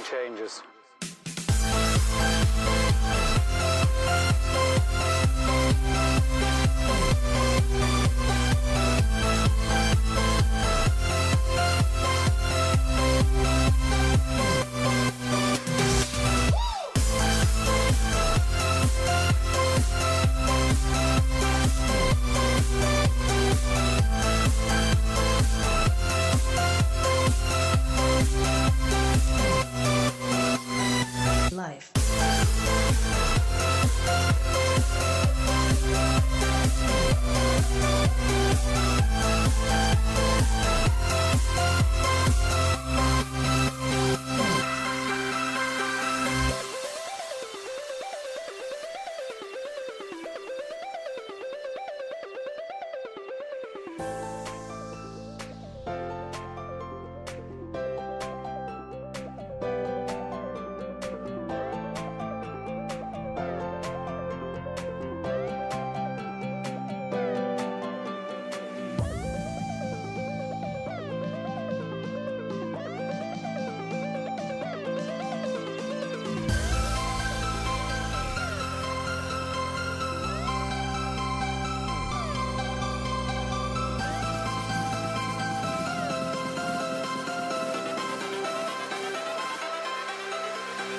nothing changes. Life.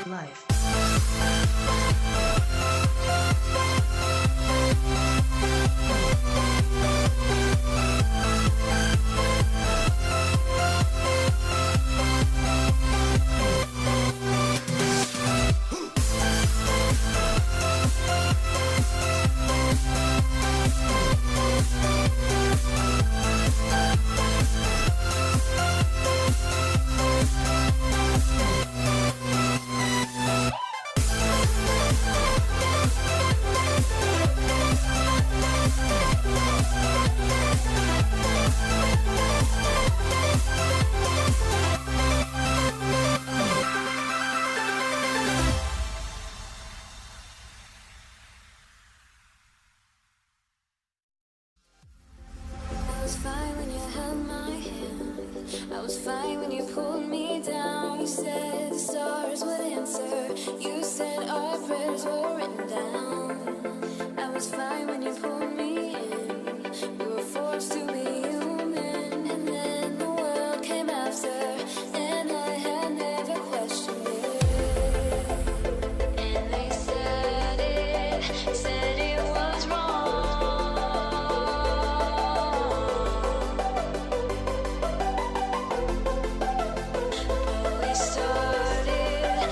Life. I was fine when you held my hand. I was fine when you pulled me down. You said the stars would answer. You said our prayers were written down. I was fine when you pulled me in. We were forced to be human, and then the world came after, and I had never questioned it. And they said it was wrong. We started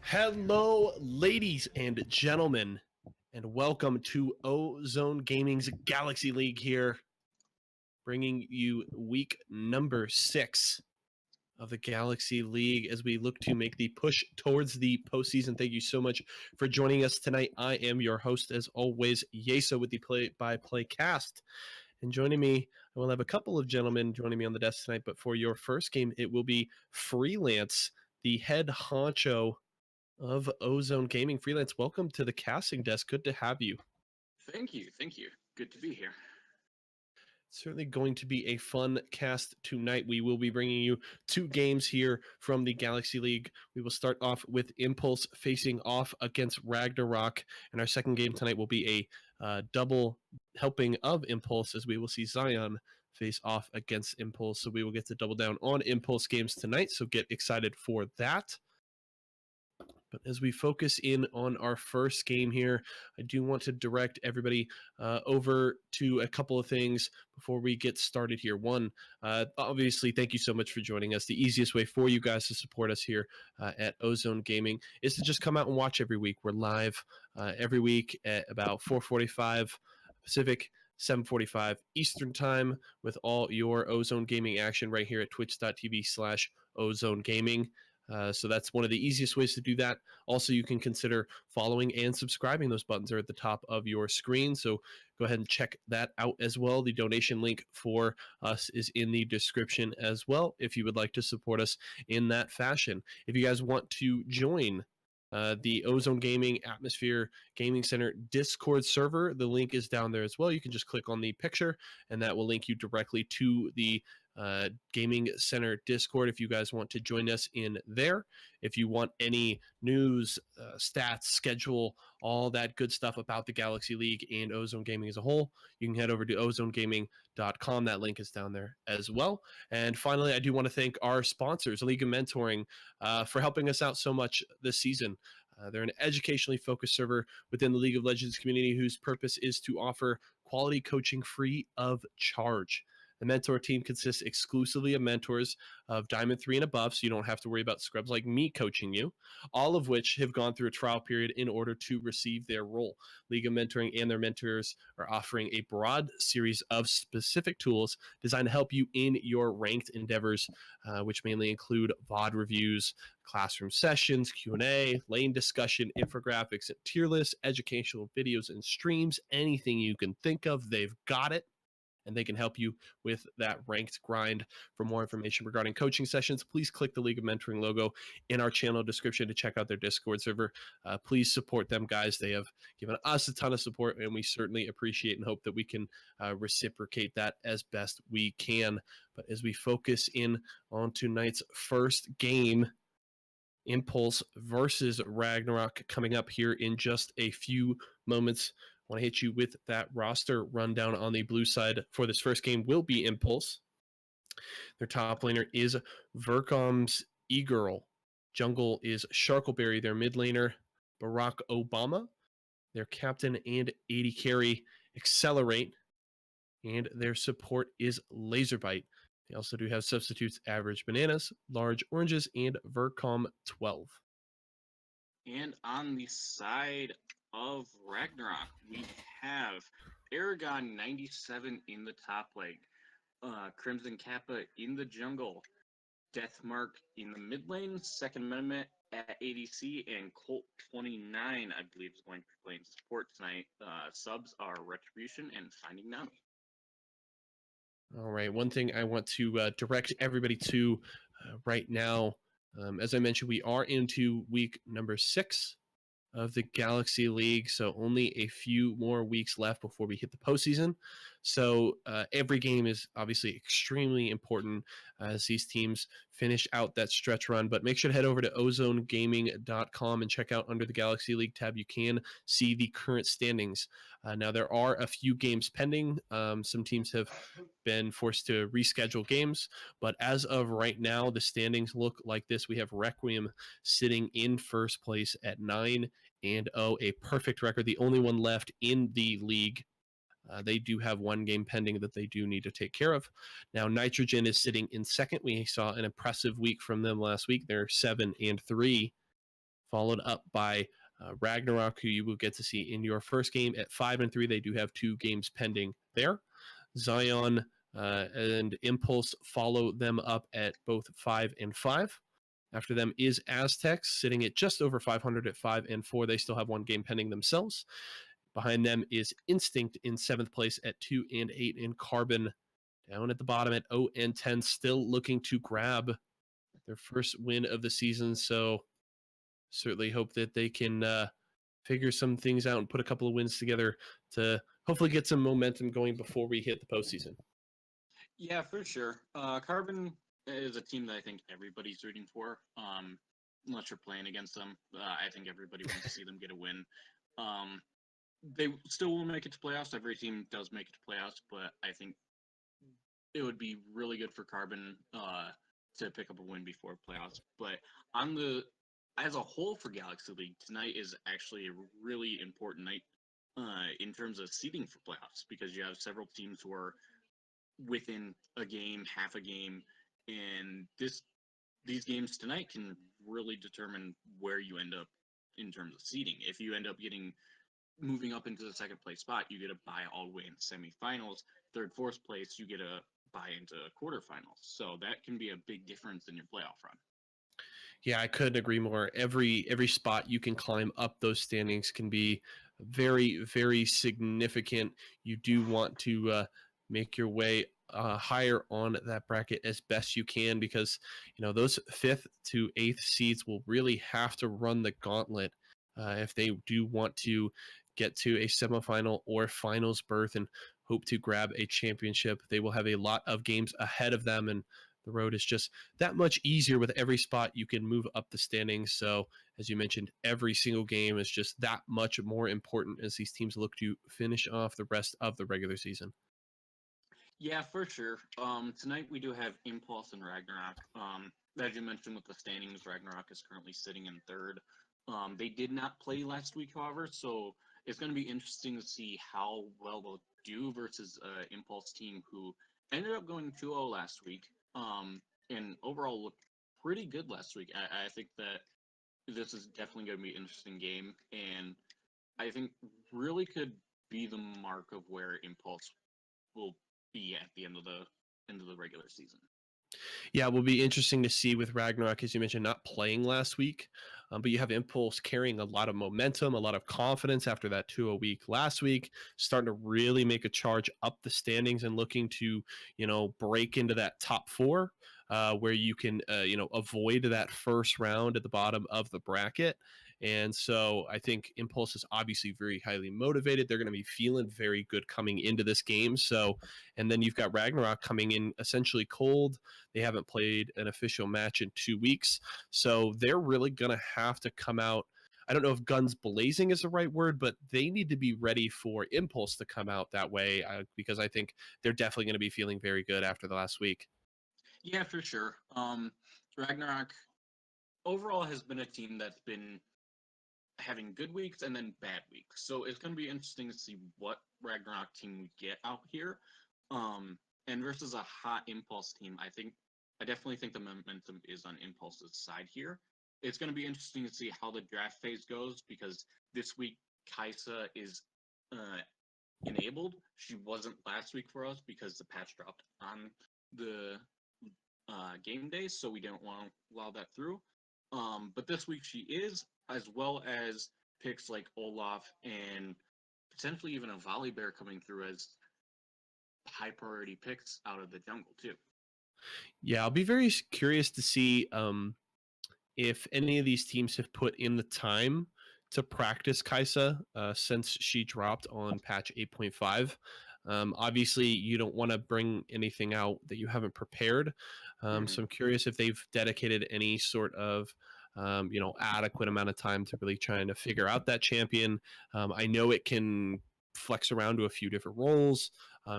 Hello, ladies and gentlemen, and welcome to Ozone Gaming's Galaxy League here, bringing you week number 6 of the Galaxy League as we look to make the push towards the postseason. Thank you so much for joining us tonight. I am your host, as always, Yeso with the Play-by-Play cast. And joining me, I will have a couple of gentlemen joining me on the desk tonight, but for your first game, it will be Freelance, the head honcho of Ozone Gaming. Freelance, welcome to the casting desk. Good to have you. Thank you. Good to be here. Certainly going to be a fun cast tonight. We will be bringing you 2 games here from the Galaxy League. We will start off with Impulse facing off against Ragnarok, and our second game tonight will be a double helping of Impulse, as we will see Zion face off against Impulse. So we will get to double down on Impulse games tonight, so get excited for that. But as we focus in on our first game here, I do want to direct everybody over to a couple of things before we get started here. One, obviously, thank you so much for joining us. The easiest way for you guys to support us here at Ozone Gaming is to just come out and watch every week. We're live every week at about 4:45 Pacific, 7:45 Eastern Time with all your Ozone Gaming action right here at twitch.tv/Ozone Gaming. So that's one of the easiest ways to do that. Also, you can consider following and subscribing. Those buttons are at the top of your screen. So go ahead and check that out as well. The donation link for us is in the description as well, if you would like to support us in that fashion. If you guys want to join the Ozone Gaming Atmosphere Gaming Center Discord server, the link is down there as well. You can just click on the picture, and that will link you directly to the Gaming Center Discord if you guys want to join us in there. If you want any news, stats, schedule, all that good stuff about the Galaxy League and Ozone Gaming as a whole, you can head over to ozonegaming.com. That link is down there as well. And finally, I do want to thank our sponsors, League of Mentoring, for helping us out so much this season. They're an educationally focused server within the League of Legends community whose purpose is to offer quality coaching free of charge. The mentor team consists exclusively of mentors of Diamond 3 and above, so you don't have to worry about scrubs like me coaching you, all of which have gone through a trial period in order to receive their role. League of Mentoring and their mentors are offering a broad series of specific tools designed to help you in your ranked endeavors, which mainly include VOD reviews, classroom sessions, Q&A, lane discussion, infographics, tier lists, educational videos and streams, anything you can think of, they've got it. And they can help you with that ranked grind. For more information regarding coaching sessions, please click the League of Mentoring logo in our channel description to check out their Discord server. Please support them, guys. They have given us a ton of support, and we certainly appreciate and hope that we can reciprocate that as best we can. But as we focus in on tonight's first game, Impulse versus Ragnarok, coming up here in just a few moments. I want to hit you with that roster rundown on the blue side for this first game will be Impulse. Their top laner is Vercom's E-Girl. Jungle is Sharkleberry. Their mid laner, Barack Obama. Their captain and AD carry, Accelerate. And their support is Laserbite. They also do have substitutes Average Bananas, Large Oranges, and Vercom 12. And on the side of Ragnarok, we have Aragon 97 in the top leg, Crimson Kappa in the jungle, Deathmark in the mid lane, Second Amendment at ADC, and Colt 29, I believe, is going to be playing support tonight. Subs are Retribution and Finding Nami. All right, one thing I want to direct everybody to right now, as I mentioned, we are into week number 6 of the Galaxy League, so only a few more weeks left before we hit the postseason. So every game is obviously extremely important as these teams finish out that stretch run, but make sure to head over to ozonegaming.com and check out under the Galaxy League tab. You can see the current standings. Now, there are a few games pending. Some teams have been forced to reschedule games, but as of right now, the standings look like this. We have Requiem sitting in first place at 9-0, a perfect record, the only one left in the league. They do have one game pending that they do need to take care of. Now, Nitrogen is sitting in second. We saw an impressive week from them last week. They're 7-3. followed up by Ragnarok, who you will get to see in your first game at 5-3. They do have 2 games pending there. Zion and Impulse follow them up at both 5-5. After them is Aztecs, sitting at just over 500 at 5-4. They still have 1 game pending themselves. Behind them is Instinct in 7th place at 2-8, and Carbon down at the bottom at 0-10, still looking to grab their first win of the season. So certainly hope that they can figure some things out and put a couple of wins together to hopefully get some momentum going before we hit the postseason. Yeah, for sure. Carbon is a team that I think everybody's rooting for. Unless you're playing against them, I think everybody wants to see them get a win. They still will make it to playoffs. Every team does make it to playoffs, but I think it would be really good for Carbon to pick up a win before playoffs. But as a whole for Galaxy League, tonight is actually a really important night in terms of seeding for playoffs, because you have several teams who are within a game, half a game, and these games tonight can really determine where you end up in terms of seeding. If you end up moving up into the second place spot, you get a bye all the way in semifinals. Third, fourth place, you get a bye into quarterfinals. So that can be a big difference in your playoff run. Yeah, I couldn't agree more. Every spot you can climb up those standings can be very, very significant. You do want to make your way higher on that bracket as best you can, because those 5th to 8th seeds will really have to run the gauntlet if they do want to get to a semifinal or finals berth and hope to grab a championship. They will have a lot of games ahead of them, and the road is just that much easier with every spot you can move up the standings. So, as you mentioned, every single game is just that much more important as these teams look to finish off the rest of the regular season. Yeah, for sure. Tonight we do have Impulse and Ragnarok. As you mentioned with the standings, Ragnarok is currently sitting in 3rd. They did not play last week, however, so it's going to be interesting to see how well they'll do versus Impulse team who ended up going 2-0 last week. And overall looked pretty good last week. I think that this is definitely going to be an interesting game, and I think really could be the mark of where Impulse will be at the end of the regular season. Yeah, it will be interesting to see with Ragnarok, as you mentioned, not playing last week, but you have Impulse carrying a lot of momentum, a lot of confidence after that 2-0 week last week, starting to really make a charge up the standings and looking to, break into that top 4, where you can, avoid that first round at the bottom of the bracket. And so I think Impulse is obviously very highly motivated. They're going to be feeling very good coming into this game. So, and then you've got Ragnarok coming in essentially cold. They haven't played an official match in 2 weeks. So they're really going to have to come out. I don't know if guns blazing is the right word, but they need to be ready for Impulse to come out that way, because I think they're definitely going to be feeling very good after the last week. Yeah, for sure. Ragnarok overall has been a team that's been having good weeks and then bad weeks. So it's going to be interesting to see what Ragnarok team we get out here. And versus a hot Impulse team, I definitely think the momentum is on Impulse's side here. It's going to be interesting to see how the draft phase goes, because this week Kaisa is enabled. She wasn't last week for us because the patch dropped on the game day, so we didn't want to allow that through. But this week she is, as well as picks like Olaf and potentially even a Volibear coming through as high priority picks out of the jungle too. Yeah, I'll be very curious to see if any of these teams have put in the time to practice Kaisa since she dropped on patch 8.5. Obviously, you don't want to bring anything out that you haven't prepared. So I'm curious if they've dedicated any sort of adequate amount of time to really trying to figure out that champion. I know it can flex around to a few different roles.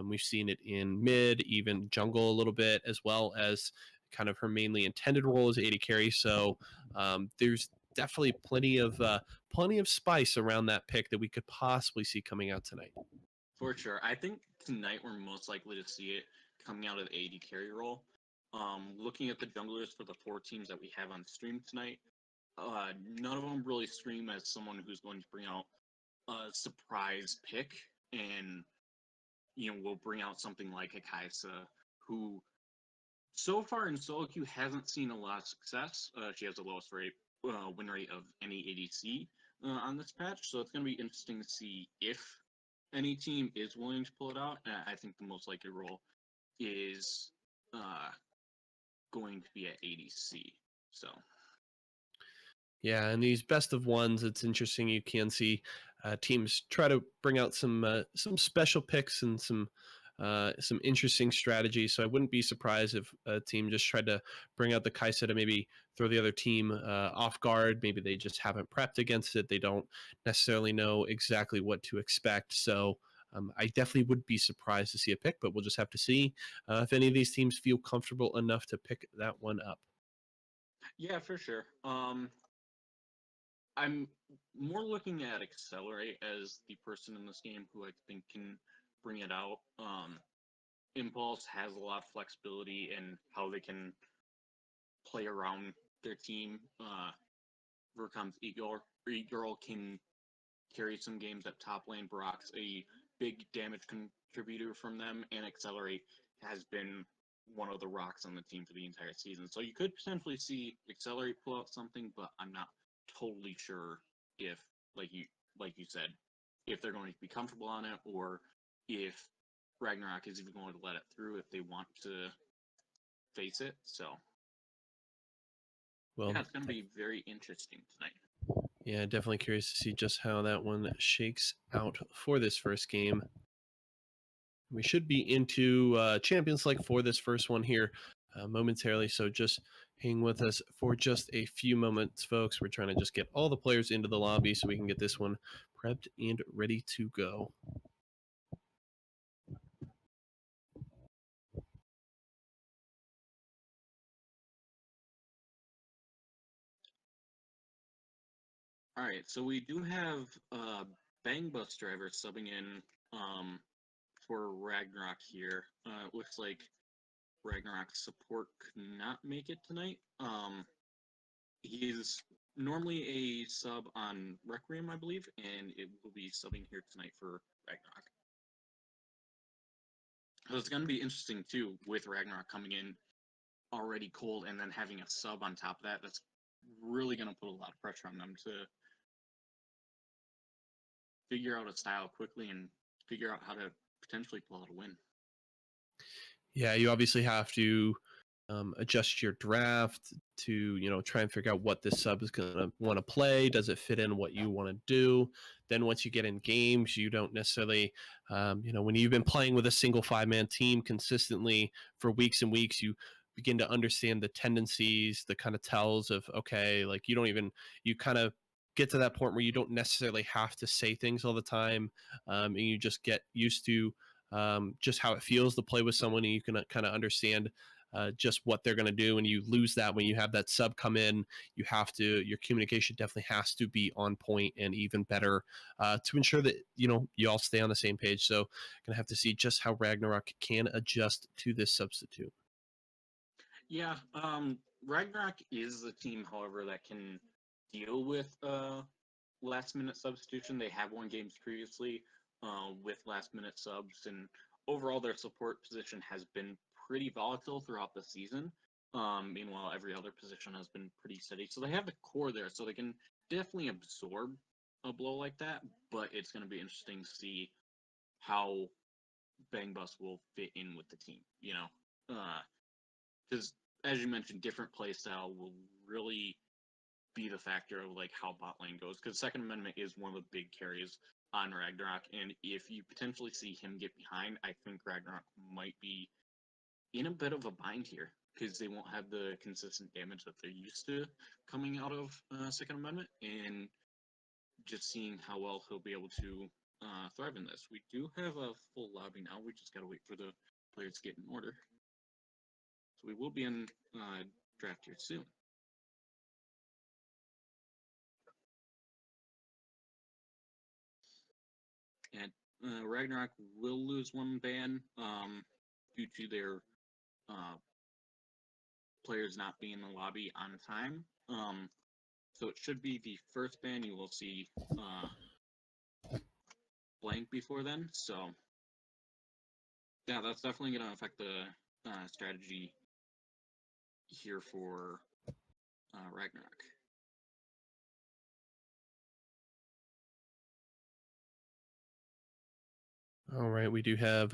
We've seen it in mid, even jungle a little bit, as well as kind of her mainly intended role as AD carry. So there's definitely plenty of spice around that pick that we could possibly see coming out tonight. For sure. I think tonight we're most likely to see it coming out of the AD carry role. Looking at the junglers for the 4 teams that we have on stream tonight, none of them really scream as someone who's going to bring out a surprise pick, and will bring out something like a Kaisa, who so far in solo queue hasn't seen a lot of success. She has the lowest win rate of any ADC on this patch, so it's going to be interesting to see if any team is willing to pull it out. I think the most likely role is going to be at ADC. So. Yeah, and these best of ones, it's interesting. You can see teams try to bring out some special picks and some interesting strategies. So I wouldn't be surprised if a team just tried to bring out the Kaisa to maybe throw the other team off guard. Maybe they just haven't prepped against it. They don't necessarily know exactly what to expect. So I definitely would be surprised to see a pick, but we'll just have to see if any of these teams feel comfortable enough to pick that one up. Yeah, for sure. I'm more looking at Accelerate as the person in this game who I think can bring it out. Impulse has a lot of flexibility in how they can play around their team. Vercom's E-Girl can carry some games at top lane. Brock's a big damage contributor from them, and Accelerate has been one of the rocks on the team for the entire season. So you could potentially see Accelerate pull out something, but I'm not totally sure if, like you said, if they're going to be comfortable on it, or if Ragnarok is even going to let it through if they want to face it. So, Well, yeah, it's going to be very interesting tonight. Yeah, definitely curious to see just how that one shakes out for this first game. We should be into Champions League for this first one here momentarily, so just hang with us for just a few moments, folks. We're trying to just get all the players into the lobby so we can get this one prepped and ready to go. All right, so we do have Bang Bus Driver subbing in for Ragnarok here. It looks like Ragnarok's support could not make it tonight. He's normally a sub on Requiem, I believe, and it will be subbing here tonight for Ragnarok. So it's going to be interesting, too, with Ragnarok coming in already cold and then having a sub on top of that. That's really going to put a lot of pressure on them to figure out a style quickly and figure out how to potentially pull out a win. Yeah, you obviously have to adjust your draft to try and figure out what this sub is going to want to play. Does it fit in what you want to do? Then once you get in games, you don't necessarily when you've been playing with a single 5-man team consistently for weeks and weeks, you begin to understand the tendencies, the kind of tells of, okay, like you kind of get to that point where you don't necessarily have to say things all the time, and you just get used to just how it feels to play with someone, and you can kind of understand just what they're going to do. And you lose that when you have that sub come in. Your communication definitely has to be on point and even better to ensure that you all stay on the same page. So gonna have to see just how Ragnarok can adjust to this substitute. Yeah, Ragnarok is the team, however, that can deal with last minute substitution. They have won games previously with last minute subs, and overall their support position has been pretty volatile throughout the season. Meanwhile, every other position has been pretty steady. So they have the core there, so they can definitely absorb a blow like that, but it's going to be interesting to see how Bang Bus will fit in with the team, because as you mentioned, different playstyle will really be the factor of like how bot lane goes, because Second Amendment is one of the big carries on Ragnarok, and if you potentially see him get behind, I think Ragnarok might be in a bit of a bind here, because they won't have the consistent damage that they're used to coming out of Second Amendment, and just seeing how well he'll be able to thrive in this. We do have a full lobby now, we just gotta wait for the players to get in order. So we will be in draft here soon. And Ragnarok will lose one ban due to their players not being in the lobby on time. So it should be the first ban you will see blank before then. So yeah, that's definitely going to affect the strategy here for Ragnarok. All right, we do have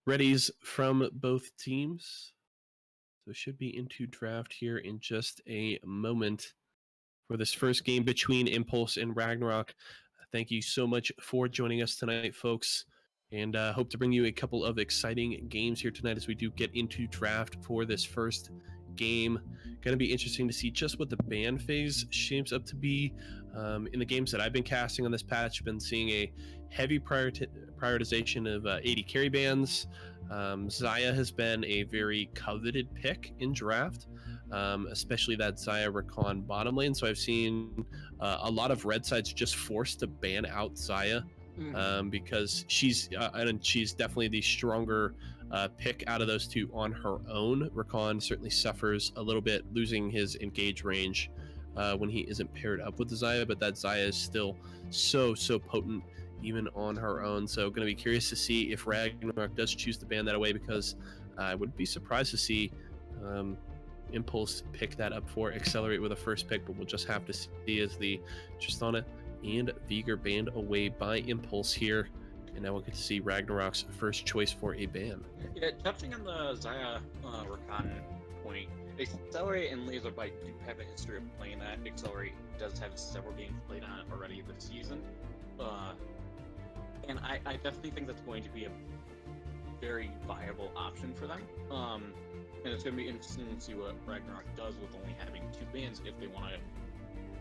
readies from both teams. So it should be into draft here in just a moment for this first game between Impulse and Ragnarok. Thank you so much for joining us tonight, folks. And hope to bring you a couple of exciting games here tonight as we do get into draft for this first game. Going to be interesting to see just what the ban phase shapes up to be. In the games that I've been casting on this patch, I've been seeing a heavy prioritization of AD carry bans. Xayah has been a very coveted pick in draft, especially that Xayah Rakan bottom lane. So I've seen a lot of red sides just forced to ban out Xayah because she's definitely the stronger pick out of those two on her own. Rakan certainly suffers a little bit losing his engage range when he isn't paired up with the Xayah, but that Xayah is still so potent even on her own. So going to be curious to see if Ragnarok does choose to ban that away, because I would be surprised to see Impulse pick that up for Accelerate with a first pick, but we'll just have to see as the Tristana and Veigar banned away by Impulse here. And now we'll get to see Ragnarok's first choice for a ban. Yeah, touching on the Xayah Rakan point, Accelerate and Laserbite do have a history of playing that. Accelerate does have several games played on it already this season. And I definitely think that's going to be a very viable option for them. And it's going to be interesting to see what Ragnarok does with only having 2 bans, if they want to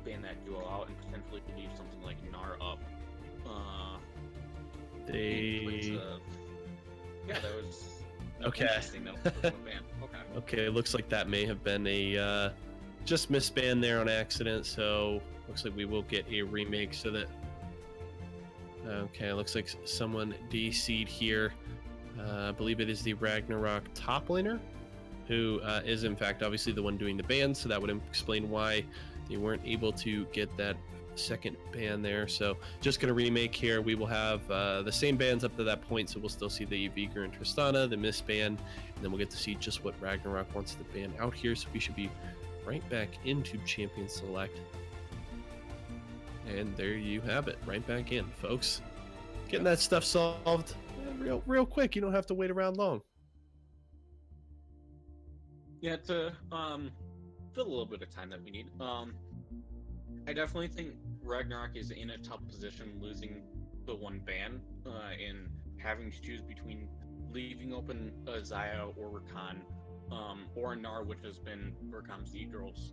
ban that duo out and potentially leave something like Gnar up. Yeah, that was okay. Interesting. That was one ban. Okay, it looks like that may have been a just misbanned there on accident, so looks like we will get a remake so that... Okay, looks like someone DC'd here. I believe it is the Ragnarok top laner, who is in fact obviously the one doing the ban, so that would explain why they weren't able to get that second ban there. So just going to remake here. We will have the same bans up to that point, so we'll still see the Veigar and Tristana, the misban, and then we'll get to see just what Ragnarok wants to ban out here. So we should be right back into Champion Select. And there you have it, right back in, folks. Getting that stuff solved real quick. You don't have to wait around long. Yeah, to fill a little bit of time that we need. I definitely think Ragnarok is in a tough position losing the one ban and having to choose between leaving open a Xayah or Rakan or a Gnar, which has been Rakan's E-Girl's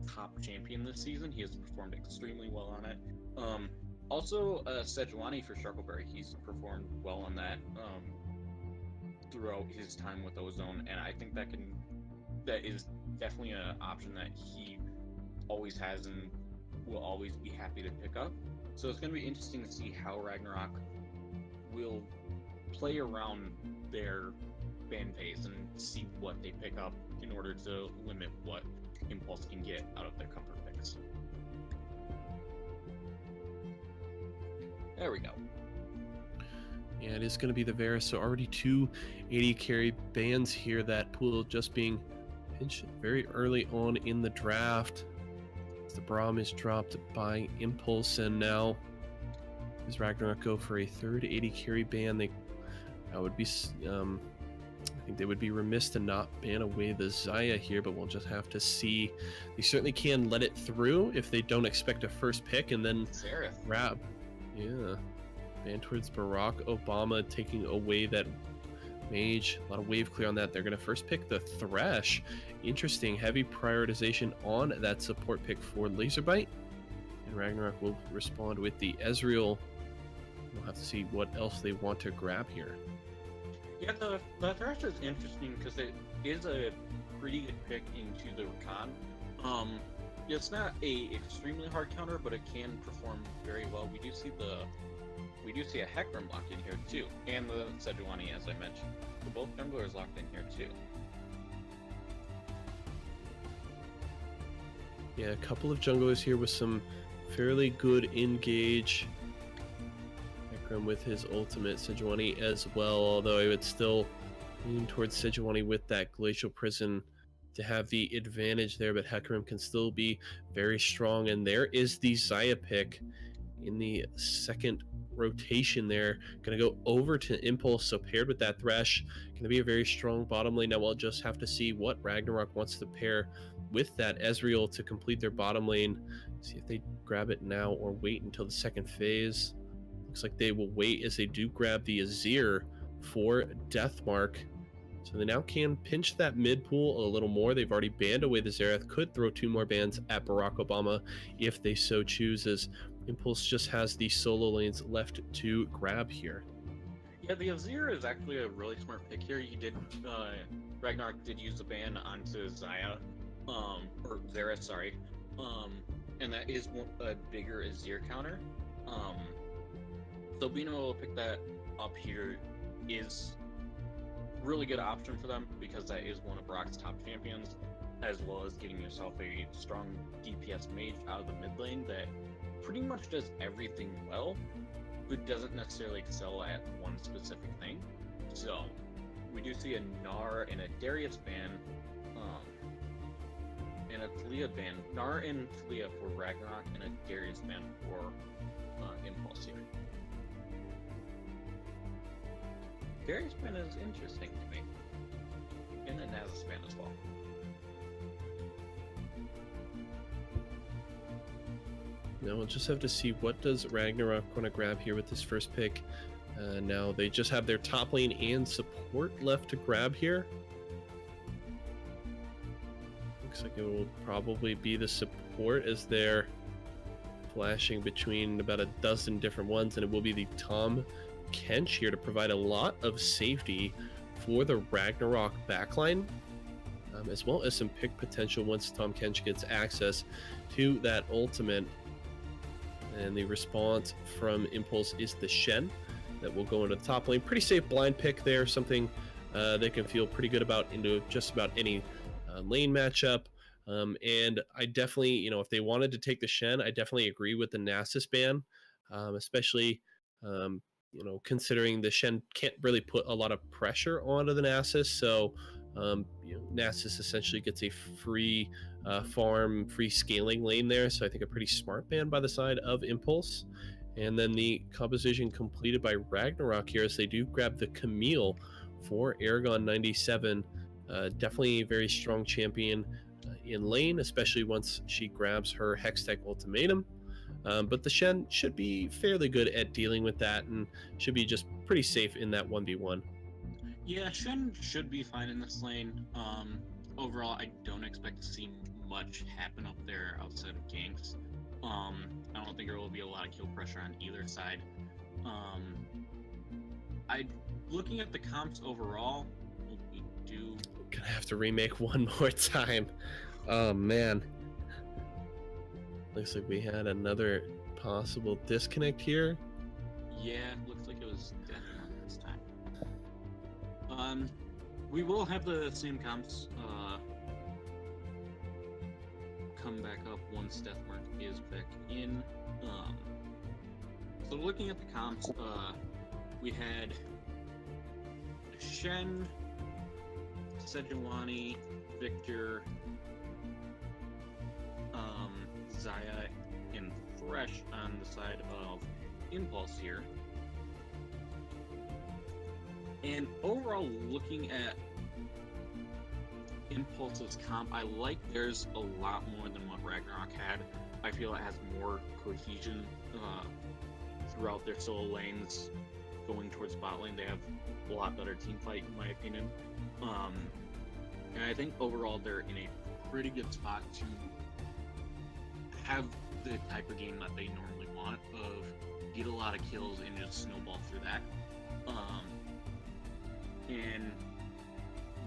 top champion this season. He has performed extremely well on it. Also, Sejuani for Sharkleberry, he's performed well on that throughout his time with Ozone, and I think that is definitely an option that he always has and will always be happy to pick up. So it's going to be interesting to see how Ragnarok will play around their ban phase and see what they pick up in order to limit what Impulse can get out of their comfort picks. There we go. Yeah, it is going to be the Varus. So already 2 AD carry bans here. That pool just being pinched very early on in the draft. The Braum is dropped by Impulse, and now does Ragnarok go for a third AD carry ban? I think they would be remiss to not ban away the Xayah here, but we'll just have to see. They certainly can let it through if they don't expect a first pick, and then Rab. Yeah. Ban towards Barack Obama, taking away that mage. A lot of wave clear on that. They're going to first pick the Thresh. Interesting. Heavy prioritization on that support pick for Laserbite. And Ragnarok will respond with the Ezreal. We'll have to see what else they want to grab here. Yeah, the Thresh is interesting because it is a pretty good pick into the Rakan. It's not a extremely hard counter, but it can perform very well. We do see a Hecarim locked in here too, and the Sejuani, as I mentioned. So both junglers locked in here too. Yeah, a couple of junglers here with some fairly good engage. Hecarim with his ultimate, Sejuani as well, although I would still lean towards Sejuani with that Glacial Prison to have the advantage there, but Hecarim can still be very strong, and there is the Xayah pick in the second rotation there. Gonna go over to Impulse, so paired with that Thresh, gonna be a very strong bottom lane. Now we'll just have to see what Ragnarok wants to pair with that Ezreal to complete their bottom lane. See if they grab it now or wait until the second phase. Looks like they will wait as they do grab the Azir for Deathmark. So they now can pinch that mid pool a little more. They've already banned away the Xerath, could throw 2 more bans at Barack Obama if they so choose, as Impulse just has the solo lanes left to grab here. Yeah, the Azir is actually a really smart pick here. He did, Ragnarok did use the ban onto Xayah, or Xerath, sorry. And that is a bigger Azir counter. So being able to pick that up here is really good option for them, because that is one of Brock's top champions, as well as getting yourself a strong DPS mage out of the mid lane that pretty much does everything well, but doesn't necessarily excel at one specific thing. So we do see a Gnar and a Darius ban, and a Talia ban. Gnar and Talia for Ragnarok, and a Darius ban for Impulse here. Darius ban is interesting to me, and then Nasus ban as well. Now we'll just have to see what does Ragnarok want to grab here with this first pick. Now they just have their top lane and support left to grab here. Looks like it will probably be the support, as they're flashing between about a dozen different ones, and it will be the Tahm Kench here to provide a lot of safety for the Ragnarok backline, as well as some pick potential once Tahm Kench gets access to that ultimate. And the response from Impulse is the Shen that will go into the top lane. Pretty safe blind pick there, something they can feel pretty good about into just about any lane matchup. And I definitely, if they wanted to take the Shen, I definitely agree with the Nasus ban, especially, considering the Shen can't really put a lot of pressure onto the Nasus. So, Nasus essentially gets a free farm, free scaling lane there. So I think a pretty smart ban by the side of Impulse. And then the composition completed by Ragnarok here, as they do grab the Camille for Aragon 97. Definitely a very strong champion in lane, especially once she grabs her Hextech ultimatum. But the Shen should be fairly good at dealing with that, and should be just pretty safe in that 1v1. Yeah, Shen should be fine in this lane. Overall, I don't expect to see much happen up there outside of ganks. I don't think there will be a lot of kill pressure on either side. Looking at the comps overall, we do... Gonna have to remake one more time. Oh man. Looks like we had another possible disconnect here. Yeah, looks like it was definitely this time. We will have the same comps come back up once Deathmark is back in. So looking at the comps, we had Shen, Sejuani, Victor, Xayah, and Thresh on the side of Impulse here. And overall, looking at Impulse's comp, I like theirs a lot more than what Ragnarok had. I feel it has more cohesion throughout their solo lanes going towards bot lane. They have a lot better team fight, in my opinion. And I think overall they're in a pretty good spot to have the type of game that they normally want, of get a lot of kills and just snowball through that. And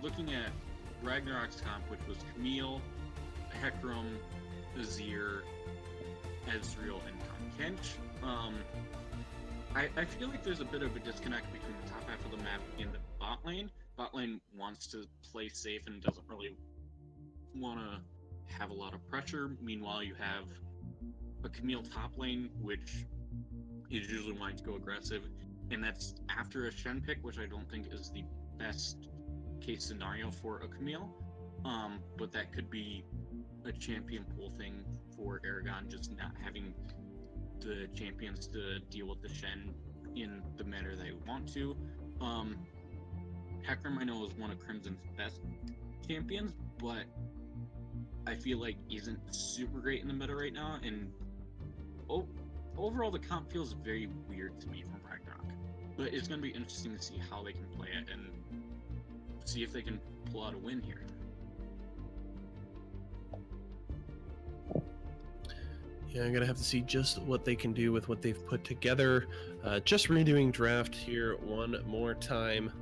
looking at Ragnarok's comp, which was Camille, Hecarim, Azir, Ezreal, and Tahm Kench, I feel like there's a bit of a disconnect between the top half of the map and the bot lane. Bot lane wants to play safe and doesn't really want to have a lot of pressure. Meanwhile, you have a Camille top lane, which is usually wanting to go aggressive, and that's after a Shen pick, which I don't think is the best case scenario for a Camille. But that could be a champion pool thing for Aragon, just not having the champions to deal with the Shen in the manner they want to. Hecarim, I know, is one of Crimson's best champions, but I feel like isn't super great in the meta right now, and overall the comp feels very weird to me from Ragnarok. But it's going to be interesting to see how they can play it and see if they can pull out a win here. Yeah, I'm going to have to see just what they can do with what they've put together. Just redoing draft here one more time.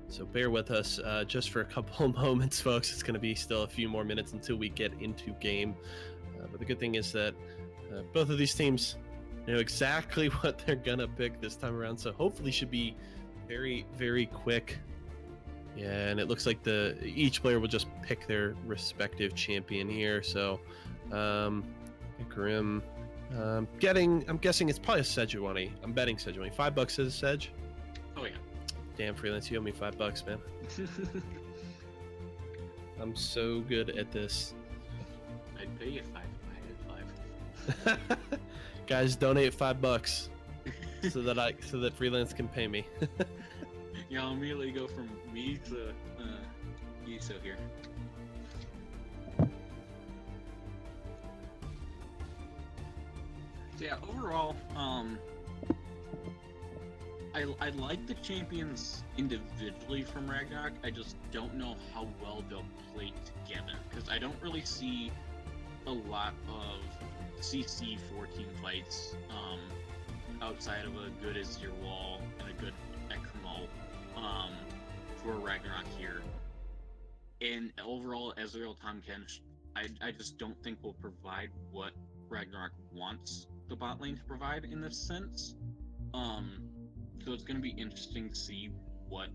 So bear with us just for a couple moments, folks. It's going to be still a few more minutes until we get into game. But the good thing is that both of these teams know exactly what they're going to pick this time around. So hopefully should be very, very quick. Yeah, and it looks like each player will just pick their respective champion here. So Hecarim, I'm guessing it's probably a Sejuani. I'm betting Sejuani. $5 is a Sej. Oh yeah. Damn, Freelance, you owe me $5, man. I'm so good at this. I'd pay you five. Guys, donate $5 so that Freelance can pay me. Yeah, I'll immediately go from me to Yiso here. So yeah, overall, I like the champions individually from Ragnarok. I just don't know how well they'll play together, because I don't really see a lot of CC 14 fights outside of a good Azir Wall and a good Ekramol for Ragnarok here. And overall, Ezreal Tahm Kench, I just don't think will provide what Ragnarok wants the bot lane to provide in this sense. So it's going to be interesting to see what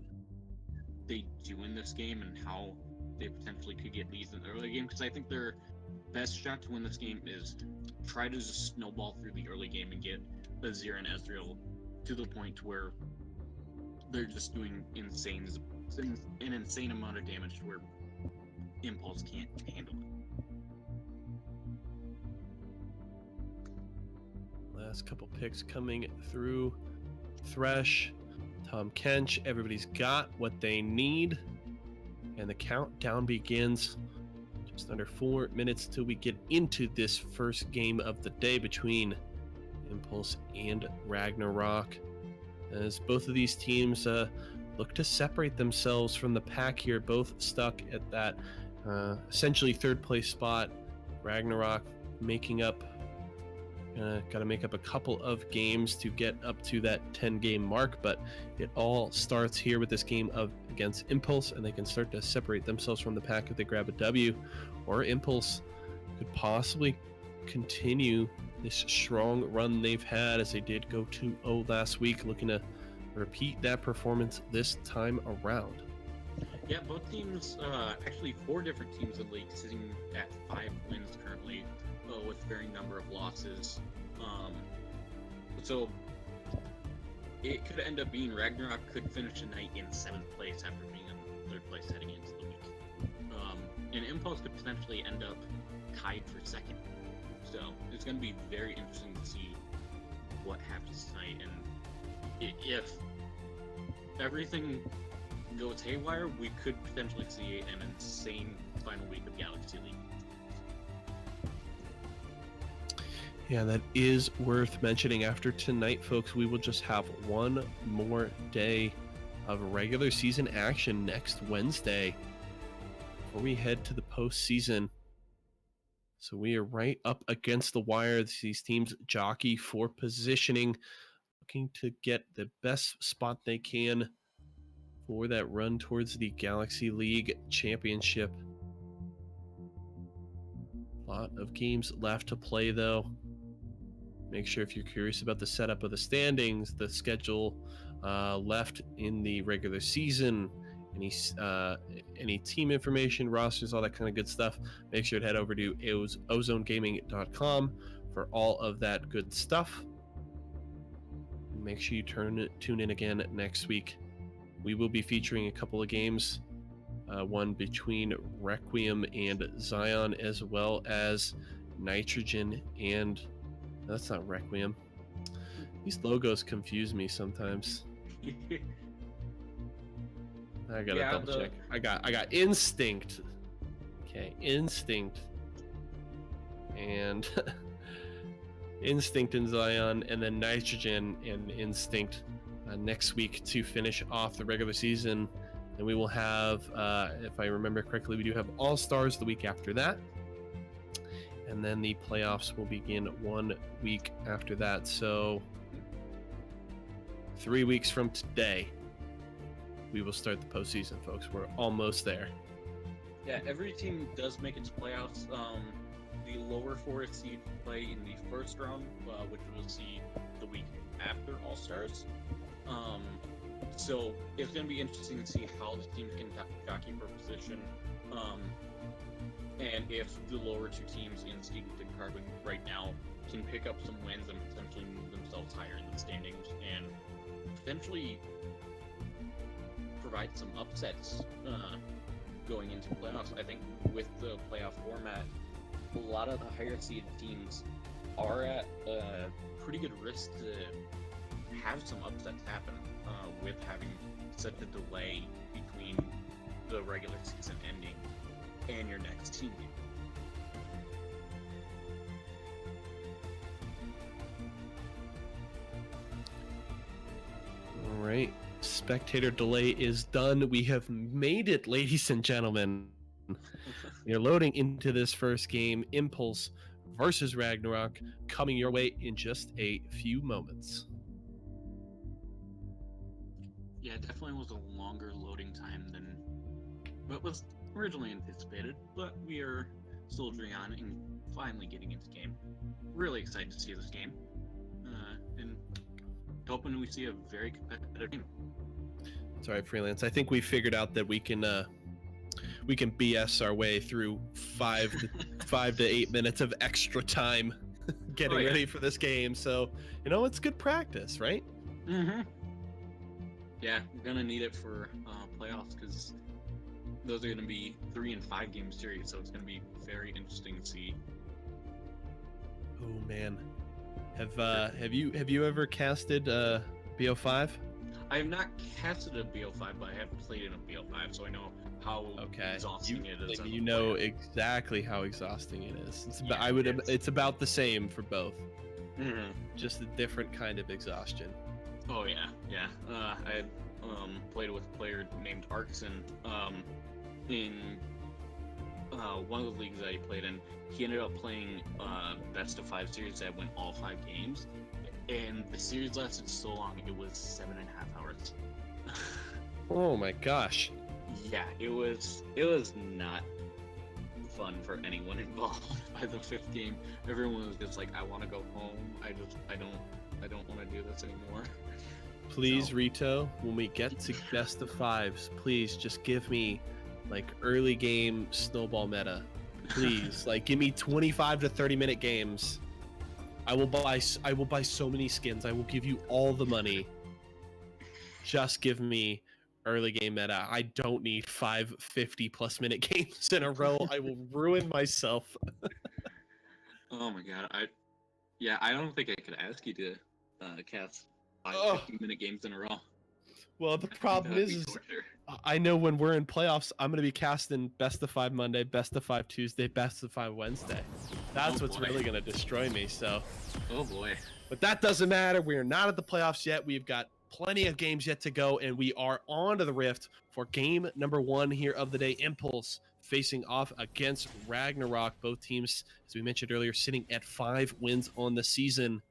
they do in this game and how they potentially could get leads in the early game, because I think their best shot to win this game is try to just snowball through the early game and get Azir and Ezreal to the point where they're just doing an insane amount of damage to where Impulse can't handle it. Last couple picks coming through. Thresh, Tahm Kench, everybody's got what they need, and the countdown begins. Just under 4 minutes till we get into this first game of the day between Impulse and Ragnarok, as both of these teams look to separate themselves from the pack here, both stuck at that essentially third place spot. Ragnarok got to make up a couple of games to get up to that 10-game mark, but it all starts here with this game against Impulse, and they can start to separate themselves from the pack if they grab a W, or Impulse could possibly continue this strong run they've had, as they did go 2-0 last week, looking to repeat that performance this time around. Yeah, both teams, actually 4 different teams in the league sitting at 5 wins currently, with varying number of losses. So it could end up being Ragnarok could finish tonight in 7th place after being in 3rd place heading into the week. And Impulse could potentially end up tied for 2nd. So it's going to be very interesting to see what happens tonight, and if everything goes haywire, we could potentially see an insane final week of Galaxy League. Yeah, that is worth mentioning. After tonight, folks, we will just have one more day of regular season action next Wednesday before we head to the postseason. So we are right up against the wire. These teams jockey for positioning, looking to get the best spot they can for that run towards the Galaxy League Championship. A lot of games left to play, though. Make sure, if you're curious about the setup of the standings, the schedule left in the regular season, any team information, rosters, all that kind of good stuff, make sure to head over to ozonegaming.com for all of that good stuff. Make sure you tune in again next week. We will be featuring a couple of games, one between Requiem and Zion, as well as Nitrogen and that's not Requiem. These logos confuse me sometimes. I gotta double check. I got Instinct. Okay, Instinct and Instinct and Zion, and then Nitrogen and Instinct next week to finish off the regular season. And we will have, if I remember correctly, we do have All Stars the week after that. And then the playoffs will begin 1 week after that. So 3 weeks from today, we will start the postseason, folks. We're almost there. Yeah, every team does make it to playoffs. The lower four seed play in the first round, which we'll see the week after All Stars. So it's going to be interesting to see how the teams can jockey for position, and if the lower two teams in Steam and Carbon right now can pick up some wins and potentially move themselves higher in the standings and potentially provide some upsets going into playoffs. I think with the playoff format, a lot of the higher seeded teams are at pretty good risk to have some upsets happen with having such a delay between the regular season ending and your next team game. All right. Spectator delay is done. We have made it, ladies and gentlemen. We are loading into this first game, Impulse versus Ragnarok, coming your way in just a few moments. Yeah, it definitely was a longer loading time than what was originally anticipated, but we are soldiering on and finally getting into game. Really excited to see this game, and hoping we see a very competitive game. It's all right, Freelance. I think we figured out that we can BS our way through 5 to 8 minutes of extra time getting ready for this game. So, it's good practice, right? Mm-hmm. Yeah, we're gonna need it for playoffs because those are gonna be 3 and 5 game series. So it's gonna be very interesting to see. Oh man, have you ever casted BO5? I have not casted a BO5, but I have played in a BO5, so I know how exhausting it is. You know exactly how exhausting it is. Yeah, it's about the same for both. Mm-hmm. Just a different kind of exhaustion. Oh yeah. I had played with a player named Arkson in one of the leagues that he played in. He ended up playing best of 5 series that went all 5 games, and the series lasted so long it was 7.5 hours. Oh my gosh. Yeah, it was not fun for anyone involved. By the 5th game, everyone was just like, I want to go home. I don't want to do this anymore. Please, Rito, when we get to best of 5s, please just give me like early game snowball meta. Please, like give me 25 to 30 minute games. I will buy so many skins. I will give you all the money. Just give me early game meta. I don't need 5 50+ minute games in a row. I will ruin myself. Oh my god, I don't think I could ask you to cast 5 50-minute games in a row. Well, the problem is I know when we're in playoffs, I'm going to be casting best of 5 Monday, best of 5 Tuesday, best of 5 Wednesday. That's what's really going to destroy me. So, oh boy. But that doesn't matter. We are not at the playoffs yet. We've got plenty of games yet to go, and we are on to the Rift for game number 1 here of the day. Impulse facing off against Ragnarok. Both teams, as we mentioned earlier, sitting at 5 wins on the season.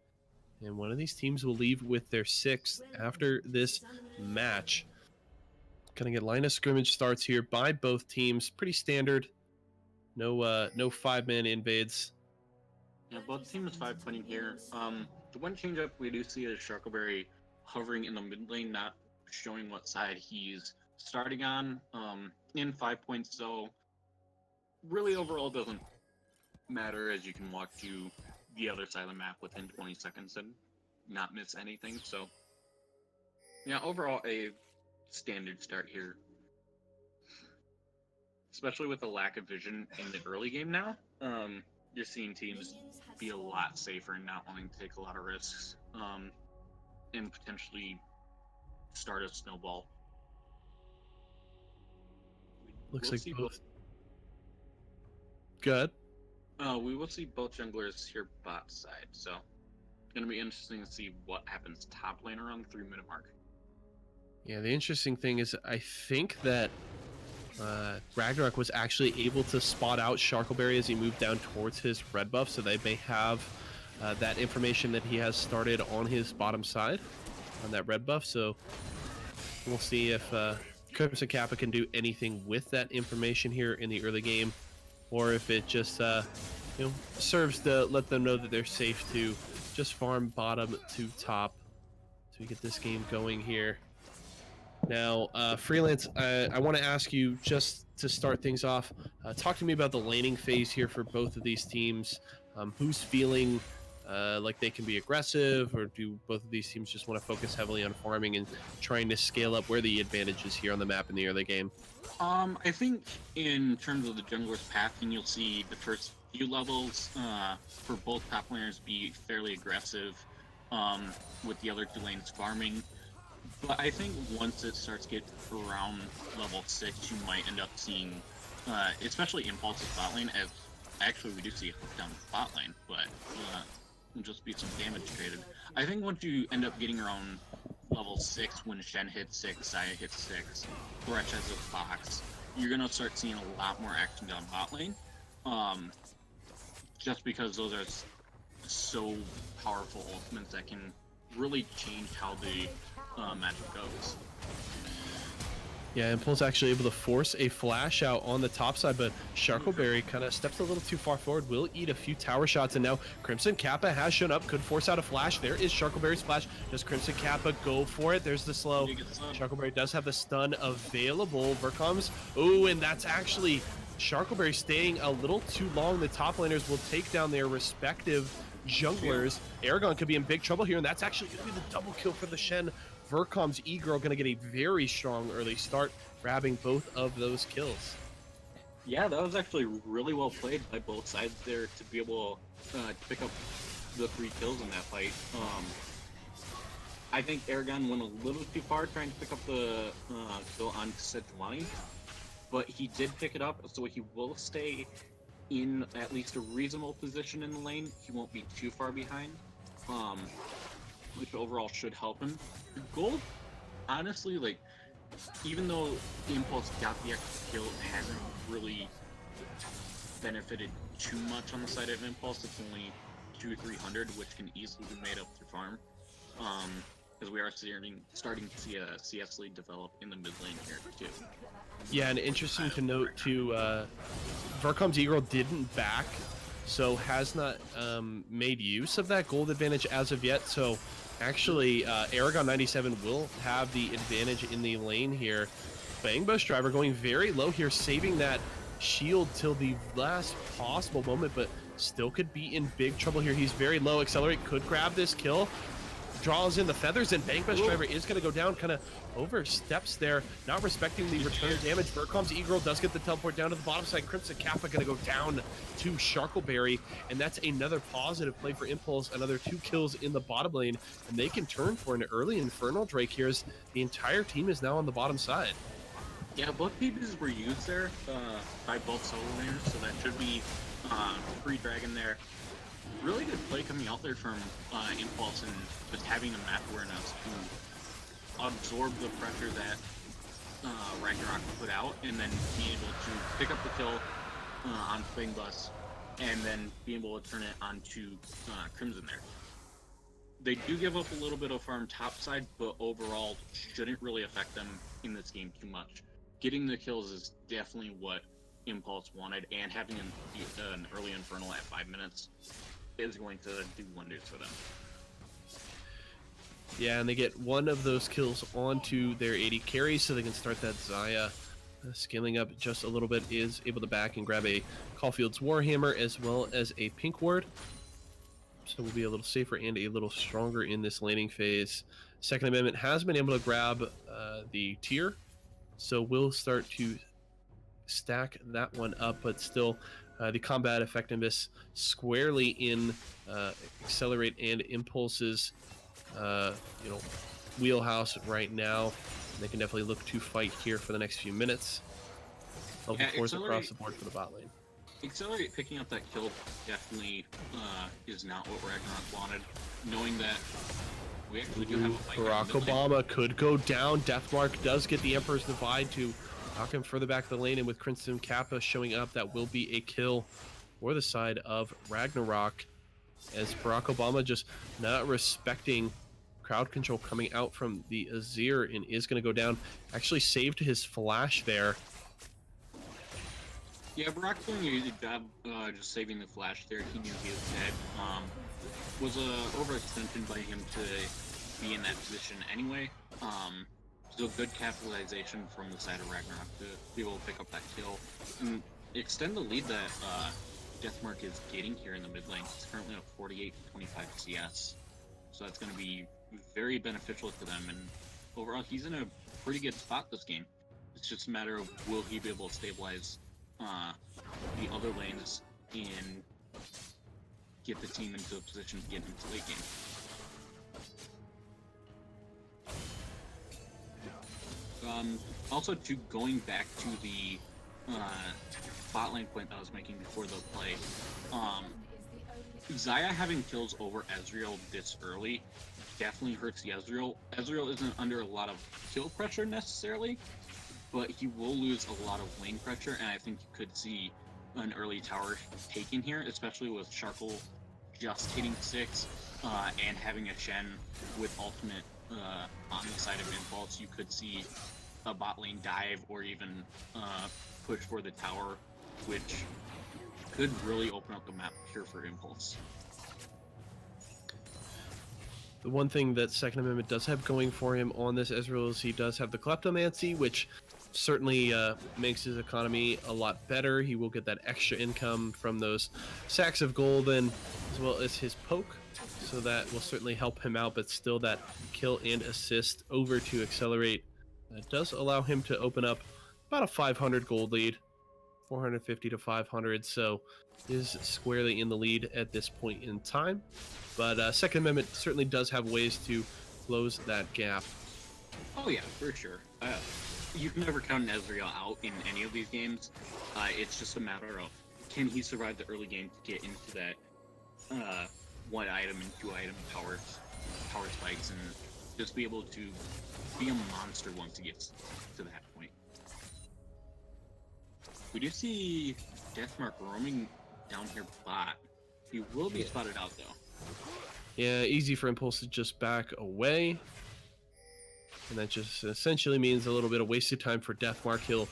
And one of these teams will leave with their 6th after this match. Gonna get line of scrimmage starts here by both teams. Pretty standard. No 5-man invades. Yeah, both teams 5-pointing here. The one change-up we do see is Sharkleberry hovering in the mid lane, not showing what side he's starting on in 5.0 really overall doesn't matter, as you can walk to the other side of the map within 20 seconds and not miss anything. So yeah, overall a standard start here, especially with the lack of vision in the early game now. You're seeing teams be a lot safer and not wanting to take a lot of risks, and potentially start a snowball. Looks We'll like see both. Good. we will see both junglers here bot side, so it's gonna be interesting to see what happens top lane around the 3-minute mark. Yeah, the interesting thing is I think that Ragnarok was actually able to spot out Sharkleberry as he moved down towards his red buff, so they may have that information that he has started on his bottom side on that red buff. So we'll see if Crimson Kappa can do anything with that information here in the early game, or if it just serves to let them know that they're safe to just farm bottom to top to get this game going here. Now, Freelance, I want to ask you, just to start things off, talk to me about the laning phase here for both of these teams. Who's feeling like they can be aggressive, or do both of these teams just want to focus heavily on farming and trying to scale up where the advantage is here on the map in the early game? I think in terms of the jungler's path, and you'll see the first few levels for both top laners be fairly aggressive, with the other 2 lanes farming. But I think once it starts getting around level 6, you might end up seeing, especially Impulse's bot lane, as actually we do see it down the bot lane, but it'll just be some damage traded. I think once you end up getting around level 6, when Shen hits 6, Saya hits 6, Thresh has a box, you're going to start seeing a lot more action down bot lane, just because those are so powerful ultimates that can really change how the matchup goes. Yeah, Impulse actually able to force a flash out on the top side, but Sharkleberry kind of steps a little too far forward, will eat a few tower shots, and now Crimson Kappa has shown up, could force out a flash. There is Sharkleberry's flash. Does Crimson Kappa go for it? There's the slow. Sharkleberry does have the stun available. Vercoms, oh, and that's actually Sharkleberry staying a little too long. The top laners will take down their respective junglers. Aragon could be in big trouble here, and that's actually going to be the double kill for the Shen. Vercom's E-Girl going to get a very strong early start, grabbing both of those kills. Yeah, that was actually really well played by both sides there to be able to pick up the 3 kills in that fight. I think Aragon went a little too far trying to pick up the kill on Sejuani, but he did pick it up, so he will stay in at least a reasonable position in the lane. He won't be too far behind, which overall should help him. Gold, honestly, like, even though Impulse got the extra kill, it hasn't really benefited too much on the side of Impulse. It's only 200-300, which can easily be made up through farm, because we are starting to see a CS lead develop in the mid lane here too. Yeah, and interesting to note too, Vercom's E-Girl didn't back, so has not made use of that gold advantage as of yet. So actually, Aragon 97 will have the advantage in the lane here. Bang Bush Driver going very low here, saving that shield till the last possible moment, but still could be in big trouble here. He's very low. Accelerate could grab this kill. Draws in the feathers, and Bang Bush Driver is going to go down, kind of oversteps there, not respecting the return damage. Vercom's E-Girl does get the teleport down to the bottom side. Crimson Kappa going to go down to Sharkleberry, and that's another positive play for Impulse. Another 2 kills in the bottom lane, and they can turn for an early Infernal Drake here as the entire team is now on the bottom side. Yeah, both pieces were used there by both solo laners, so that should be free dragon there. Really good play coming out there from Impulse, and just having the map awareness to absorb the pressure that Ragnarok put out, and then be able to pick up the kill on Bang Bus, and then be able to turn it onto Crimson there. They do give up a little bit of farm top side, but overall shouldn't really affect them in this game too much. Getting the kills is definitely what Impulse wanted, and having an early Infernal at 5 minutes is going to do wonders for them. Yeah, and they get one of those kills onto their 80 carry, so they can start that Zaya. Scaling up just a little bit, is able to back and grab a Caulfield's Warhammer as well as a Pink Ward. So we'll be a little safer and a little stronger in this laning phase. Second Amendment has been able to grab the tier, so we'll start to stack that one up, but still the combat effectiveness squarely in Accelerate and Impulse's wheelhouse right now. They can definitely look to fight here for the next few minutes. Level 4s across the board for the bot lane. Accelerate picking up that kill definitely is not what Ragnarok wanted, knowing that we actually do have a fight. Barack Obama could go down. Deathmark does get the Emperor's Divide to knock him further back the lane, and with Crimson Kappa showing up, that will be a kill for the side of Ragnarok, as Barack Obama just not respecting crowd control coming out from the Azir and is going to go down. Actually saved his flash there. Yeah, Barack doing a good job just saving the flash there. He knew he was dead. Was a overextension by him to be in that position anyway. So good capitalization from the side of Ragnarok to be able to pick up that kill and extend the lead that Deathmark is getting here in the mid lane. He's currently at 48 to 25 CS. So that's going to be very beneficial to them, and overall he's in a pretty good spot this game. It's just a matter of will he be able to stabilize the other lanes and get the team into a position to get into late game. Also, going back to the bot lane point that I was making before the play, Zaya having kills over Ezreal this early definitely hurts the Ezreal. Ezreal isn't under a lot of kill pressure necessarily, but he will lose a lot of lane pressure, and I think you could see an early tower taken here, especially with Sharkle just hitting 6 and having a Shen with ultimate on the side of Impulse. You could see a bot lane dive or even push for the tower, which could really open up the map here for Impulse. The one thing that Second Amendment does have going for him on this Ezreal is he does have the Kleptomancy, which certainly makes his economy a lot better. He will get that extra income from those sacks of golden, as well as his poke, so that will certainly help him out, but still that kill and assist over to Accelerate does allow him to open up about a 500 gold lead, 450 to 500, so is squarely in the lead at this point in time. But Second Amendment certainly does have ways to close that gap. Oh yeah, for sure. You can never count an Ezreal out in any of these games. It's just a matter of can he survive the early game to get into that 1 item and 2 item power spikes and just be able to be a monster once he gets to that point. We do see Deathmark roaming down here bot. He will be spotted out though. Yeah, easy for Impulse to just back away. And that just essentially means a little bit of wasted time for Deathmark. He'll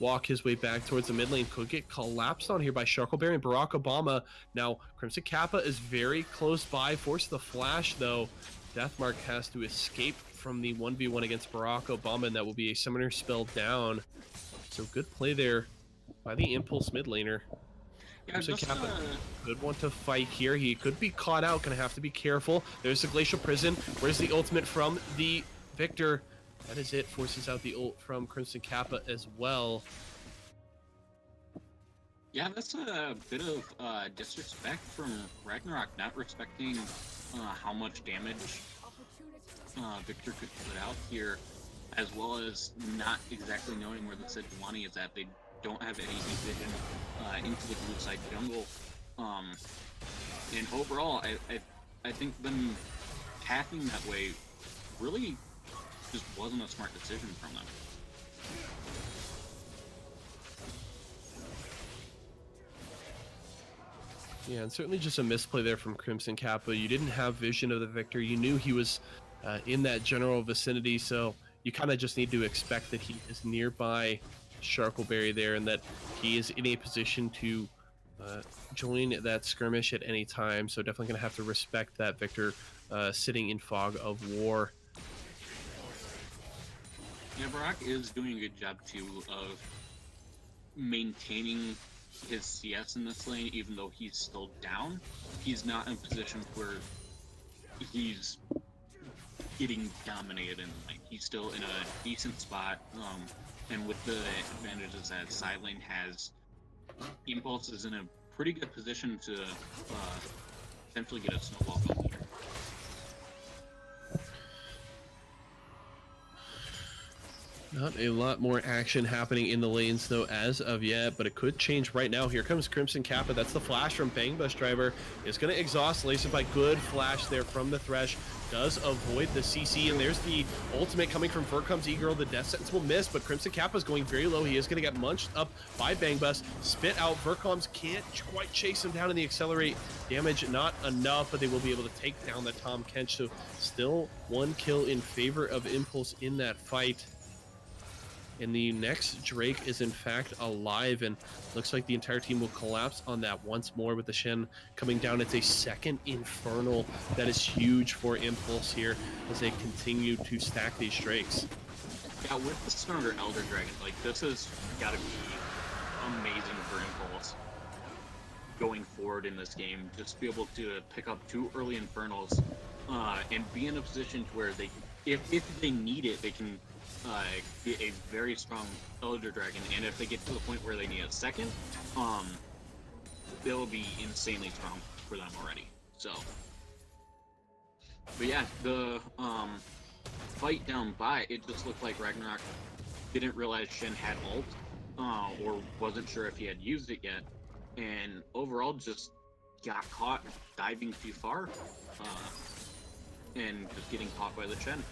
walk his way back towards the mid lane. Could get collapsed on here by Sharkleberry and Barack Obama. Now, Crimson Kappa is very close by. Force the flash, though. Deathmark has to escape from the 1v1 against Barack Obama, and that will be a Summoner Spell down. So good play there by the Impulse mid laner. Yeah, Kappa could want to fight here. He could be caught out. Gonna have to be careful. There's the Glacial Prison. Where's the ultimate from the Victor? That is it. Forces out the ult from Crimson Kappa as well. Yeah, that's a bit of disrespect from Ragnarok, not respecting how much damage Victor could put out here, as well as not exactly knowing where the Sejuani is at. They don't have any vision into the blue side jungle. And overall, I think them attacking that way really just wasn't a smart decision from them. Yeah, and certainly just a misplay there from Crimson Kappa. You didn't have vision of the Victor. You knew he was in that general vicinity, so you kind of just need to expect that he is nearby Sharkleberry there, and that he is in a position to join that skirmish at any time. So definitely going to have to respect that Victor sitting in Fog of War. Yeah, Brock is doing a good job too of maintaining his CS in this lane, even though he's still down. He's not in a position where he's getting dominated in the lane. He's still in a decent spot, and with the advantages that side lane has, Impulse is in a pretty good position to potentially get a snowball going here. Not a lot more action happening in the lanes though as of yet, but it could change right now. Here comes Crimson Kappa. That's the flash from Bang Bus Driver. It's going to exhaust Laser by good flash there from the Thresh. Does avoid the CC, and there's the ultimate coming from Vercom's E-Girl. The death sentence will miss, but Crimson Kappa's going very low. He is going to get munched up by Bang Bus. Spit out. Vercom's can't quite chase him down in the accelerate. Damage not enough, but they will be able to take down the Tahm Kench. So still one kill in favor of Impulse in that fight. And the next Drake is in fact alive, and looks like the entire team will collapse on that once more with the Shen coming down. It's a second Infernal that is huge for Impulse here as they continue to stack these Drakes. Yeah, with the stronger Elder Dragon, like, this has got to be amazing for Impulse going forward in this game. Just be able to pick up 2 early Infernals and be in a position to where they, if they need it, they can get a very strong Elder Dragon, and if they get to the point where they need a second, they'll be insanely strong for them already. So, but yeah, the fight down by, it just looked like Ragnarok didn't realize Shen had ult, or wasn't sure if he had used it yet, and overall just got caught diving too far, and just getting caught by the Shen.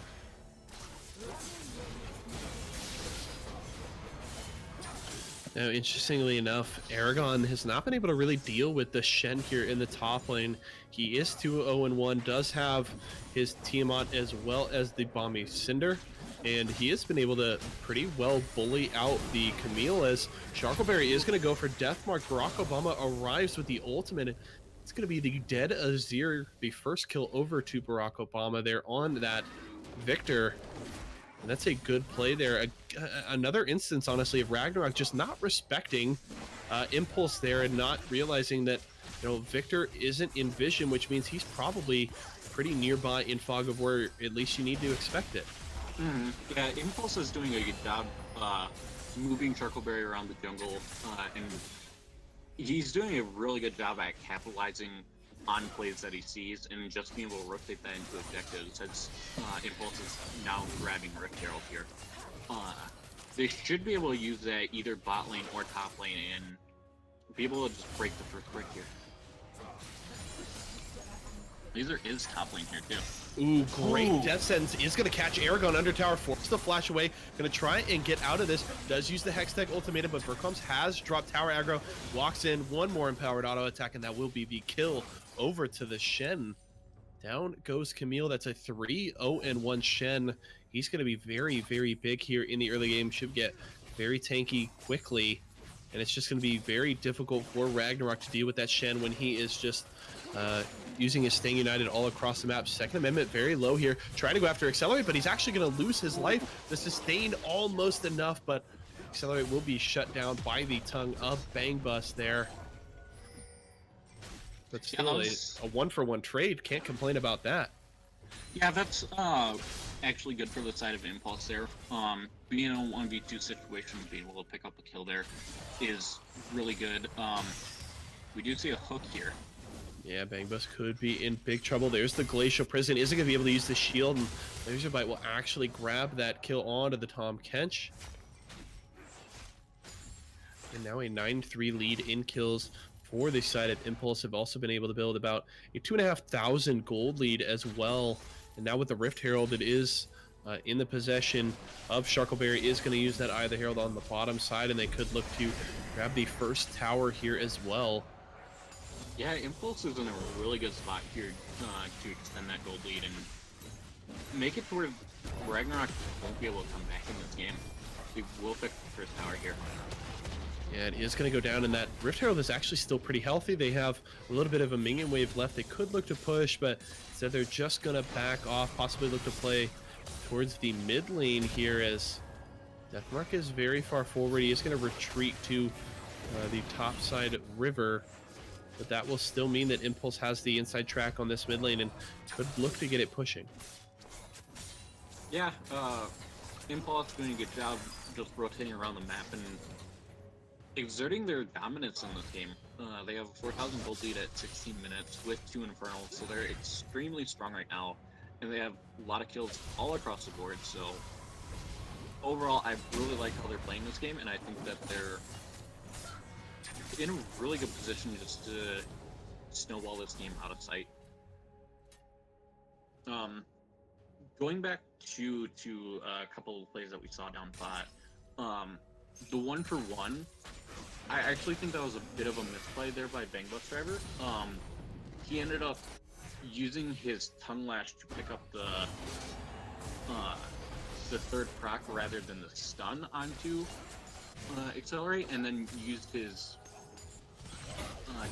Now, interestingly enough, Aragon has not been able to really deal with the Shen here in the top lane. He is 2-0-1, does have his Tiamat as well as the Bombi Cinder, and he has been able to pretty well bully out the Camille as Sharkleberry is going to go for Deathmark. Barack Obama arrives with the ultimate. It's going to be the dead Azir, the first kill over to Barack Obama there on that Victor. And that's a good play there. Another instance, honestly, of Ragnarok just not respecting Impulse there and not realizing that, you know, Victor isn't in vision, which means he's probably pretty nearby in Fog of War. At least you need to expect it. Yeah, Impulse is doing a good job moving Sharkleberry around the jungle, and he's doing a really good job at capitalizing on plays that he sees and just being able to rotate that into objectives. As Impulse is now grabbing Rift Herald here. They should be able to use that either bot lane or top lane and be able to just break the first break here. Laser is top lane here too. Ooh, great. Death Sentence is going to catch Aragon under tower, force the flash away. Going to try and get out of this. Does use the Hextech ultimatum, but Vercoms has dropped tower aggro. Walks in, one more empowered auto attack, and that will be the kill over to the Shen. Down goes Camille. That's a 3-0-1 Shen. He's going to be very, very big here in the early game. Should get very tanky quickly, and it's just going to be very difficult for Ragnarok to deal with that Shen when he is just using his Staying United all across the map. Second Amendment very low here, trying to go after Accelerate, but he's actually going to lose his life. The sustain almost enough, but Accelerate will be shut down by the tongue of Bang Bus there. But still, a 1-for-1 trade. Can't complain about that. Yeah, that's actually good for the side of Impulse there. Being in a 1v2 situation, being able to pick up a kill there is really good. We do see a hook here. Yeah, Bang Bus could be in big trouble. There's the Glacial Prison. Isn't going to be able to use the shield, and Laser Bite will actually grab that kill onto the Tahm Kench. And now a 9-3 lead in kills for the side of Impulse. Have also been able to build about a 2,500 gold lead as well. And now with the Rift Herald, it is in the possession of Sharkleberry. Is going to use that Eye of the Herald on the bottom side, and they could look to grab the first tower here as well. Yeah, Impulse is in a really good spot here to extend that gold lead and make it to where Ragnarok won't be able to come back in this game. They will pick the first tower here. Yeah, it is going to go down, and that Rift Herald is actually still pretty healthy. They have a little bit of a minion wave left. They could look to push, but instead they're just going to back off, possibly look to play towards the mid lane here as Deathmark is very far forward. He is going to retreat to the top side river, but that will still mean that Impulse has the inside track on this mid lane and could look to get it pushing. Yeah, Impulse doing a good job just rotating around the map and exerting their dominance in this game. They have a 4,000 gold lead at 16 minutes with 2 Infernals, so they're extremely strong right now, and they have a lot of kills all across the board, so overall, I really like how they're playing this game, and I think that they're in a really good position just to snowball this game out of sight. Going back to a couple of plays that we saw down bot, the 1-for-1, I actually think that was a bit of a misplay there by Bang Bus Driver. He ended up using his Tongue Lash to pick up the third proc rather than the stun onto Accelerate, and then used his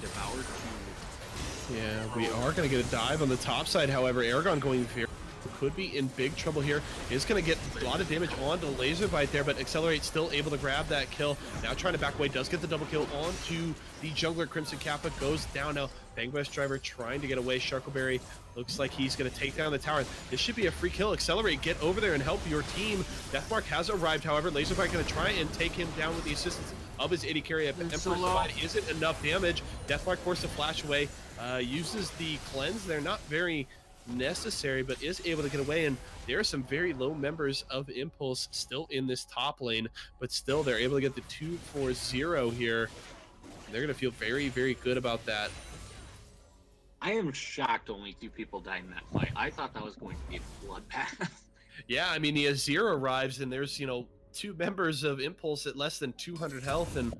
Devour to... Yeah, we are going to get a dive on the top side. However, Aragon going very could be in big trouble here. Is going to get a lot of damage onto Laser Bite there, but Accelerate still able to grab that kill. Now trying to back away, does get the double kill onto the jungler. Crimson Kappa goes down now. Bang Bus Driver trying to get away. Sharkleberry looks like he's going to take down the tower. This should be a free kill. Accelerate, get over there and help your team. Deathmark has arrived, however. Laser Bite going to try and take him down with the assistance of his AD carry. Emperor's Divide isn't enough damage. Deathmark forced to flash away. Uses the cleanse. They're not very necessary, but is able to get away, and there are some very low members of Impulse still in this top lane, but still they're able to get the 2-4-0 here. They're going to feel very, very good about that. I am shocked only 2 people died in that fight. I thought that was going to be a bloodbath. Yeah, I mean, the Azir arrives, and there's, 2 members of Impulse at less than 200 health, and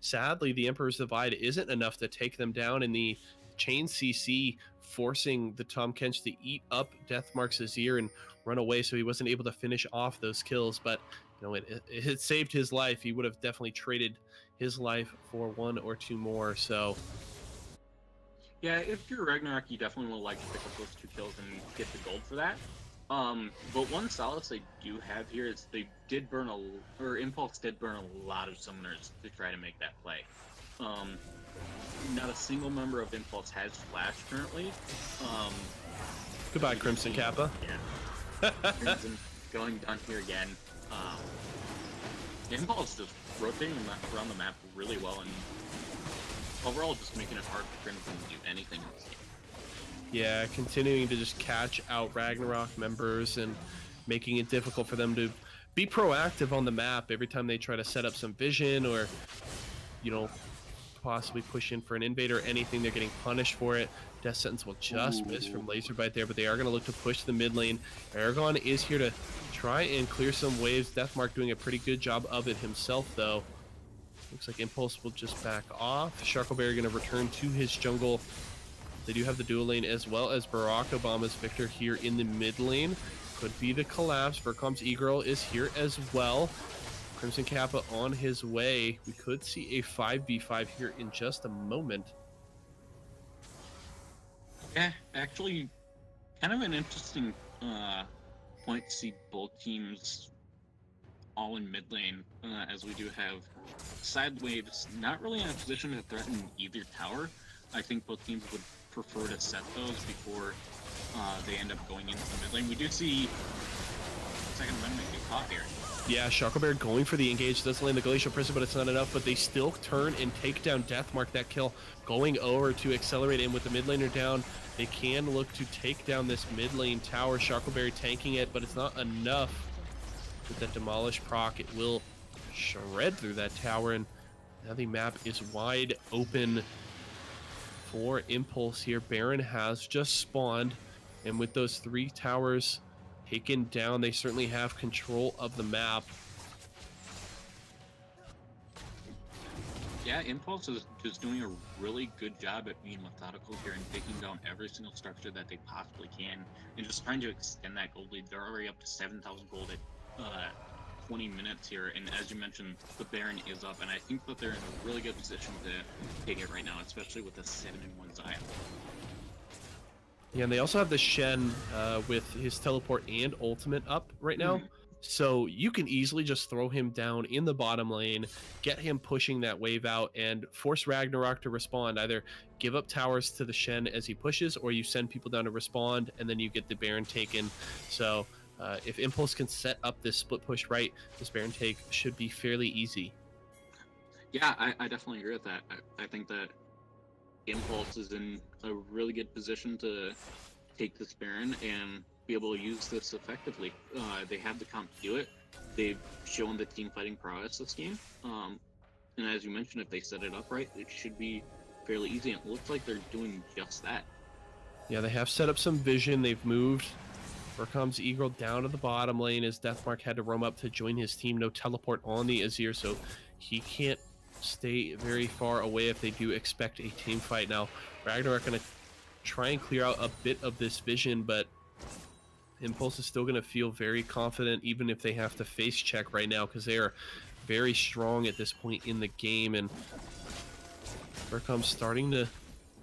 sadly, the Emperor's Divide isn't enough to take them down, in the chain CC forcing the Tahm Kench to eat up Deathmark's Azir and run away, so he wasn't able to finish off those kills, but it saved his life. He would have definitely traded his life for 1 or 2 more. So yeah, if you're Ragnarok, you definitely will like to pick up those 2 kills and get the gold for that. But one solace they do have here is they did burn Impulse did burn a lot of summoners to try to make that play. Not a single member of Impulse has flash currently. Goodbye, Crimson Kappa. Yeah. Crimson going down here again. Impulse just rotating around the map really well, and overall just making it hard for Crimson to do anything in this game. Yeah, continuing to just catch out Ragnarok members and making it difficult for them to be proactive on the map every time they try to set up some vision or, possibly push in for an invader or anything. They're getting punished for it. Death Sentence will just miss from Laser Bite there, but they are going to look to push the mid lane. Aragon is here to try and clear some waves. Deathmark doing a pretty good job of it himself, though. Looks like Impulse will just back off. Sharkleberry going to return to his jungle. They do have the dual lane as well as Barack Obama's Victor here in the mid lane. Could be the collapse. Vercom's E-Girl is here as well. Crimson Kappa on his way. We could see a 5v5 here in just a moment. Yeah, actually, kind of an interesting point to see both teams all in mid lane, as we do have side waves not really in a position to threaten either tower. I think both teams would prefer to set those before they end up going into the mid lane. We do see second amendment get caught here. Yeah, Sharkleberry going for the engage. Does land the Glacial Prison, but it's not enough. But they still turn and take down Deathmark. That kill going over to Accelerate in with the mid laner down. They can look to take down this mid lane tower. Sharkleberry tanking it, but it's not enough. With that Demolish proc, it will shred through that tower. And now the map is wide open for Impulse here. Baron has just spawned. And with those 3 towers taken down, they certainly have control of the map. Yeah, Impulse is just doing a really good job at being methodical here and taking down every single structure that they possibly can, and just trying to extend that gold lead. They're already up to 7,000 gold at 20 minutes here, and as you mentioned, the Baron is up, and I think that they're in a really good position to take it right now, especially with the 7-1 Xayah. Yeah, and they also have the Shen with his teleport and ultimate up right now. So you can easily just throw him down in the bottom lane, get him pushing that wave out, and force Ragnarok to respond. Either give up towers to the Shen as he pushes, or you send people down to respond, and then you get the Baron taken. So if Impulse can set up this split push right, this Baron take should be fairly easy. Yeah, I definitely agree with that. I think that Impulse is in a really good position to take this Baron and be able to use this effectively. They have the comp to do it. They've shown the team fighting prowess this game. And as you mentioned, if they set it up right, it should be fairly easy. And it looks like they're doing just that. Yeah, they have set up some vision. They've moved Burkham's Eagle down to the bottom lane as Deathmark had to roam up to join his team. No teleport on the Azir, so he can't stay very far away if they do expect a team fight. Now, Ragnarok going to try and clear out a bit of this vision, but Impulse is still going to feel very confident even if they have to face check right now because they are very strong at this point in the game. And Burkham's starting to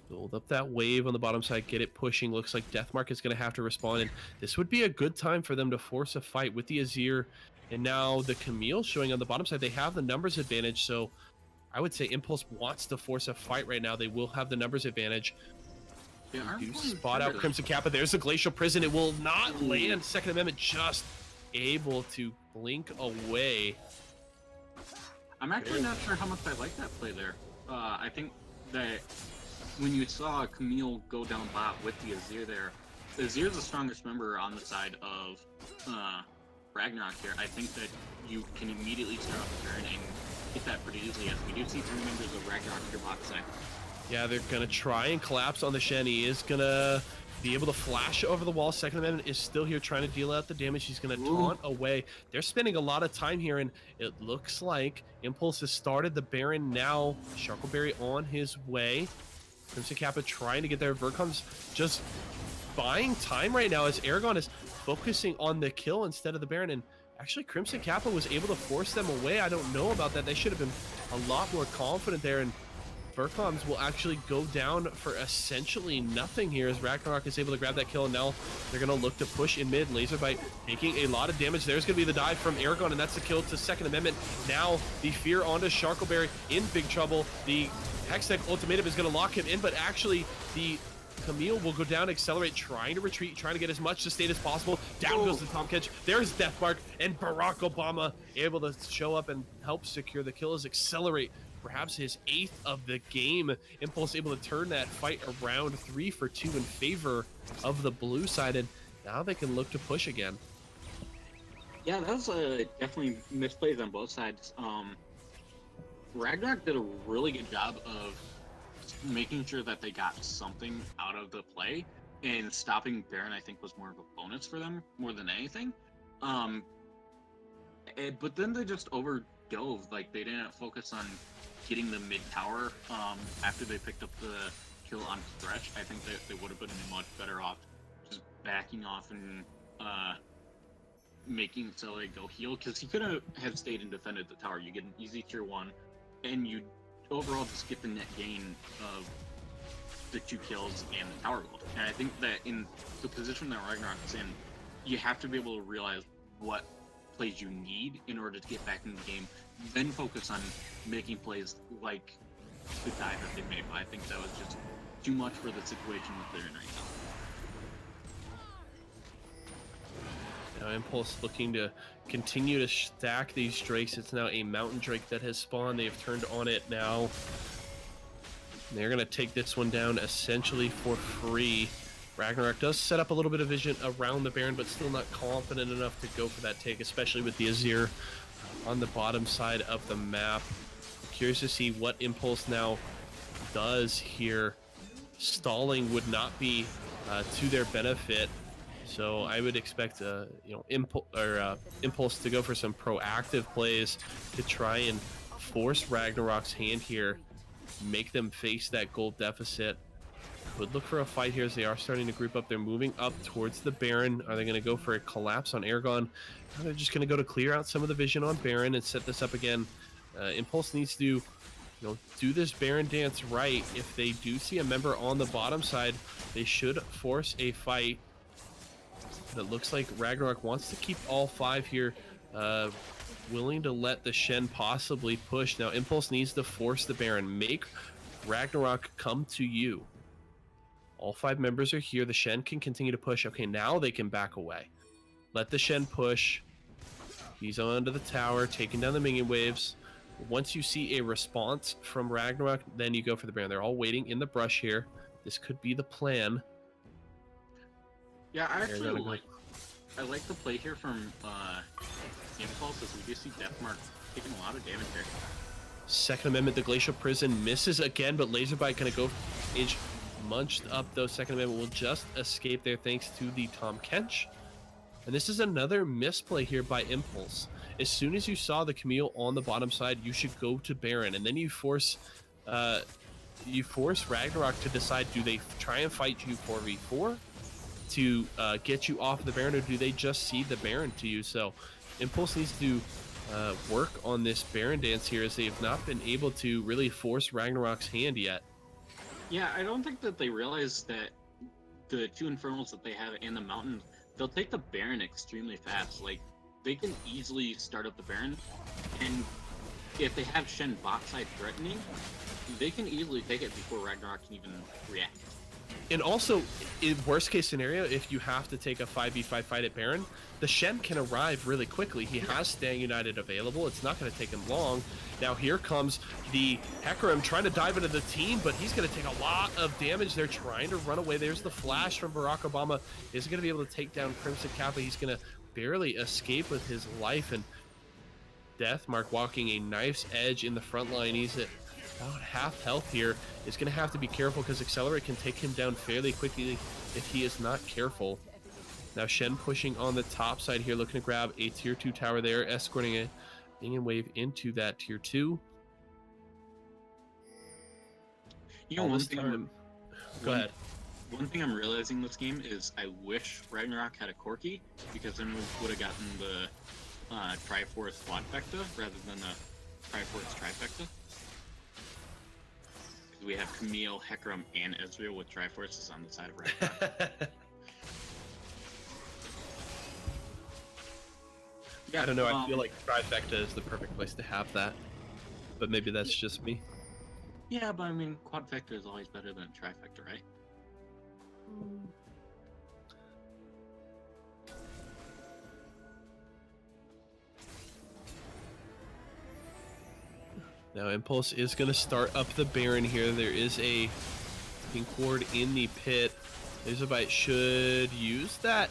build up that wave on the bottom side, get it pushing. Looks like Deathmark is going to have to respond, and this would be a good time for them to force a fight with the Azir. And now the Camille showing on the bottom side. They have the numbers advantage, so I would say Impulse wants to force a fight right now. They will have the numbers advantage. Do spot out Crimson Kappa. There's a Glacial Prison. It will not land. Second Amendment just able to blink away. I'm actually not sure how much I like that play there. I think that when you saw Camille go down bot with the Azir there, the Azir is the strongest member on the side of Ragnarok here. I think that you can immediately start off the turn and get that pretty easily, as we do see 3 members of Ragnarok here bot side. Yeah, they're going to try and collapse on the Shen. He is going to be able to flash over the wall. Second Amendment is still here trying to deal out the damage. He's going to taunt away. They're spending a lot of time here, and it looks like Impulse has started the Baron now. Sharkleberry on his way. Crimson Kappa trying to get there. Vercom's just buying time right now as Aragon is focusing on the kill instead of the Baron. And actually, Crimson Kappa was able to force them away. I don't know about that. They should have been a lot more confident there. And Burkham's will actually go down for essentially nothing here as Ragnarok is able to grab that kill, and now they're going to look to push in mid. Laserbite taking a lot of damage. There's going to be the dive from Aragon, and that's the kill to Second Amendment. Now the fear onto Sharkleberry in big trouble. The Hextech ultimatum is going to lock him in, but actually the Camille will go down, accelerate, trying to retreat, trying to get as much sustain as possible. Down goes the Tom Catch. There's Deathmark, and Barack Obama able to show up and help secure the kill as Accelerate, perhaps his 8th of the game. Impulse able to turn that fight around 3 for 2 in favor of the blue side, and now they can look to push again. Yeah, that was definitely misplays on both sides. Ragnarok did a really good job of making sure that they got something out of the play, and stopping Baron I think was more of a bonus for them more than anything. But then they just overdove. Like, they didn't focus on getting the mid tower after they picked up the kill on Thresh. I think that they would have been much better off just backing off and making Accelerate go heal, because he could have stayed and defended the tower. You get an easy tier 1, and you overall just get the net gain of the 2 kills and the tower gold. And I think that in the position that Ragnarok is in, you have to be able to realize what plays you need in order to get back in the game, then focus on making plays like the dive that they made. But I think that was just too much for the situation that they're in right now. Now Impulse looking to continue to stack these Drakes. It's now a Mountain Drake that has spawned. They've turned on it now. They're going to take this one down essentially for free. Ragnarok does set up a little bit of vision around the Baron, but still not confident enough to go for that take, especially with the Azir on the bottom side of the map. Curious to see what Impulse now does here. Stalling would not be to their benefit, so I would expect Impulse to go for some proactive plays to try and force Ragnarok's hand here, make them face that gold deficit. could look for a fight here as they are starting to group up. They're moving up towards the Baron. Are they going to go for a collapse on Aragon? Or they're just going to go to clear out some of the vision on Baron and set this up again. Impulse needs to do this Baron dance right. If they do see a member on the bottom side, they should force a fight. But it looks like Ragnarok wants to keep all 5 here, willing to let the Shen possibly push. Now Impulse needs to force the Baron. Make Ragnarok come to you. All 5 members are here. The Shen can continue to push. Okay, now they can back away. Let the Shen push. He's onto the tower, taking down the minion waves. Once you see a response from Ragnarok, then you go for the Baron. They're all waiting in the brush here. This could be the plan. Yeah, I like the play here from Impulse, as we do see Deathmark taking a lot of damage there. Second Amendment, the Glacial Prison misses again, but Laserbite gonna go age munched up, though. Second Amendment will just escape there thanks to the Tahm Kench. And this is another misplay here by Impulse. As soon as you saw the Camille on the bottom side, you should go to Baron, and then you force Ragnarok to decide, do they try and fight you 4v4 to get you off the Baron, or do they just cede the Baron to you? So Impulse needs to work on this Baron dance here, as they have not been able to really force Ragnarok's hand yet. Yeah, I don't think that they realize that the 2 Infernals that they have in the mountain, they'll take the Baron extremely fast. Like, they can easily start up the Baron, and if they have Shen bot side threatening, they can easily take it before Ragnarok can even react. And also, in worst case scenario, if you have to take a 5v5 fight at Baron, the Shen can arrive really quickly. He has Stand United available. It's not going to take him long. Now here comes the Hecarim trying to dive into the team, but he's going to take a lot of damage. They're trying to run away. There's the flash from Barack Obama. Isn't going to be able to take down Crimson Kappa. He's going to barely escape with his life. And Deathmark walking a knife's edge in the front line. He's at about half health here. Is going to have to be careful, because Accelerate can take him down fairly quickly if he is not careful. Now Shen pushing on the top side here, looking to grab a tier 2 tower there, escorting a minion wave into that tier 2. You know, Go ahead. One thing I'm realizing this game is I wish Ragnarok had a Corki, because then we would have gotten the Triforce Quadfecta rather than the Triforce Trifecta. Because we have Camille, Hecarim, and Ezreal with Triforces on the side of Ragnarok. Yeah, I don't know. I feel like Trifecta is the perfect place to have that, but maybe that's just me. Yeah, but I mean, Quadfecta is always better than Trifecta, right? Now Impulse is going to start up the Baron here. There is a Pink Ward in the pit. Laserbite should use that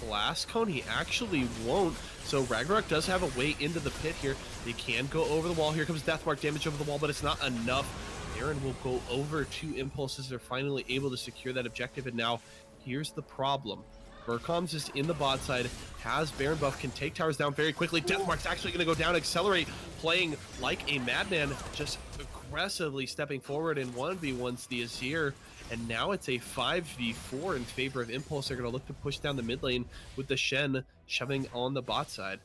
Blast Cone. He actually won't. So Ragnarok does have a way into the pit here. They can go over the wall. Here comes Deathmark, damage over the wall, but it's not enough. Baron will go over to Impulses. They're finally able to secure that objective, and now here's the problem. Burkoms is in the bot side, has Baron buff, can take towers down very quickly. Deathmark's actually going to go down. Accelerate, playing like a madman, just aggressively stepping forward in 1v1s the Azir. And now it's a 5v4 in favor of Impulse. They're going to look to push down the mid lane with the Shen shoving on the bot side.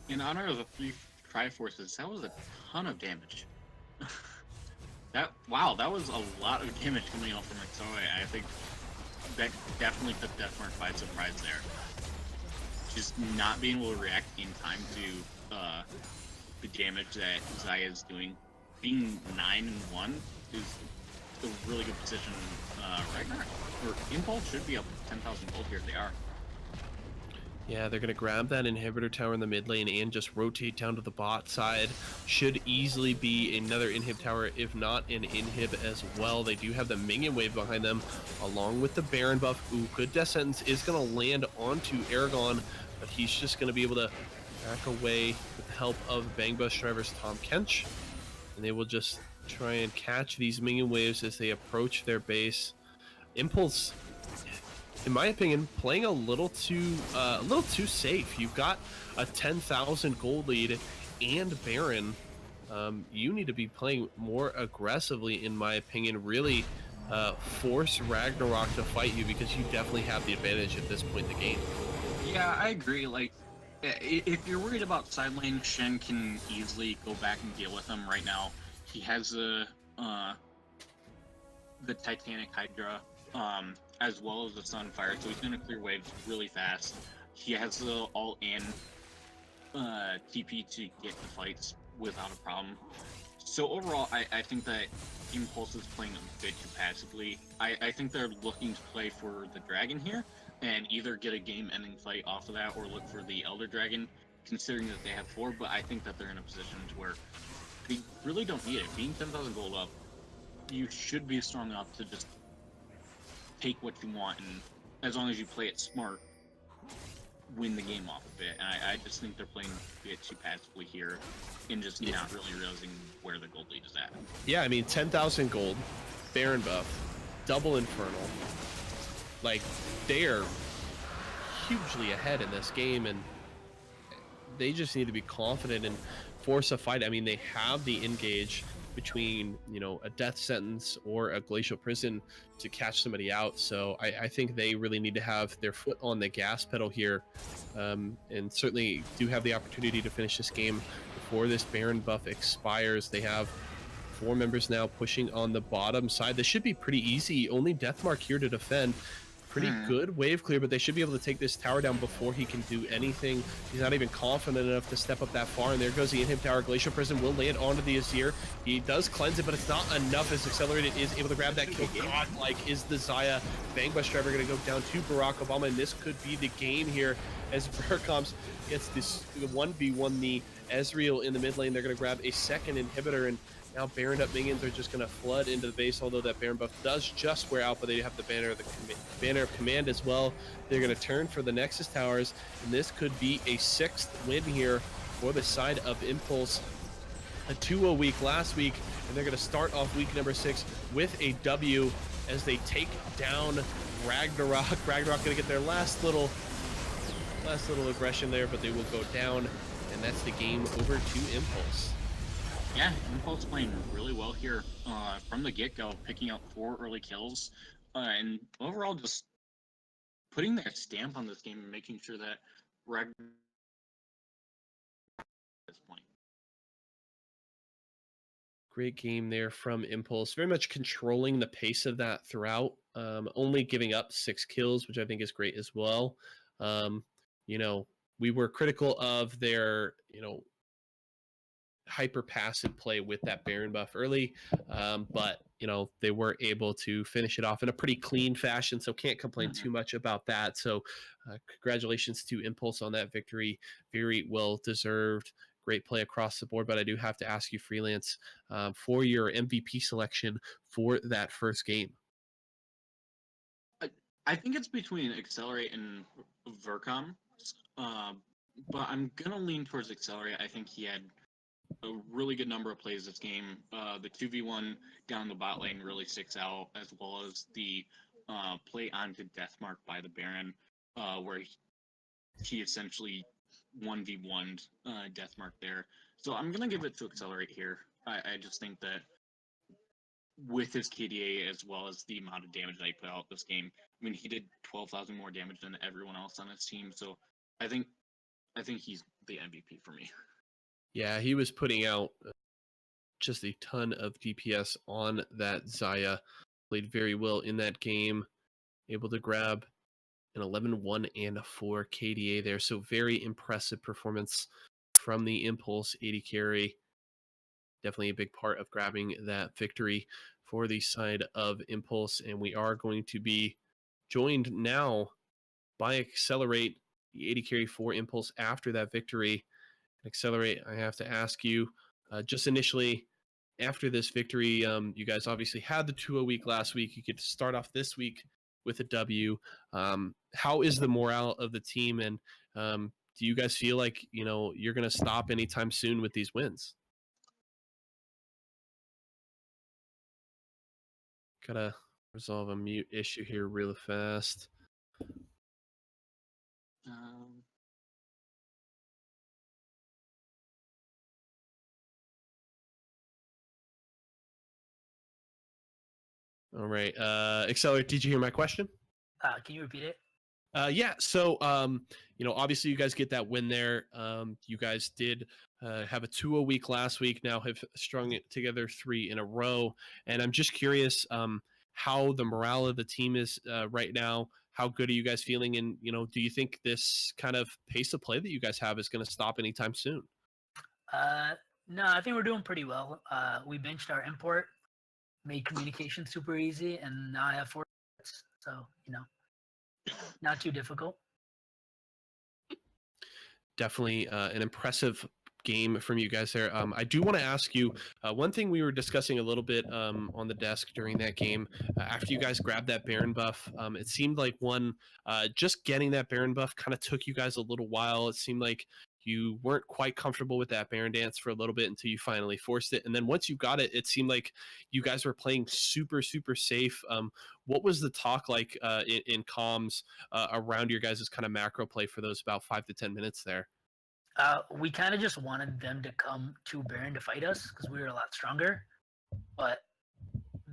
In honor of the 3 Triforces, that was a ton of damage. That was a lot of damage coming off from Accelerate. I think that definitely took Deathmark by surprise there. Just not being able to react in time to the damage that Xayah is doing. Being 9-1 is a really good position. Ragnarok or Impulse should be up 10,000 gold here if they are. Yeah, they're going to grab that inhibitor tower in the mid lane and just rotate down to the bot side. Should easily be another inhib tower, if not an inhib as well. They do have the minion wave behind them, along with the Baron buff. Ooh, good death sentence is going to land onto Aragon, but he's just going to be able to back away with the help of Bang Bus Driver's Tahm Kench. And they will just try and catch these minion waves as they approach their base. Impulse, in my opinion, playing a little too safe. You've got a 10,000 gold lead and Baron. You need to be playing more aggressively, in my opinion. Really force Ragnarok to fight you because you definitely have the advantage at this point in the game. Yeah, I agree. Like, if you're worried about side lane, Shen can easily go back and deal with him right now. He has the Titanic Hydra, as well as the Sunfire, so he's gonna clear waves really fast. He has the all-in TP to get the fights without a problem. So overall, I think that Impulse is playing a bit too passively. I think they're looking to play for the dragon here, and either get a game-ending fight off of that, or look for the Elder Dragon, considering that they have 4, but I think that they're in a position to where they really don't need it. Being 10,000 gold up, you should be strong enough to just take what you want, and as long as you play it smart, win the game off of it. And I just think they're playing a bit too passively here, and just not really realizing where the gold lead is at. Yeah, I mean, 10,000 gold, Baron buff, double Infernal. Like, they are hugely ahead in this game, and they just need to be confident and force a fight. I mean, they have the engage between, you know, a death sentence or a glacial prison to catch somebody out. So I think they really need to have their foot on the gas pedal here, and certainly do have the opportunity to finish this game before this Baron buff expires. They have 4 members now pushing on the bottom side. This should be pretty easy. Only Deathmark here to defend. Pretty good wave clear, but they should be able to take this tower down before he can do anything. He's not even confident enough to step up that far, and there goes the inhib tower. Glacial Prison will land onto the Azir. He does cleanse it, but it's not enough as Accelerated is able to grab that kill. God, like, is the Xayah Bang Bus driver going to go down to Barack Obama, and this could be the game here as Vercoms gets this 1v1 the Ezreal in the mid lane. They're going to grab a second inhibitor, and now Baron up minions are just going to flood into the base, although that Baron buff does just wear out, but they have the banner of command as well. They're going to turn for the Nexus towers, and this could be a 6th win here for the side of Impulse. A 2-0 week last week, and they're going to start off week number 6 with a W as they take down Ragnarok. Ragnarok going to get their last little aggression there, but they will go down, and that's the game over to Impulse. Yeah, Impulse playing really well here from the get-go, picking up 4 early kills, and overall just putting their stamp on this game and making sure that Ragnarok at this point. Great game there from Impulse, very much controlling the pace of that throughout, only giving up 6 kills, which I think is great as well. You know, we were critical of their, you know, hyper passive play with that Baron buff early, but you know, they were able to finish it off in a pretty clean fashion, so can't complain too much about that. So congratulations to Impulse on that victory, very well deserved. Great play across the board, but I do have to ask you, Freelance, for your MVP selection for that first game. I think it's between Accelerate and Vercom, but I'm gonna lean towards Accelerate. I think he had a really good number of plays this game. The 2v1 down the bot lane really sticks out, as well as the play onto Deathmark by the Baron, where he essentially 1v1'd Deathmark there. So I'm going to give it to Accelerate here. I just think that with his KDA, as well as the amount of damage that he put out this game, I mean, he did 12,000 more damage than everyone else on his team. So I think he's the MVP for me. Yeah, he was putting out just a ton of DPS on that Xayah. Played very well in that game. Able to grab an 11-1 and a 4 KDA there. So very impressive performance from the Impulse AD carry. Definitely a big part of grabbing that victory for the side of Impulse. And we are going to be joined now by Accelerate, the AD carry for Impulse after that victory. Accelerate, I have to ask you, just initially, after this victory, you guys obviously had the 2-0 week last week. You get to start off this week with a W. How is the morale of the team, and do you guys feel like, you know, you're going to stop anytime soon with these wins? Gotta resolve a mute issue here real fast. All right. Accelerate, did you hear my question? Can you repeat it? Yeah. So, obviously you guys get that win there. You guys did have a 2-0 week last week. Now have strung it together 3 in a row. And I'm just curious how the morale of the team is right now. How good are you guys feeling? And, do you think this kind of pace of play that you guys have is going to stop anytime soon? No, I think we're doing pretty well. We benched our import, made communication super easy, and now I have 4. So, not too difficult. Definitely an impressive game from you guys there. I do want to ask you one thing we were discussing a little bit on the desk during that game. After you guys grabbed that Baron buff, it seemed like just getting that Baron buff kind of took you guys a little while. It seemed like you weren't quite comfortable with that Baron dance for a little bit until you finally forced it. And then once you got it, it seemed like you guys were playing super, super safe. What was the talk like in comms around your guys' kind of macro play for those about 5 to 10 minutes there? We kind of just wanted them to come to Baron to fight us because we were a lot stronger, but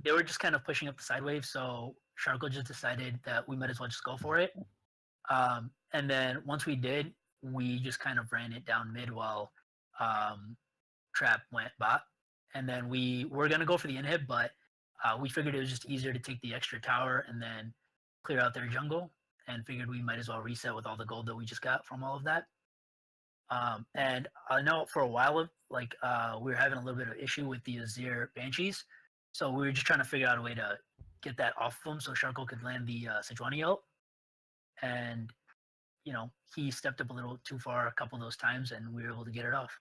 they were just kind of pushing up the side wave. So Sharko just decided that we might as well just go for it. And then once we did, we just kind of ran it down mid while Trap went bot. And then we were going to go for the inhib, but we figured it was just easier to take the extra tower and then clear out their jungle, and figured we might as well reset with all the gold that we just got from all of that. And I know for a while, we were having a little bit of issue with the Azir Banshees. So we were just trying to figure out a way to get that off of him so Sharko could land the Sejuani ult. And, he stepped up a little too far a couple of those times, and we were able to get it off.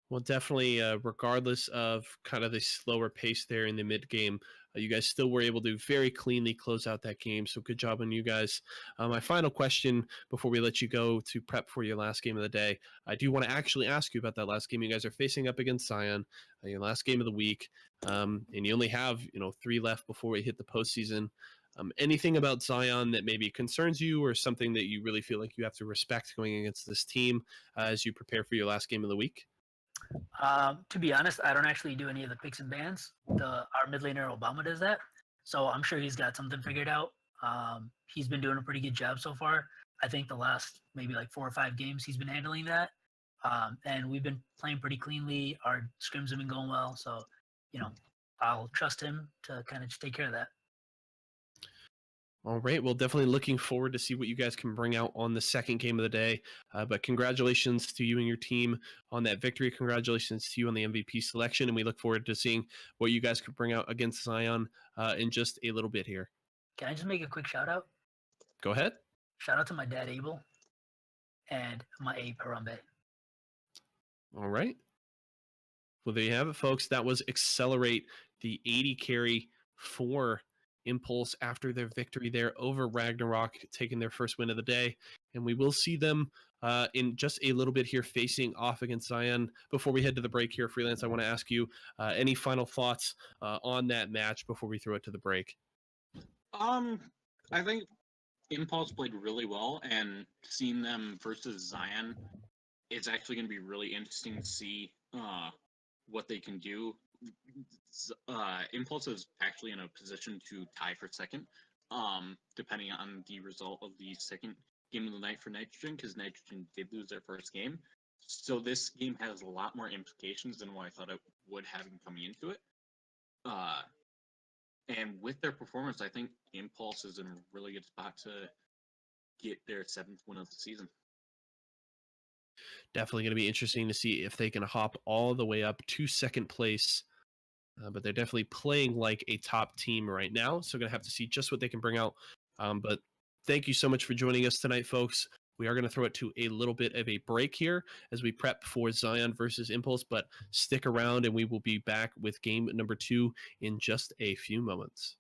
Well, definitely, regardless of kind of the slower pace there in the mid game, you guys still were able to very cleanly close out that game. So good job on you guys. My final question before we let you go to prep for your last game of the day, I do want to actually ask you about that last game. You guys are facing up against Sion, your last game of the week, and you only have 3 left before we hit the postseason. Anything about Zion that maybe concerns you, or something that you really feel like you have to respect going against this team as you prepare for your last game of the week? To be honest, I don't actually do any of the picks and bans. Our mid laner Obama does that, so I'm sure he's got something figured out. He's been doing a pretty good job so far. I think the last maybe 4 or 5 games he's been handling that, and we've been playing pretty cleanly. Our scrims have been going well, so I'll trust him to kind of just take care of that. All right. Well, definitely looking forward to see what you guys can bring out on the second game of the day. But congratulations to you and your team on that victory. Congratulations to you on the MVP selection. And we look forward to seeing what you guys could bring out against Zion in just a little bit here. Can I just make a quick shout out? Go ahead. Shout out to my dad, Abel, and my ape, Harambe. All right. Well, there you have it, folks. That was Accelerate, the 80 carry for Impulse after their victory there over Ragnarok, taking their first win of the day. And we will see them in just a little bit here facing off against Zion. Before we head to the break here, Freelance, I want to ask you any final thoughts on that match before we throw it to the break? I think Impulse played really well, and seeing them versus Zion, it's actually going to be really interesting to see what they can do. Impulse is actually in a position to tie for second, depending on the result of the second game of the night for Nitrogen, because Nitrogen did lose their first game. So this game has a lot more implications than what I thought it would have coming into it. And with their performance, I think Impulse is in a really good spot to get their 7th win of the season. Definitely going to be interesting to see if they can hop all the way up to second place. But they're definitely playing like a top team right now. So going to have to see just what they can bring out. But thank you so much for joining us tonight, folks. We are going to throw it to a little bit of a break here as we prep for Zion versus Impulse. But stick around and we will be back with game number 2 in just a few moments.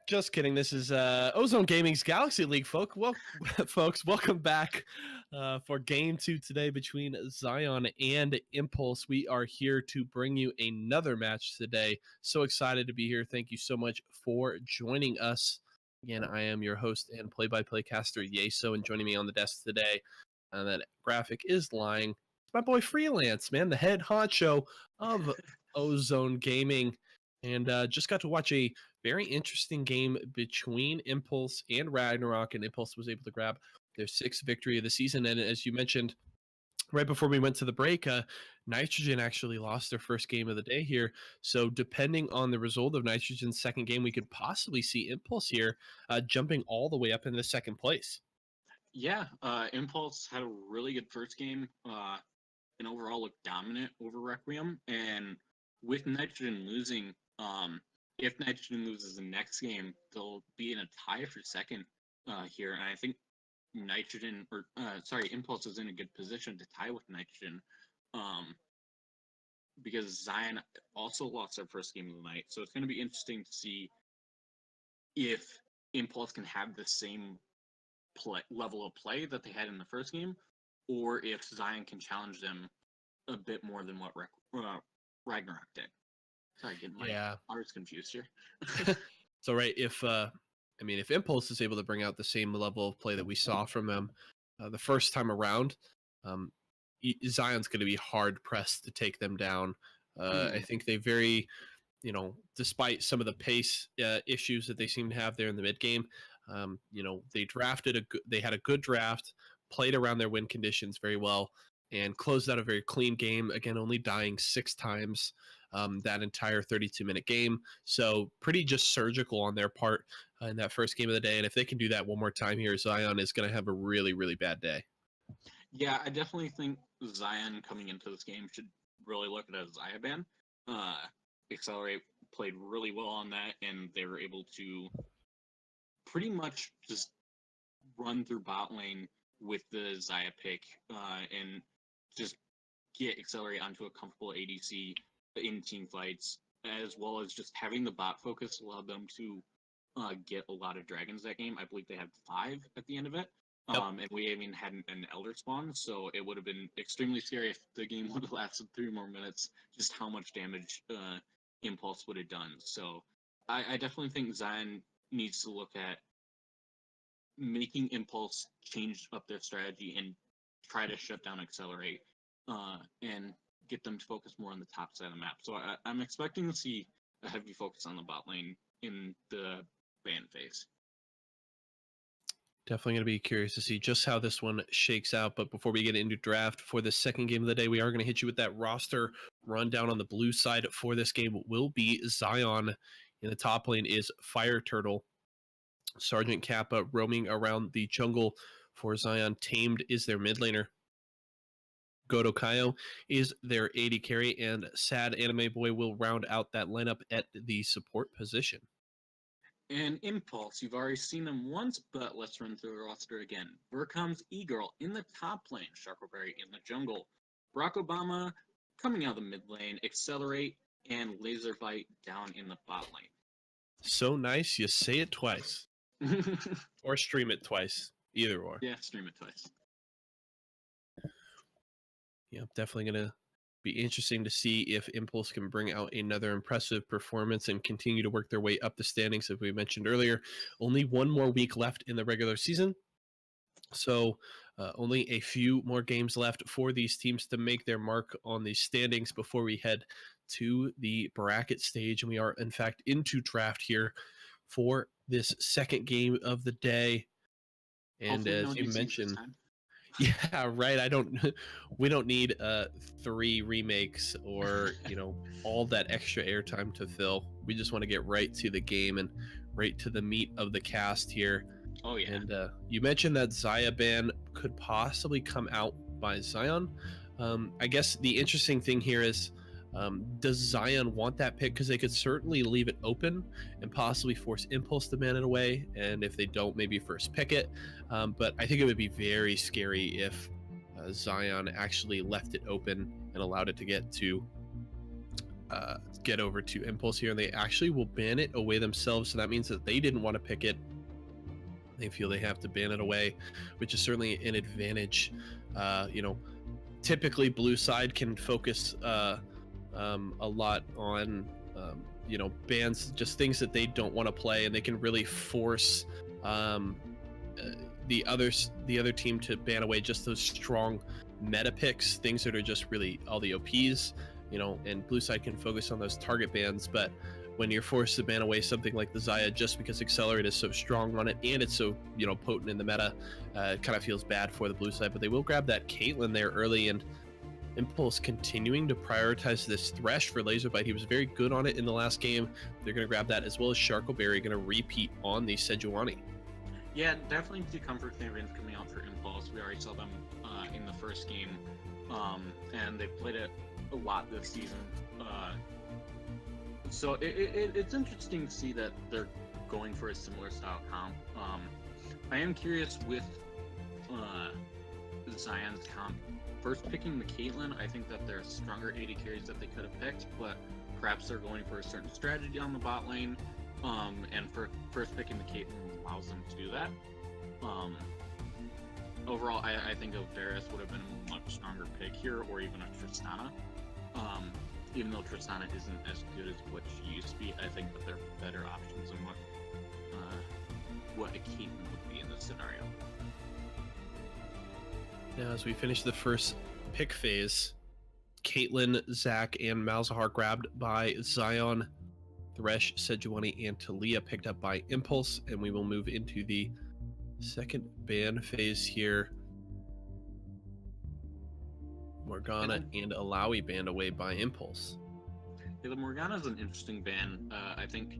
Just kidding. This is Ozone Gaming's Galaxy League, folks. Welcome back for Game 2 today between Zion and Impulse. We are here to bring you another match today. So excited to be here. Thank you so much for joining us. Again, I am your host and play-by-play caster, Yeso, and joining me on the desk today, that graphic is lying. It's my boy Freelance, man, the head honcho of Ozone Gaming, and just got to watch a very interesting game between Impulse and Ragnarok, and Impulse was able to grab their 6th victory of the season. And as you mentioned, right before we went to the break, Nitrogen actually lost their first game of the day here. So depending on the result of Nitrogen's second game, we could possibly see Impulse here jumping all the way up into second place. Yeah, Impulse had a really good first game and overall looked dominant over Requiem. And with Nitrogen losing, if Nitrogen loses the next game, they'll be in a tie for second here. And I think Impulse is in a good position to tie with Nitrogen because Zion also lost their first game of the night. So it's going to be interesting to see if Impulse can have the same level of play that they had in the first game, or if Zion can challenge them a bit more than what Ragnarok did. Sorry, getting my R's confused here. So right, if Impulse is able to bring out the same level of play that we saw from them the first time around, Zion's going to be hard pressed to take them down. I think they very, despite some of the pace issues that they seem to have there in the mid game, they had a good draft, played around their win conditions very well, and closed out a very clean game. Again, only dying 6 times that entire 32-minute game. So pretty just surgical on their part in that first game of the day. And if they can do that one more time here, Zion is going to have a really, really bad day. Yeah, I definitely think Zion coming into this game should really look at it as Zaya ban. Accelerate played really well on that, and they were able to pretty much just run through bot lane with the Zaya pick and just get Accelerate onto a comfortable ADC in team fights, as well as just having the bot focus allowed them to get a lot of dragons that game. I believe they had 5 at the end of it. Yep. And we had an elder spawn, so it would have been extremely scary if the game would have lasted 3 more minutes, just how much damage Impulse would have done. So I definitely think Zion needs to look at making Impulse change up their strategy and try to shut down Accelerate and get them to focus more on the top side of the map. So I'm expecting to see a heavy focus on the bot lane in the ban phase. Definitely going to be curious to see just how this one shakes out. But before we get into draft for the second game of the day, we are going to hit you with that roster rundown on the blue side for this game. It will be Zion. In the top lane is Fire Turtle. Sergeant Kappa roaming around the jungle for Zion. Tamed is their mid laner. Godo Kaio is their AD carry, and Sad Anime Boy will round out that lineup at the support position. And Impulse, you've already seen them once, but let's run through the roster again. Vercom's E-Girl in the top lane, Sharkleberry in the jungle, Barack Obama coming out of the mid lane, Accelerate, and Laserfight down in the bot lane. So nice, you say it twice. Or stream it twice, either or. Yeah, stream it twice. Yeah, definitely going to be interesting to see if Impulse can bring out another impressive performance and continue to work their way up the standings. As we mentioned earlier, only one more week left in the regular season. So only a few more games left for these teams to make their mark on the standings before we head to the bracket stage. And we are, in fact, into draft here for this second game of the day. And as you mentioned... Yeah, right. We don't need 3 remakes or, all that extra airtime to fill. We just want to get right to the game and right to the meat of the cast here. Oh, yeah. And you mentioned that Zaya ban could possibly come out by Zion. I guess the interesting thing here is, does Zion want that pick? Because they could certainly leave it open and possibly force Impulse to ban it away, and if they don't, maybe first pick it. But I think it would be very scary if Zion actually left it open and allowed it to get over to Impulse here, and they actually will ban it away themselves. So that means that they didn't want to pick it. They feel they have to ban it away, which is certainly an advantage. Typically blue side can focus a lot on bans, just things that they don't want to play, and they can really force the other team to ban away just those strong meta picks, things that are just really all the OPs, and blue side can focus on those target bans. But when you're forced to ban away something like the Xayah just because Accelerate is so strong on it and it's so potent in the meta, it kind of feels bad for the blue side. But they will grab that Caitlyn there early, and Impulse continuing to prioritize this Thresh for Laserbite. He was very good on it in the last game. They're going to grab that, as well as Sharkleberry going to repeat on the Sejuani. Yeah, definitely see Comfort Champions coming out for Impulse. We already saw them in the first game, and they played it a lot this season. So it's interesting to see that they're going for a similar style comp. I am curious with Zion's comp. First picking the Caitlyn, I think that there's stronger AD carries that they could have picked, but perhaps they're going for a certain strategy on the bot lane. And for first picking the Caitlyn allows them to do that. Overall, I think a Varus would have been a much stronger pick here, or even a Tristana. Even though Tristana isn't as good as what she used to be, I think that there are better options than what a Caitlyn would be in this scenario. Now, as we finish the first pick phase, Caitlyn, Zac, and Malzahar grabbed by Zion, Thresh, Sejuani, and Taliyah picked up by Impulse, and we will move into the second ban phase here. Morgana and Alawi banned away by Impulse. Yeah, the Morgana is an interesting ban. I think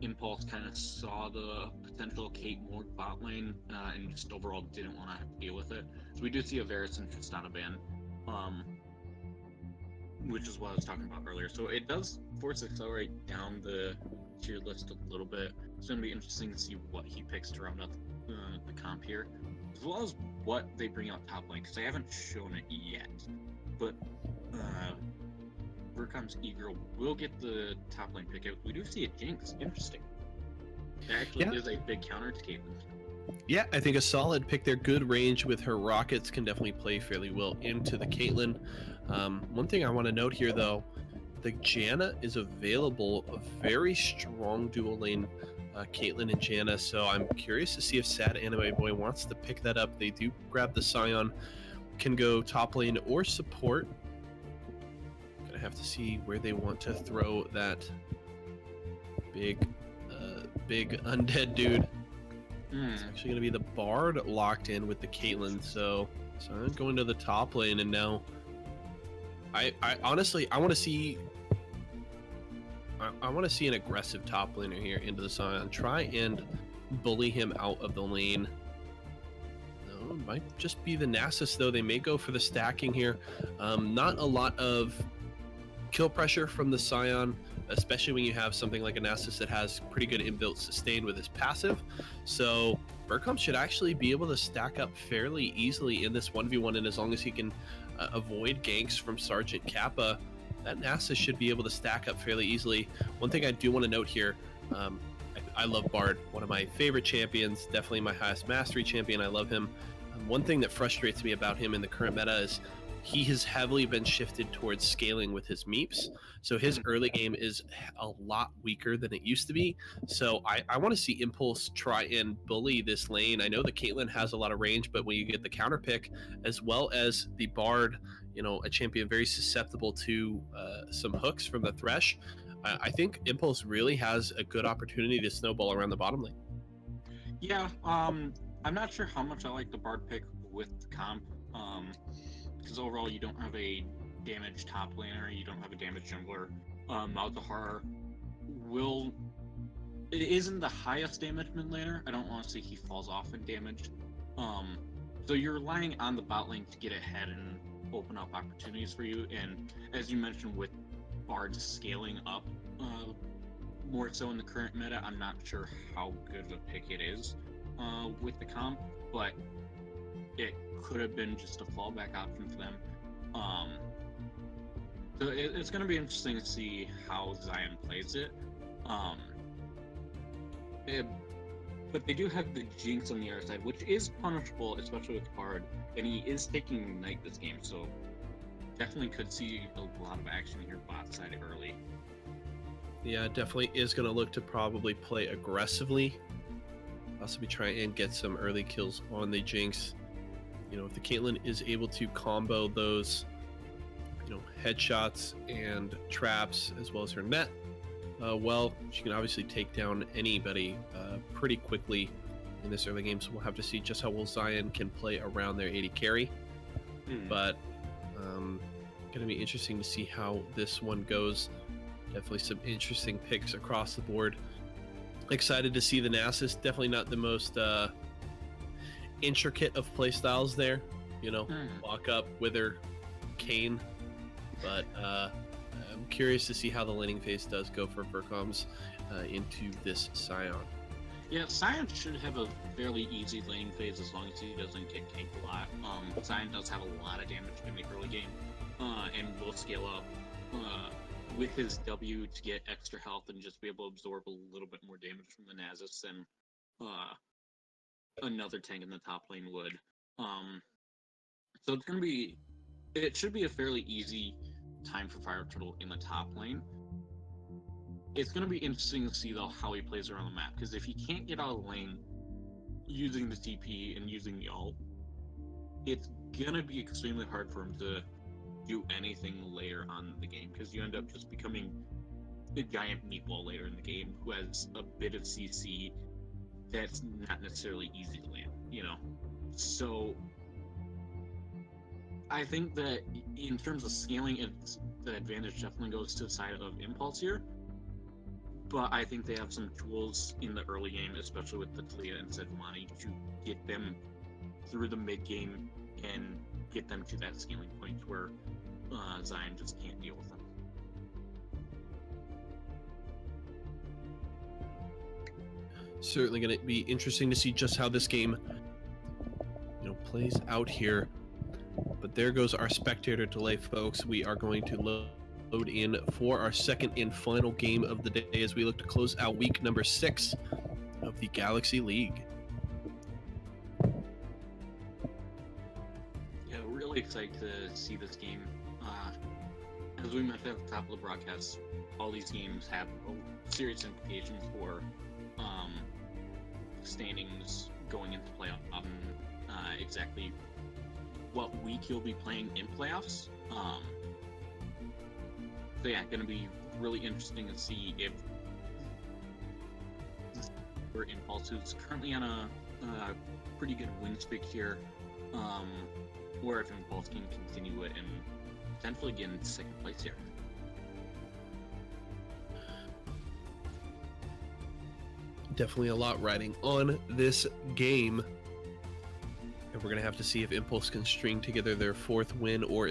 Impulse kind of saw the potential Kate Morg bot lane and just overall didn't want to have to deal with it. So we do see a Varus and Tristana ban, which is what I was talking about earlier. So it does force Accelerate down the tier list a little bit. It's going to be interesting to see what he picks to round out the comp here, as well as what they bring out top lane, because they haven't shown it yet. But Vercom's Eagle will get the top lane pick out. We do see a Jinx. Interesting. It actually is a big counter to Caitlyn. Yeah, I think a solid pick there. Good range with her rockets, can definitely play fairly well into the Caitlyn. One thing I want to note here, though, the Janna is available, a very strong dual lane Caitlyn and Janna, so I'm curious to see if Sad Anime Boy wants to pick that up. They do grab the Scion, can go top lane or support. Gonna have to see where they want to throw that big undead dude. It's actually gonna be the Bard locked in with the Caitlyn, so I'm going to the top lane, and now I honestly I want to see an aggressive top laner here into the Scion. Try and bully him out of the lane. No, it might just be the Nasus, though. They may go for the stacking here. Not a lot of kill pressure from the Scion, especially when you have something like a Nasus that has pretty good inbuilt sustain with his passive. So Vercom should actually be able to stack up fairly easily in this 1v1, and as long as he can avoid ganks from Sergeant Kappa, that Nasus should be able to stack up fairly easily. One thing I do want to note here, I love Bard, one of my favorite champions, definitely my highest mastery champion. I love him. One thing that frustrates me about him in the current meta is he has heavily been shifted towards scaling with his meeps. So his early game is a lot weaker than it used to be. So I want to see Impulse try and bully this lane. I know the Caitlyn has a lot of range, but when you get the counter pick, as well as the Bard, a champion very susceptible to some hooks from the Thresh, I think Impulse really has a good opportunity to snowball around the bottom lane. Yeah, I'm not sure how much I like the Bard pick with the comp, because overall you don't have a damaged top laner, you don't have a damaged jungler. Malzahar isn't the highest damage mid laner. I don't want to say he falls off in damage. So you're relying on the bot lane to get ahead and open up opportunities for you. And as you mentioned, with Bard scaling up more so in the current meta, I'm not sure how good of a pick it is with the comp, but it could have been just a fallback option for them. So it's going to be interesting to see how Zion plays it. But they do have the Jinx on the other side, which is punishable, especially with Bard, and he is taking Knight this game, so definitely could see a lot of action here bot side early. Yeah, definitely is going to look to probably play aggressively. Possibly try and get some early kills on the Jinx. You know, if the Caitlyn is able to combo those, you know, headshots and traps as well as her net, well, she can obviously take down anybody pretty quickly in this early game. So we'll have to see just how well Zion can play around their AD carry. But going to be interesting to see how this one goes. Definitely some interesting picks across the board. Excited to see the Nasus. Definitely not the most intricate of play styles there. You know, walk up, wither, Kane. But I'm curious to see how the laning phase does go for Vercoms into this Sion. Yeah, Sion should have a fairly easy laning phase as long as he doesn't get canked a lot. Sion does have a lot of damage in the early game, and will scale up with his W to get extra health and just be able to absorb a little bit more damage from the Nasus than another tank in the top lane would. So it should be a fairly easy time for Fire Turtle in the top lane. It's going to be interesting to see, though, how he plays around the map, because if he can't get out of the lane using the TP and using the ult, it's going to be extremely hard for him to do anything later on in the game, because you end up just becoming a giant meatball later in the game who has a bit of CC that's not necessarily easy to land, you know? So I think that in terms of scaling, the advantage definitely goes to the side of Impulse here. But I think they have some tools in the early game, especially with the Talia and Sejuani, to get them through the mid game and get them to that scaling point where Zion just can't deal with them. Certainly going to be interesting to see just how this game, you know, plays out here. But there goes our spectator delay, folks. We are going to load in for our second and final game of the day as we look to close out week number 6 of the Galaxy League. Yeah, we're really excited to see this game. As we mentioned at the top of the broadcast, all these games have serious implications for standings going into playoff. Exactly what week you'll be playing in playoffs. So yeah, going to be really interesting to see if Impulse, who's currently on a pretty good win streak here, or if Impulse can continue it and potentially get into second place here. Definitely a lot riding on this game. And we're going to have to see if Impulse can string together their fourth win, or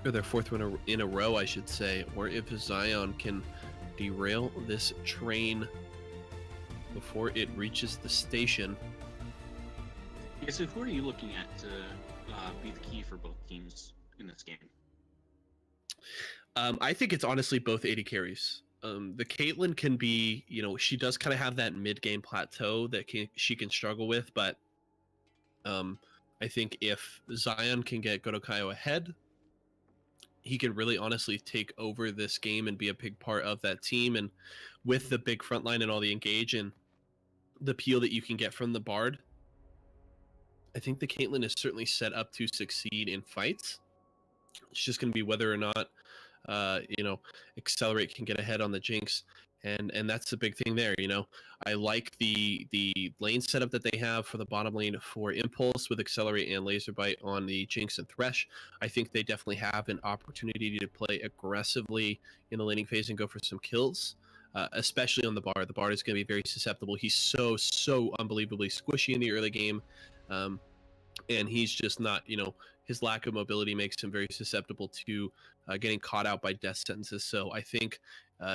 their fourth win in a row, I should say, or if Zion can derail this train before it reaches the station. Yeah, so who are you looking at to be the key for both teams in this game? I think it's honestly both AD carries. The Caitlyn can be, you know, she does kind of have that mid-game plateau that she can struggle with, but I think if Zion can get Godokayo ahead, he can really honestly take over this game and be a big part of that team. And with the big front line and all the engage and the peel that you can get from the Bard, I think the Caitlyn is certainly set up to succeed in fights. It's just going to be whether or not, you know, Accelerate can get ahead on the Jinx. And that's the big thing there, you know. I like the lane setup that they have for the bottom lane for Impulse with Accelerate and Laser Bite on the Jinx and Thresh. I think they definitely have an opportunity to play aggressively in the laning phase and go for some kills, especially on the Bard. The Bard is going to be very susceptible. He's so unbelievably squishy in the early game, and he's just not, you know, his lack of mobility makes him very susceptible to getting caught out by death sentences. So I think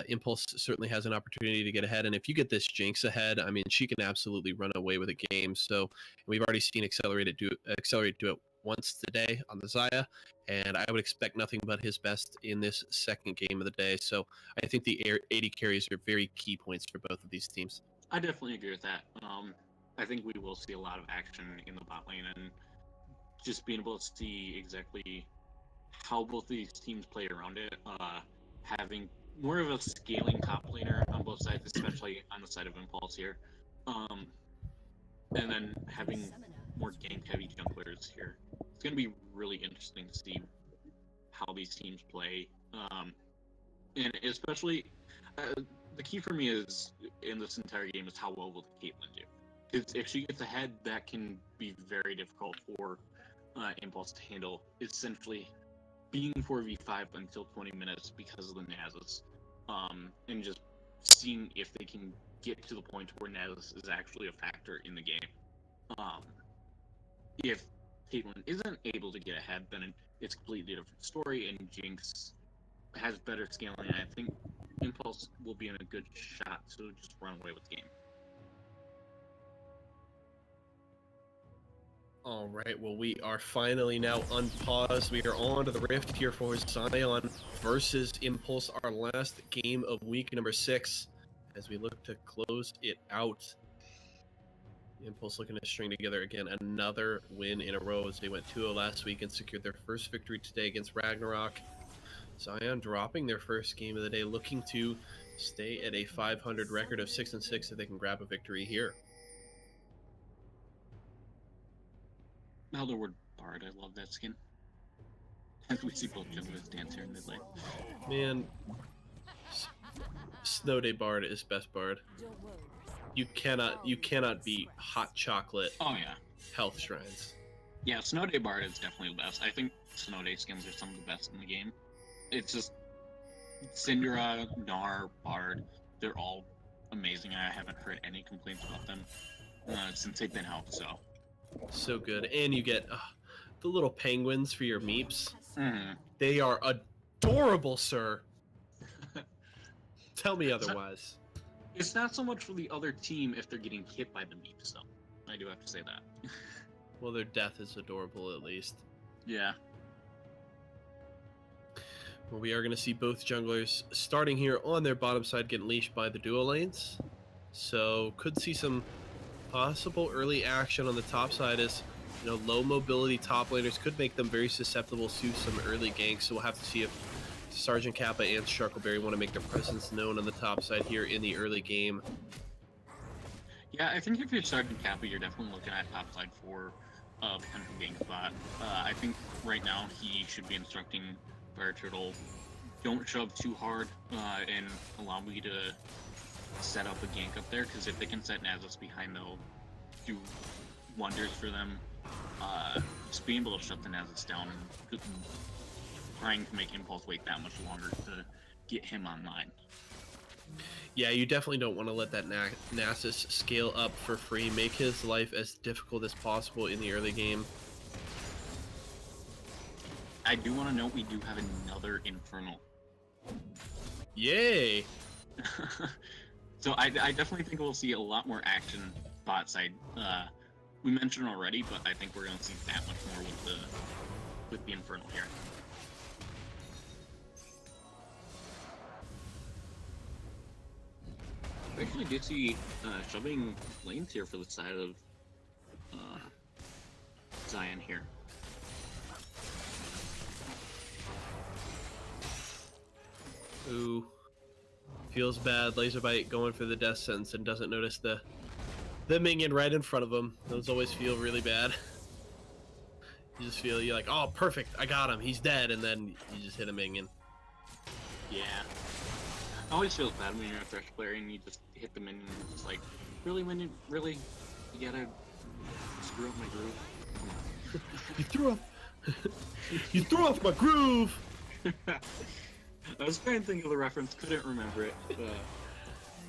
Impulse certainly has an opportunity to get ahead, and if you get this Jinx ahead, I mean, she can absolutely run away with a game. So we've already seen Accelerate do it once today on the Xayah, and I would expect nothing but his best in this second game of the day. So I think the AD carries are very key points for both of these teams. I definitely agree with that. I think we will see a lot of action in the bot lane, and just being able to see exactly how both of these teams play around it, having more of a scaling top laner on both sides, especially on the side of Impulse here. And then having more gank-heavy junglers here. It's going to be really interesting to see how these teams play. And especially, the key for me is in this entire game is how well will Caitlyn do. Because if she gets ahead, that can be very difficult for Impulse to handle. Essentially, being 4v5 until 20 minutes because of the Nasus, and just seeing if they can get to the point where Nasus is actually a factor in the game. If Caitlyn isn't able to get ahead, then it's a completely different story, and Jinx has better scaling, and I think Impulse will be in a good shot to just run away with the game. All right, well, we are finally now unpaused. We are on to the Rift here for Zion versus Impulse, our last game of week number 6, as we look to close it out. Impulse looking to string together again another win in a row as they went 2-0 last week and secured their first victory today against Ragnarok. Zion dropping their first game of the day, looking to stay at a 500 record of 6-6 if they can grab a victory here. Elderwood Bard, I love that skin. As we see both junglers dance here in mid lane. Man, Snow Day Bard is best Bard. You cannot beat hot chocolate Oh yeah. health shrines. Yeah, Snow Day Bard is definitely the best. I think Snow Day skins are some of the best in the game. It's just Syndra, Gnar, Bard, they're all amazing. I haven't heard any complaints about them since they've been out, so. So good. And you get the little penguins for your meeps. Mm. They are adorable, sir. Tell me otherwise. It's not so much for the other team if they're getting hit by the meeps, though. I do have to say that. Well, their death is adorable, at least. Yeah. Well, we are going to see both junglers starting here on their bottom side get leashed by the duo lanes. So could see some possible early action on the top side as, you know, low mobility top laners could make them very susceptible to some early ganks. So we'll have to see if Sergeant Kappa and Sharkleberry want to make their presence known on the top side here in the early game. Yeah, I think if you're Sergeant Kappa, you're definitely looking at top side for a potential gank spot. I think right now he should be instructing Fire Turtle, don't shove too hard and allow me to set up a gank up there, because if they can set Nasus behind, they'll do wonders for them. Just being able to shut the Nasus down and trying to make Impulse wait that much longer to get him online. Yeah, you definitely don't want to let that Nasus scale up for free. Make his life as difficult as possible in the early game. I do want to note we do have another Infernal. Yay! So I definitely think we'll see a lot more action bot side. We mentioned already, but I think we're going to see that much more with the Infernal here. We actually do see shoving lanes here for the side of Zion here. Ooh. Feels bad. Laserbite going for the death sentence and doesn't notice the minion right in front of him. Those always feel really bad. You just feel, you're like, oh, perfect, I got him, he's dead, and then you just hit a minion. Yeah. It always feels bad when you're a Thresh player and you just hit the minion and it's just like, really, minion? Really? You gotta screw up my groove? Come on. You threw off my groove! I was trying to think of the reference, couldn't remember it.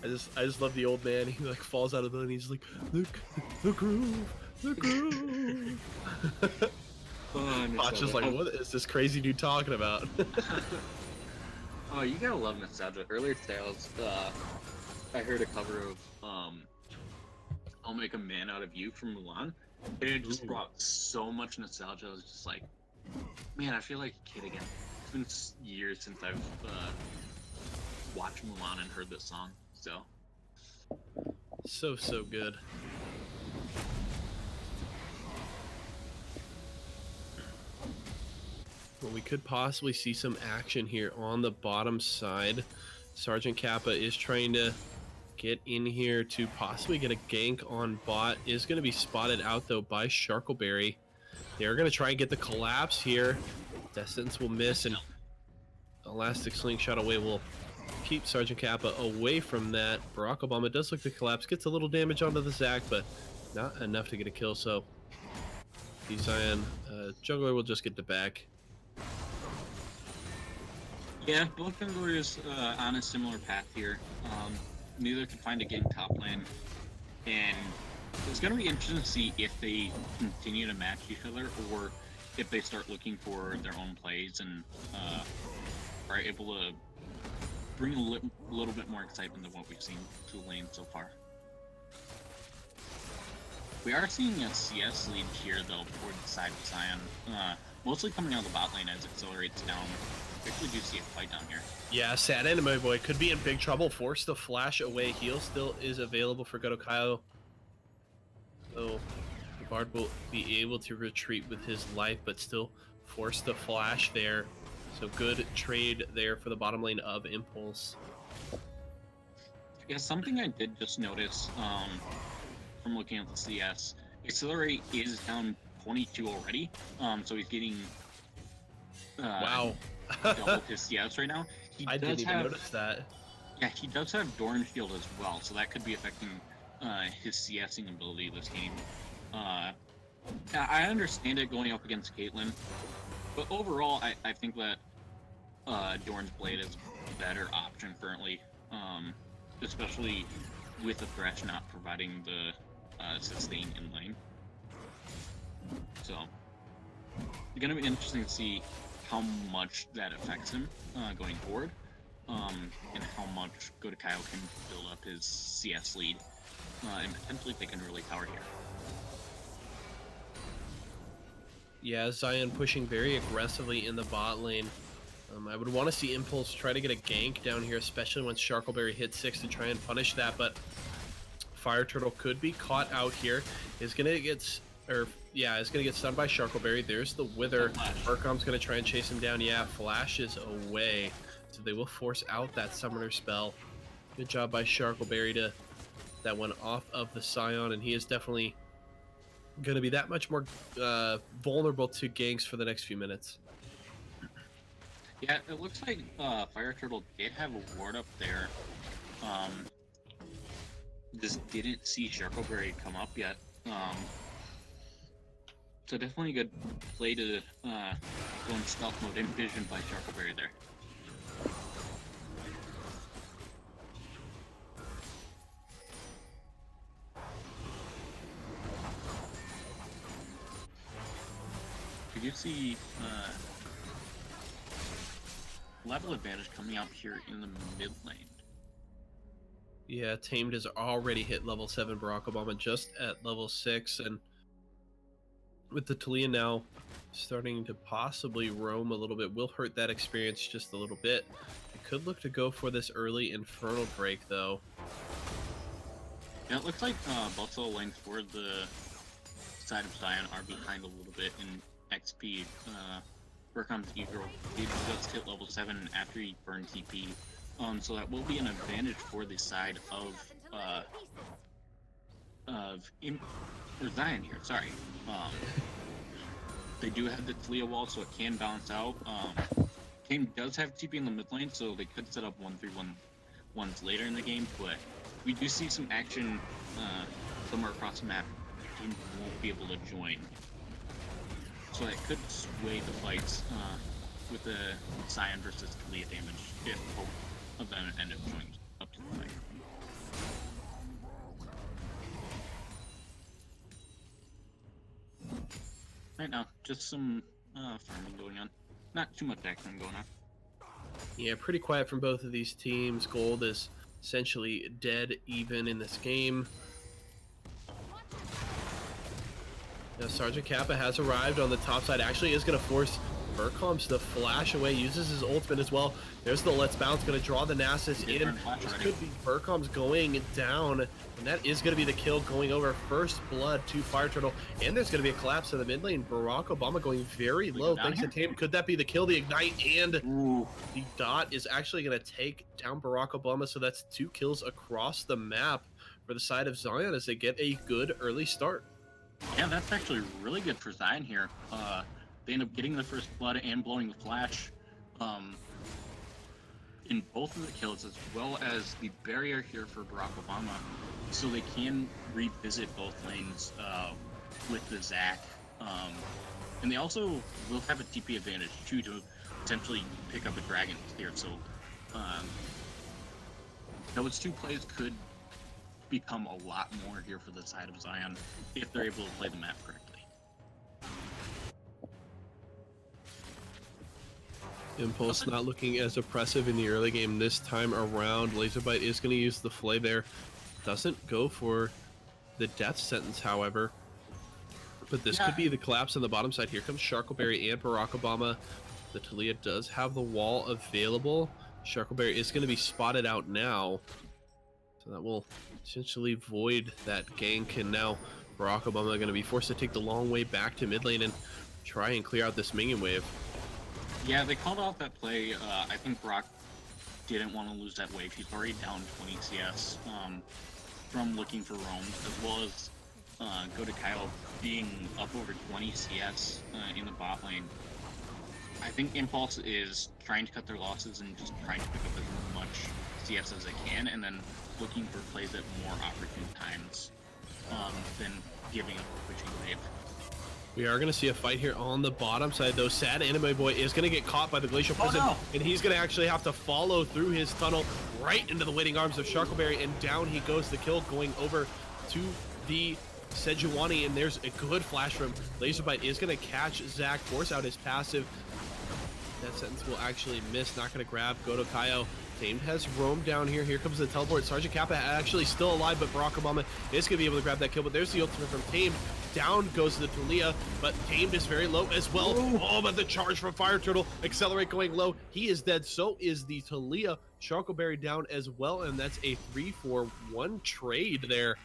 I just love the old man. He like falls out of the and he's like, the groove. Potch is like, what is this crazy dude talking about? Oh, you gotta love nostalgia. Earlier today, I heard a cover of "I'll Make a Man Out of You" from Mulan, and it just brought so much nostalgia. I was just like, man, I feel like a kid again. It's been years since I've watched Mulan and heard this song. So good. Well, we could possibly see some action here on the bottom side. Sergeant Kappa is trying to get in here to possibly get a gank on bot. Is going to be spotted out though by Sharkleberry. They're going to try and get the collapse here. Distance will miss, and Elastic Slingshot away will keep Sergeant Kappa away from that. Barack Obama does look to collapse, gets a little damage onto the Zac, but not enough to get a kill. So the Zion Juggler will just get the back. Yeah, both jugglers on a similar path here. Neither can find a gank top lane, and it's going to be interesting to see if they continue to match each other or if they start looking for their own plays and are able to bring a little bit more excitement than what we've seen to the lane so far. We are seeing a CS lead here, though, toward the side of Zion, mostly coming out of the bot lane as it accelerates down. We actually do see a fight down here. Yeah, Sad Anime Boy could be in big trouble. Forced to flash away. Heal still is available for Godokayo. So the Bard will be able to retreat with his life, but still forced to flash there. So good trade there for the bottom lane of Impulse. Yeah, something I did just notice from looking at the CS, Accelerate is down 22 already. So he's getting Wow. double his CS right now. I didn't even notice that. Yeah, he does have Doran Shield as well, so that could be affecting his CSing ability this game. I understand it going up against Caitlyn, but overall, I think that Doran's Blade is a better option currently, especially with the Thresh not providing the sustain in lane. So, it's going to be interesting to see how much that affects him going forward, and how much Godokayo can build up his CS lead, and potentially take an early tower here. Yeah, Zion pushing very aggressively in the bot lane. I would want to see Impulse try to get a gank down here, especially once Sharkleberry hits 6 to try and punish that, but Fire Turtle could be caught out here. Is gonna get stunned by Sharkleberry. There's the Wither. Burkham's gonna try and chase him down. Yeah, flashes away. So they will force out that Summoner spell. Good job by Sharkleberry to that one off of the Scion, and he is definitely going to be that much more vulnerable to ganks for the next few minutes. Yeah, it looks like Fire Turtle did have a ward up there. Just didn't see Sharkleberry come up yet. So definitely a good play to go in stealth mode in vision by Sharkleberry there. You see level advantage coming out here in the mid lane. Yeah, Tamed has already hit level 7. Barack Obama just at level 6, and with the Talia now starting to possibly roam a little bit, will hurt that experience just a little bit. It could look to go for this early Infernal Break, though. Yeah, it looks like both of the lanes for the side of Zion are behind a little bit in XP. Burkham's Eagle did just hit level 7 after he burned TP. So that will be an advantage for the side of Zion here, sorry. They do have the Talia wall, so it can balance out. Tame does have TP in the mid lane, so they could set up 1-3-1-1s later in the game, but we do see some action somewhere across the map. Tame won't be able to join. So that could sway the fights with the Zion versus Talia damage if both of them end up joining up to the fight. Right now, just some farming going on. Not too much action going on. Yeah, pretty quiet from both of these teams. Gold is essentially dead even in this game. Now Sergeant Kappa has arrived on the top side. Actually is going to force Burkham's the flash away, uses his ultimate as well. There's the Let's Bounce, going to draw the Nasus in. Different flash This already. could be Burkham's going down, and that is going to be the kill, going over first blood to Fire Turtle. And there's going to be a collapse in the mid lane. Barack Obama going very We low go down thanks to here? Tame. Could that be the kill? The Ignite and Ooh. the Dot is actually going to take down Barack Obama, so that's 2 kills across the map for the side of Zion as they get a good early start. Yeah, that's actually really good for Zion here. They end up getting the first blood and blowing the flash in both of the kills, as well as the barrier here for Barack Obama, so they can revisit both lanes with the Zac. And they also will have a TP advantage too to potentially pick up a dragon here. So those 2 plays could become a lot more here for the side of Zion if they're able to play the map correctly. Impulse not looking as oppressive in the early game this time around. Laserbite is going to use the Flay there. Doesn't go for the death sentence, however. But this could be the collapse on the bottom side. Here comes Sharkleberry and Barack Obama. The Taliyah does have the wall available. Sharkleberry is going to be spotted out now. So that will essentially void that gank. And now Barack Obama going to be forced to take the long way back to mid lane and try and clear out this minion wave. Yeah, they called out that play. I think Brock didn't want to lose that wave. He's already down 20 CS from looking for roams, as well as Go to Kyle being up over 20 CS in the bot lane. I think Impulse is trying to cut their losses and just trying to pick up as much CS as they can, and then looking for plays at more opportune times than giving up a pushing wave. We are going to see a fight here on the bottom side, though. Sad Anime Boy is going to get caught by the Glacial Prison, no. and he's going to actually have to follow through his tunnel right into the waiting arms of Sharkleberry, and down he goes. The kill going over to the Sejuani, and there's a good flash from Laserbite is going to catch Zac, force out his passive. That sentence will actually miss, not going to grab Goto Kaio. Tamed has roamed down here. Here comes the teleport. Sergeant Kappa actually still alive, but Barack Obama is going to be able to grab that kill. But there's the ultimate from Tamed. Down goes the Taliyah, but Tamed is very low as well. Oh, but the charge from Fire Turtle. Accelerate going low. He is dead. So is the Taliyah. Sharkleberry down as well, and that's a 3-for-1 trade there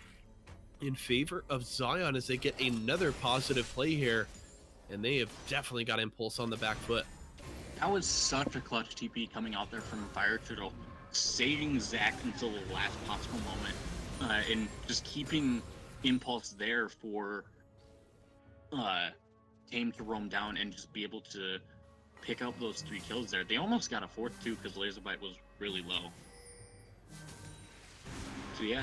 in favor of Zion as they get another positive play here. And they have definitely got Impulse on the back foot. That was such a clutch TP coming out there from Fire Turtle, saving Zac until the last possible moment, and just keeping Impulse there for Tame to roam down and just be able to pick up those 3 kills there. They almost got a 4th too because Laserbite was really low. So yeah,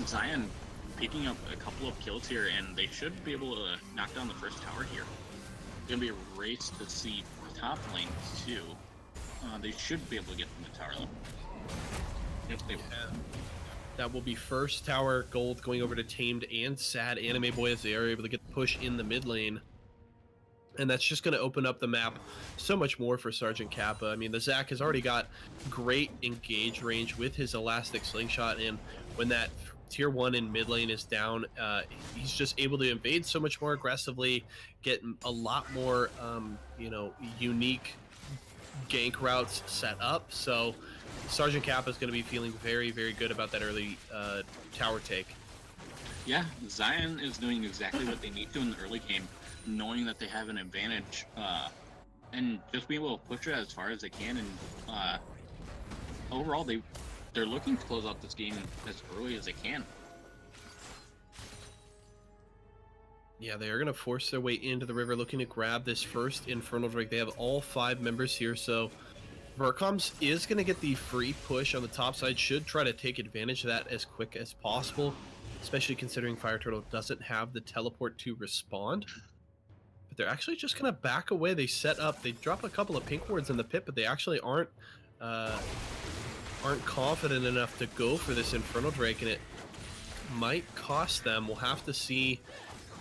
Zion picking up a couple of kills here, and they should be able to knock down the first tower here. It's gonna be a race to see top lane too. They should be able to get from the tower lane. If they That will be first tower gold going over to Tamed and Sad Anime Boy as they are able to get the push in the mid lane. And that's just going to open up the map so much more for Sergeant Kappa. I mean, the Zac has already got great engage range with his Elastic Slingshot, and when that tier 1 in mid lane is down, he's just able to invade so much more aggressively, get a lot more, unique gank routes set up. So Sergeant Kappa is going to be feeling very, very good about that early tower take. Yeah, Zion is doing exactly what they need to in the early game, knowing that they have an advantage, and just being able to push it as far as they can. And overall, they're looking to close out this game as early as they can. Yeah, they are going to force their way into the river, looking to grab this first Infernal Drake. They have all 5 members here, so Vercoms is going to get the free push on the top side, should try to take advantage of that as quick as possible, especially considering Fire Turtle doesn't have the teleport to respond. But they're actually just going to back away. They set up, they drop a couple of pink wards in the pit, but they actually aren't confident enough to go for this Infernal Drake, and it might cost them. We'll have to see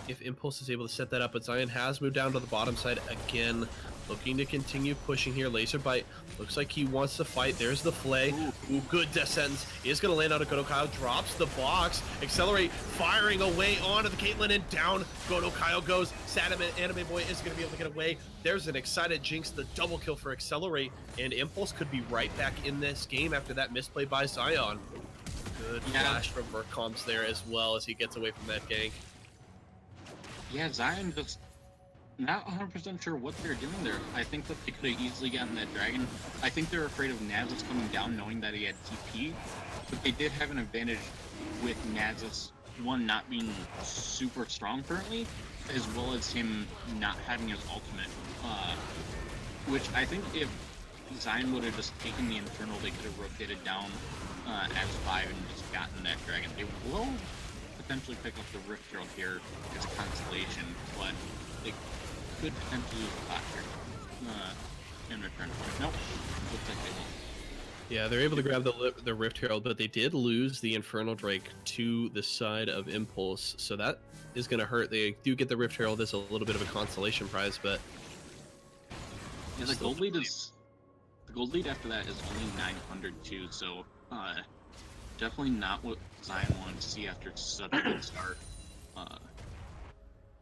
if Impulse is able to set that up, but Zion has moved down to the bottom side again, looking to continue pushing here. Laser Bite looks like he wants to fight. There's the Flay. Ooh, good death sentence. Is going to land on a Godokyle. Drops the box. Accelerate, firing away onto the Caitlyn, and down Godokyle goes. Sad Anime Boy is going to be able to get away. There's an excited Jinx, the double kill for Accelerate, and Impulse could be right back in this game after that misplay by Zion. Good flash from Vercoms there as well as he gets away from that gank. Yeah, Zion just not 100% sure what they're doing there. I think that they could have easily gotten that dragon. I think they're afraid of Nasus coming down knowing that he had TP, but they did have an advantage with Nasus, one, not being super strong currently, as well as him not having his ultimate, which I think if Zion would have just taken the Infernal, they could have rotated down as 5 and just gotten that dragon. They will potentially pick up the Rift Herald here as a consolation, but they could potentially lose the bot here in return for it. Nope, looks like they won't. Yeah, they're able to grab the Rift Herald, but they did lose the Infernal Drake to the side of Impulse, so that is going to hurt. They do get the Rift Herald as a little bit of a consolation prize, but yeah, the gold lead after that is only 900 too, so definitely not what Zion wanted to see after such a good start.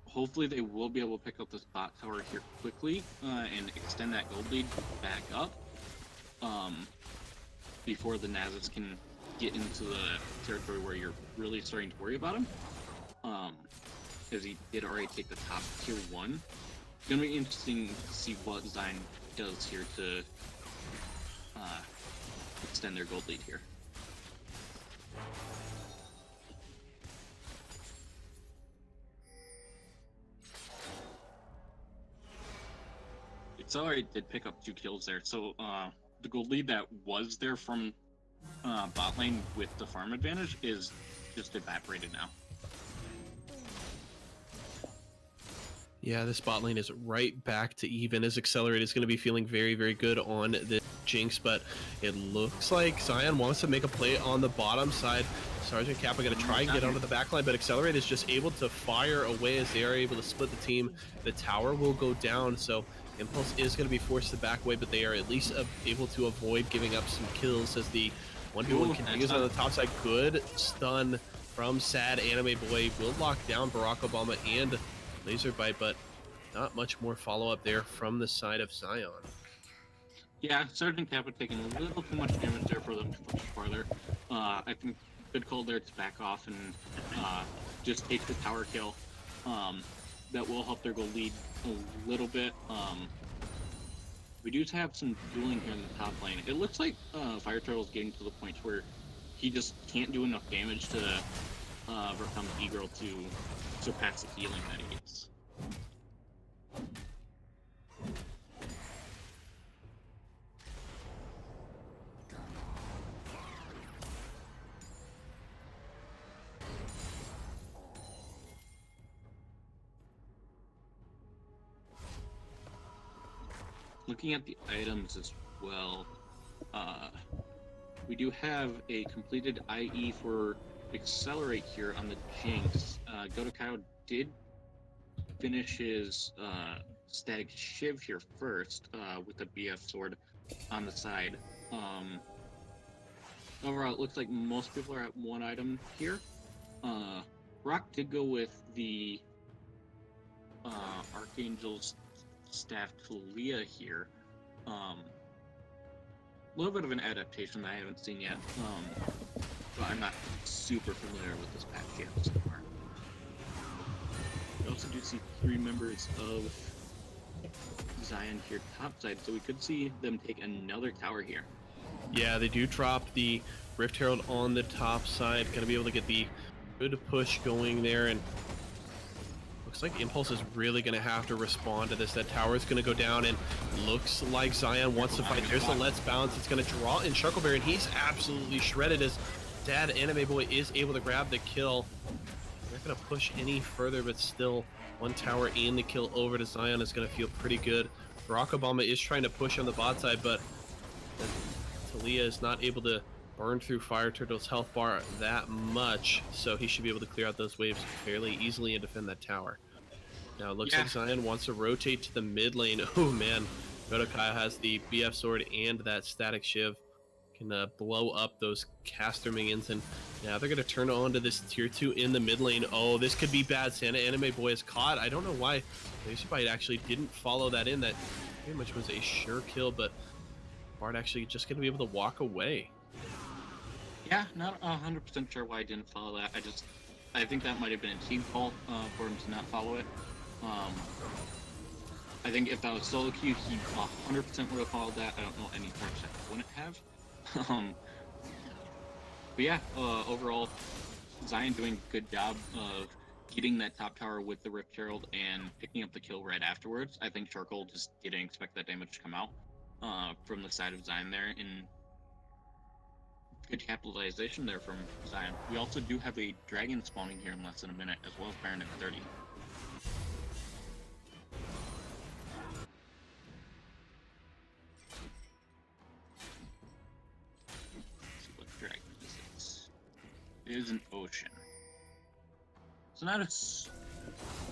Hopefully they will be able to pick up this bot tower here quickly and extend that gold lead back up before the Nasus can get into the territory where you're really starting to worry about him. Because he did already take the top tier 1. It's gonna be interesting to see what Zion does here to extend their gold lead here. Accelerate did pick up 2 kills there, so the gold lead that was there from bot lane with the farm advantage is just evaporated now. yeah, this bot lane is right back to even as Accelerate is going to be feeling very, very good on the Jinx, but it looks like Zion wants to make a play on the bottom side. Sergeant Kappa going to try and get onto the backline, but Accelerate is just able to fire away as they are able to split the team. The tower will go down, so Impulse is going to be forced to back away, but they are at least able to avoid giving up some kills as the 1v1 continues on the top side. Good stun from Sad Anime Boy will lock down Barack Obama and Laser Bite, but not much more follow-up there from the side of Zion. Yeah, Sergeant Kappa taking a little too much damage there for them to push farther. I think good call there to back off and just take the tower kill. That will help their goal lead a little bit. We do have some dueling here in the top lane. It looks like Fire Turtle is getting to the point where he just can't do enough damage to overcome E-Girl to surpass the healing that he gets. Looking at the items as well, we do have a completed IE for Accelerate here on the Jinx. Godokyle did finish his Static Shiv here first with the BF sword on the side. Overall, it looks like most people are at 1 item here. Rock did go with the Archangel's Staff Kalia here. A little bit of an adaptation that I haven't seen yet, but I'm not super familiar with this patch yet so far. We also do see 3 members of Zion here topside, so we could see them take another tower here. Yeah, they do drop the Rift Herald on the top side. Going to be able to get the good push going there, and looks like Impulse is really going to have to respond to this. That tower is going to go down, and looks like Zion wants to fight. There's the Let's Bounce. It's going to draw in Shuckleberry, and he's absolutely shredded as Dad Anime Boy is able to grab the kill. They're not going to push any further, but still 1 tower and the kill over to Zion is going to feel pretty good. Barack Obama is trying to push on the bot side, but Talia is not able to burn through Fire Turtle's health bar that much, so he should be able to clear out those waves fairly easily and defend that tower. Now it looks Yeah. like Zion wants to rotate to the mid lane. Oh man, Godokai has the BF sword and that static shiv. Can blow up those caster minions, and now they're gonna turn on to this tier 2 in the mid lane. Oh, this could be bad. Santa Anime Boy is caught. I don't know why Laserbite actually didn't follow that in. That pretty much was a sure kill, but Bard actually just gonna be able to walk away. Yeah, not 100% sure why I didn't follow that. I think that might have been a team call for him to not follow it. I think if that was solo queue, he 100% would have followed that. I don't know any parts that he wouldn't have. But yeah, overall, Zion doing a good job of getting that top tower with the Rift Herald and picking up the kill right afterwards. I think Charcoal just didn't expect that damage to come out from the side of Zion there, and good capitalization there from Zion. We also do have a dragon spawning here in less than a minute, as well as Baron at 30. Let's see what dragon this is. It is an ocean. So not a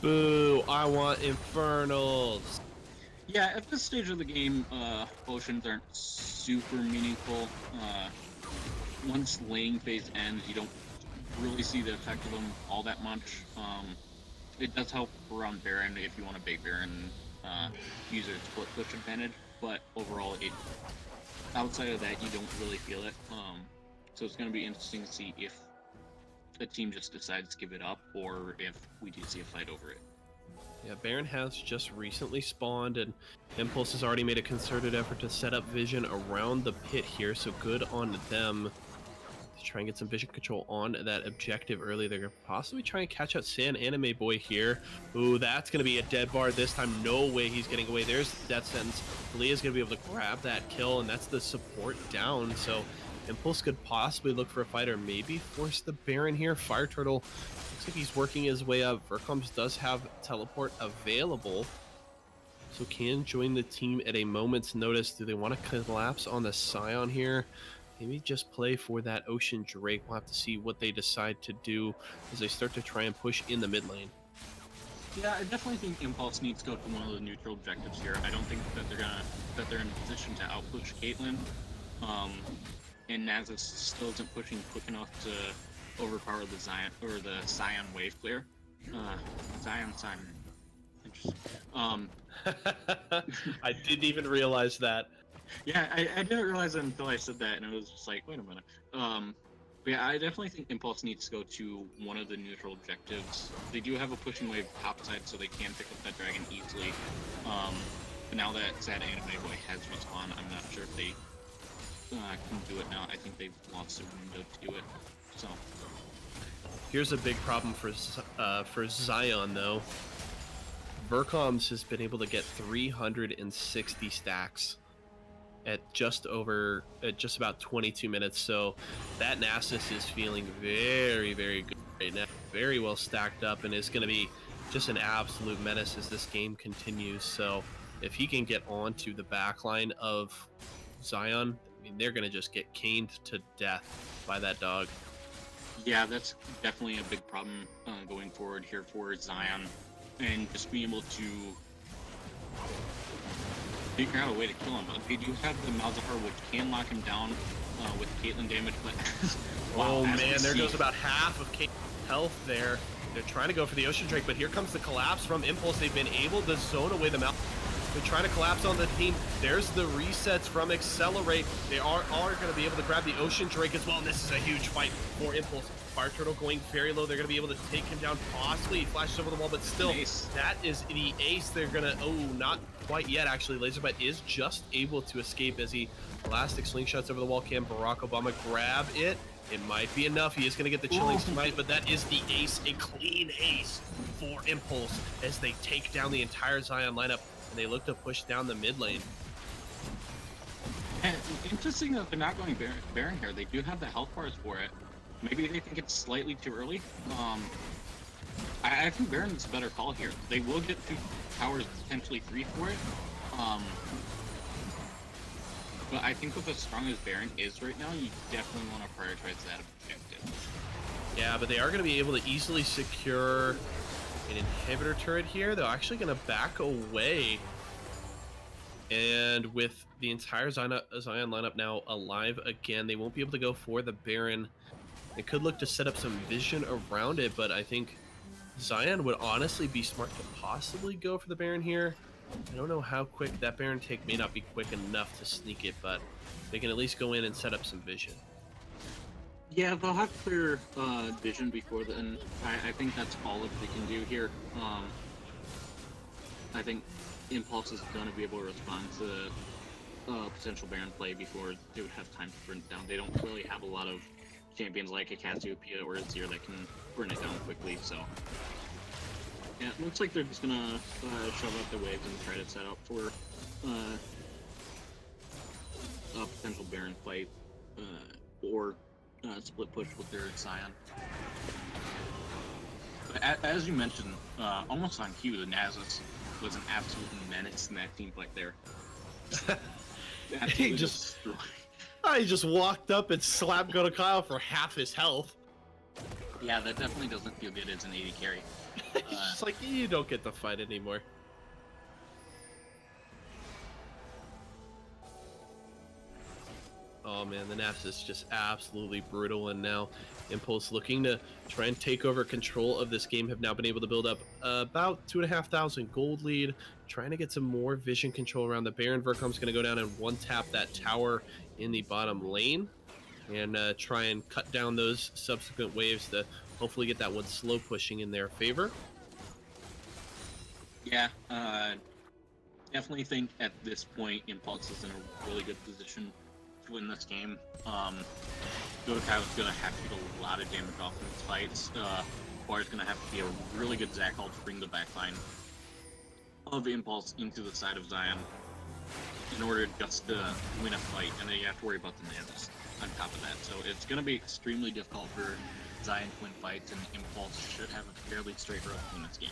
Boo! I want infernals. yeah, at this stage of the game, oceans aren't super meaningful. Once laning phase ends, you don't really see the effect of them all that much. It does help around Baron if you want to bait Baron, use a split push advantage, but overall, outside of that, you don't really feel it. So it's going to be interesting to see if the team just decides to give it up, or if we do see a fight over it. Yeah, Baron has just recently spawned, and Impulse has already made a concerted effort to set up vision around the pit here, so good on them to try and get some vision control on that objective early. They're going to possibly try and catch out San Anime Boy here. Ooh, that's going to be a dead bar this time. No way he's getting away. There's the death sentence. Leah's going to be able to grab that kill, and that's the support down, so Impulse could possibly look for a fight, or maybe force the Baron here. Fire Turtle looks like he's working his way up. Vercoms does have teleport available, so can join the team at a moment's notice. Do they want to collapse on the Scion here? Maybe just play for that Ocean Drake. We'll have to see what they decide to do as they start to try and push in the mid lane. Yeah, I definitely think Impulse needs to go to one of the neutral objectives here. I don't think that they're in a position to outpush Caitlyn. And Nasus still isn't pushing quick enough to overpower the Zion or the Scion wave clear. Zion. Interesting. I didn't even realize that. Yeah, I didn't realize it until I said that, and it was just like, wait a minute. But yeah, I definitely think Impulse needs to go to one of the neutral objectives. They do have a pushing wave topside, so they can pick up that dragon easily. But now that Sad Anime Boy has respawned, I'm not sure if they can do it now. I think they've lost a window to do it. So Here's a big problem for Zion though. Vercoms has been able to get 360 stacks at just about 22 minutes. So that Nasus is feeling very, very good right now. Very well stacked up, and is going to be just an absolute menace as this game continues. So if he can get onto the backline of Zion, I mean, they're going to just get caned to death by that dog. yeah, that's definitely a big problem going forward here for Zion, and just being able to figure out a way to kill him. They do have the Malzahar, which can lock him down with Caitlyn damage, but wow, Oh as we man, there see- goes about half of Caitlin's health there. They're trying to go for the Ocean Drake, but here comes the collapse from Impulse. They've been able to zone away the Malzahar. They're trying to collapse on the team. There's the resets from Accelerate. They are going to be able to grab the Ocean Drake as well, and this is a huge fight for Impulse. Fire Turtle going very low. They're going to be able to take him down. Possibly he flashes over the wall, but still, Ace. that is the ace. They're going to... Oh, not quite yet, actually. Laserbite is just able to escape as he elastic slingshots over the wall. Can Barack Obama grab it? It might be enough. He is going to get the Chilling Smite, but that is the ace. A clean ace for Impulse as they take down the entire Zion lineup, and they look to push down the mid lane. And interesting that they're not going Baron here. They do have the health bars for it. Maybe they think it's slightly too early. I think Baron's a better call here. They will get 2 towers, potentially 3 for it. But I think with as strong as Baron is right now, you definitely want to prioritize that objective. Yeah, but they are going to be able to easily secure an inhibitor turret here. They're actually going to back away. And with the entire Zion lineup now alive again, they won't be able to go for the Baron. They could look to set up some vision around it, but I think Zion would honestly be smart to possibly go for the Baron here. I don't know how quick that Baron take may not be quick enough to sneak it, but they can at least go in and set up some vision. Yeah, they'll have clear vision before then. I think that's all that they can do here. I think Impulse is going to be able to respond to potential Baron play before they would have time to burn it down. They don't really have a lot of champions like a Cassiopeia or a Azir that can burn it down quickly, so... Yeah, it looks like they're just gonna shove out the waves and try to set up for a potential Baron fight, or split push with their Sion. But as you mentioned, almost on cue, the Nasus was an absolute menace in that team fight there. He just walked up and slapped Goto Kyle for half his health. Yeah, that definitely doesn't feel good as an AD carry. It's just like, you don't get to fight anymore. Oh man, the Nasus is just absolutely brutal, and now Impulse looking to try and take over control of this game have now been able to build up about 2,500 gold lead, trying to get some more vision control around the Baron. Vercom's going to go down and one-tap that tower in the bottom lane and try and cut down those subsequent waves to hopefully get that one slow pushing in their favor. Yeah, definitely think at this point Impulse is in a really good position to win this game. Goto Kyle is going to have to get a lot of damage off in these fights. Or is going to have to be a really good Zac ult to bring the backline of Impulse into the side of Zion in order just to win a fight, and then you have to worry about the Nasus on top of that. So it's going to be extremely difficult for Zion to win fights, and Impulse should have a fairly straight road in this game.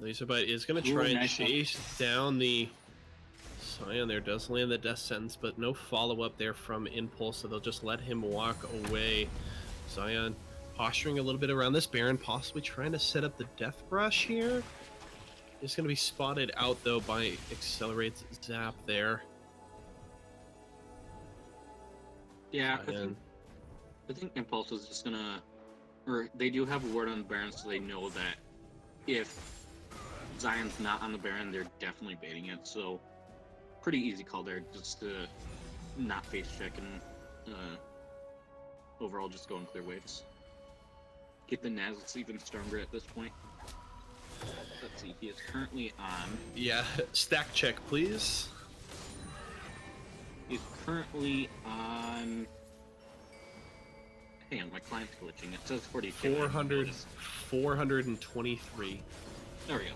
Laserbite is going to try and nice chase down the Zion there. Does land the death sentence, but no follow-up there from Impulse, so they'll just let him walk away. Zion posturing a little bit around this Baron, possibly trying to set up the Death Brush here. It's going to be spotted out, though, by Accelerate's Zap there. Yeah, I think Impulse is just gonna, or they do have a ward on the Baron, so they know that if Zion's not on the Baron, they're definitely baiting it. So pretty easy call there, just to not face check and overall just go and clear waves. Get the Nasus even stronger at this point. Let's see, he is currently on. Yeah, stack check, please. He's currently on. Hang on, my client's glitching. It says 42. 423. There we go.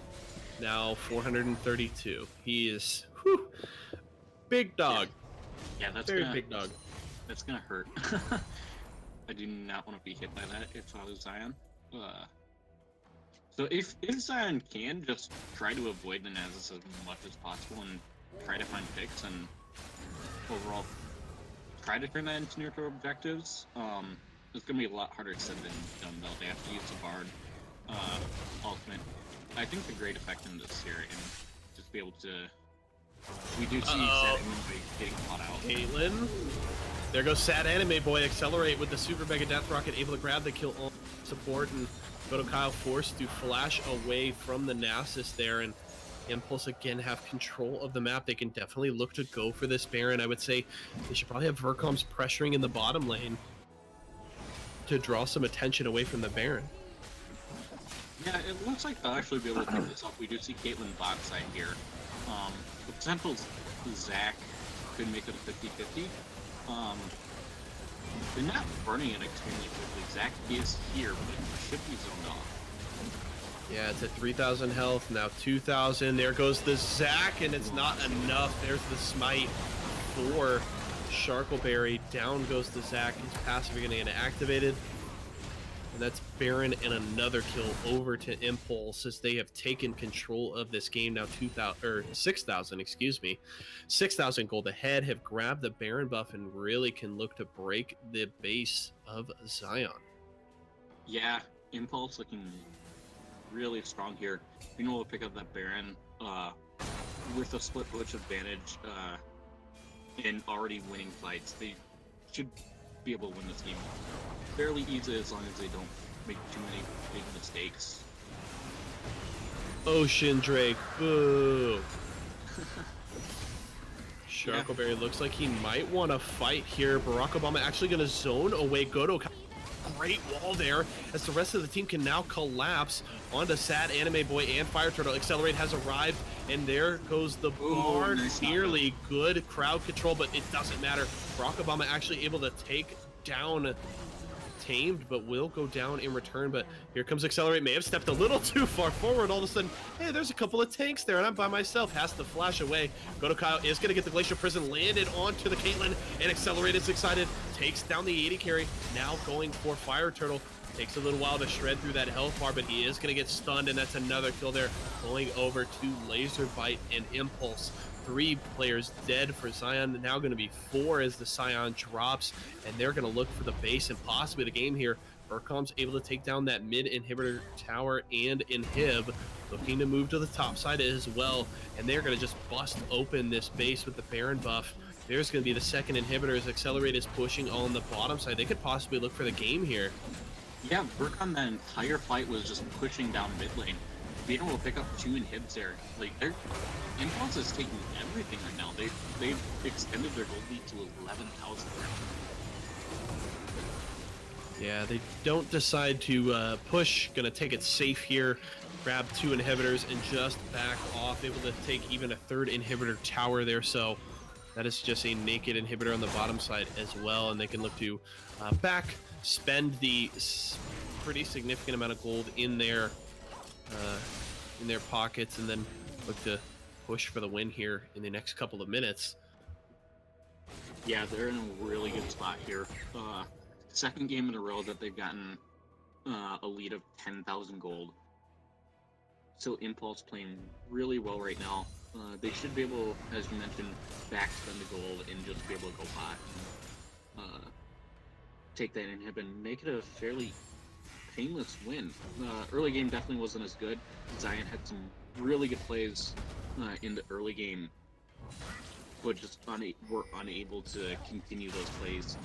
Now 432. He is big dog. Yeah, that's Very gonna, big dog. That's gonna hurt. I do not want to be hit by that if I was Zion. So if Zion can just try to avoid the Nasus as much as possible and try to find picks and overall try to turn that into neutral objectives, it's gonna be a lot harder said than done though. They have to use the Bard ultimate. I think the great effect in this here and just be able to. We do see Sad Anime getting caught out. Caitlyn. There goes Sad Anime Boy. Accelerate with the Super Mega Death Rocket, able to grab the kill on support, and Goto Kyle forced to flash away from the Nasus there, and Impulse again have control of the map. They can definitely look to go for this Baron. I would say they should probably have Vercoms pressuring in the bottom lane to draw some attention away from the Baron. Yeah, it looks like they'll actually be able to pick this up. We do see Caitlyn bot side here. The potential Zac could make it a 50-50. They're not burning it extremely quickly. Zac is here, but it should be zoned off. Yeah, it's at 3,000 health, now 2,000. There goes the Zac, and it's not enough. There's the smite for Sharkleberry. Down goes the Zac. His passive are going to get activated. And that's Baron and another kill over to Impulse as they have taken control of this game now. 6,000, excuse me. 6,000 gold ahead, have grabbed the Baron buff and really can look to break the base of Zion. Yeah, Impulse looking really strong here. Being able to pick up that Baron with a split push advantage and already winning fights. They should be able to win this game fairly easily as long as they don't make too many big mistakes. Ocean Drake, boo. Sharkleberry looks like he might want to fight here. Barack Obama actually going to zone away Goto. Great wall there as the rest of the team can now collapse onto Sad Anime Boy and Fire Turtle. Accelerate has arrived, and there goes the bar. Nice Nearly good crowd control, but it doesn't matter. Barack Obama actually able to take down Tamed, but will go down in return. But here comes Accelerate. May have stepped a little too far forward. All of a sudden, hey, there's a couple of tanks there, and I'm by myself. Has to flash away. Goto Kyle is going to get the Glacial Prison landed onto the Caitlyn, and Accelerate is excited. Takes down the 80 carry. Now going for Fire Turtle. Takes a little while to shred through that health bar, but he is going to get stunned, and that's another kill there. Going over to Laser Bite and Impulse. 3 players dead for Zion. Now going to be 4 as the Scion drops, and they're going to look for the base and possibly the game here. Burcom's able to take down that mid inhibitor tower and inhib, looking to move to the top side as well, and they're going to just bust open this base with the Baron buff. There's going to be the second inhibitor as Accelerate is pushing on the bottom side. They could possibly look for the game here. Yeah, Burcom that entire fight was just pushing down mid lane. Being able to pick up 2 inhibs there, like their Impulse is taking everything right now. They've extended their gold lead to 11,000. Yeah, they don't decide to push. Gonna take it safe here, grab 2 inhibitors and just back off. Able to take even a 3rd inhibitor tower there, so that is just a naked inhibitor on the bottom side as well, and they can look to back, spend the pretty significant amount of gold in their pockets, and then look to push for the win here in the next couple of minutes. Yeah, they're in a really good spot here. Second game in a row that they've gotten a lead of 10,000 gold. So Impulse playing really well right now. They should be able, as you mentioned, back spend the gold and just be able to go bot. Take that inhib and make it a fairly painless win. Early game definitely wasn't as good. Zion had some really good plays in the early game, but just were unable to continue those plays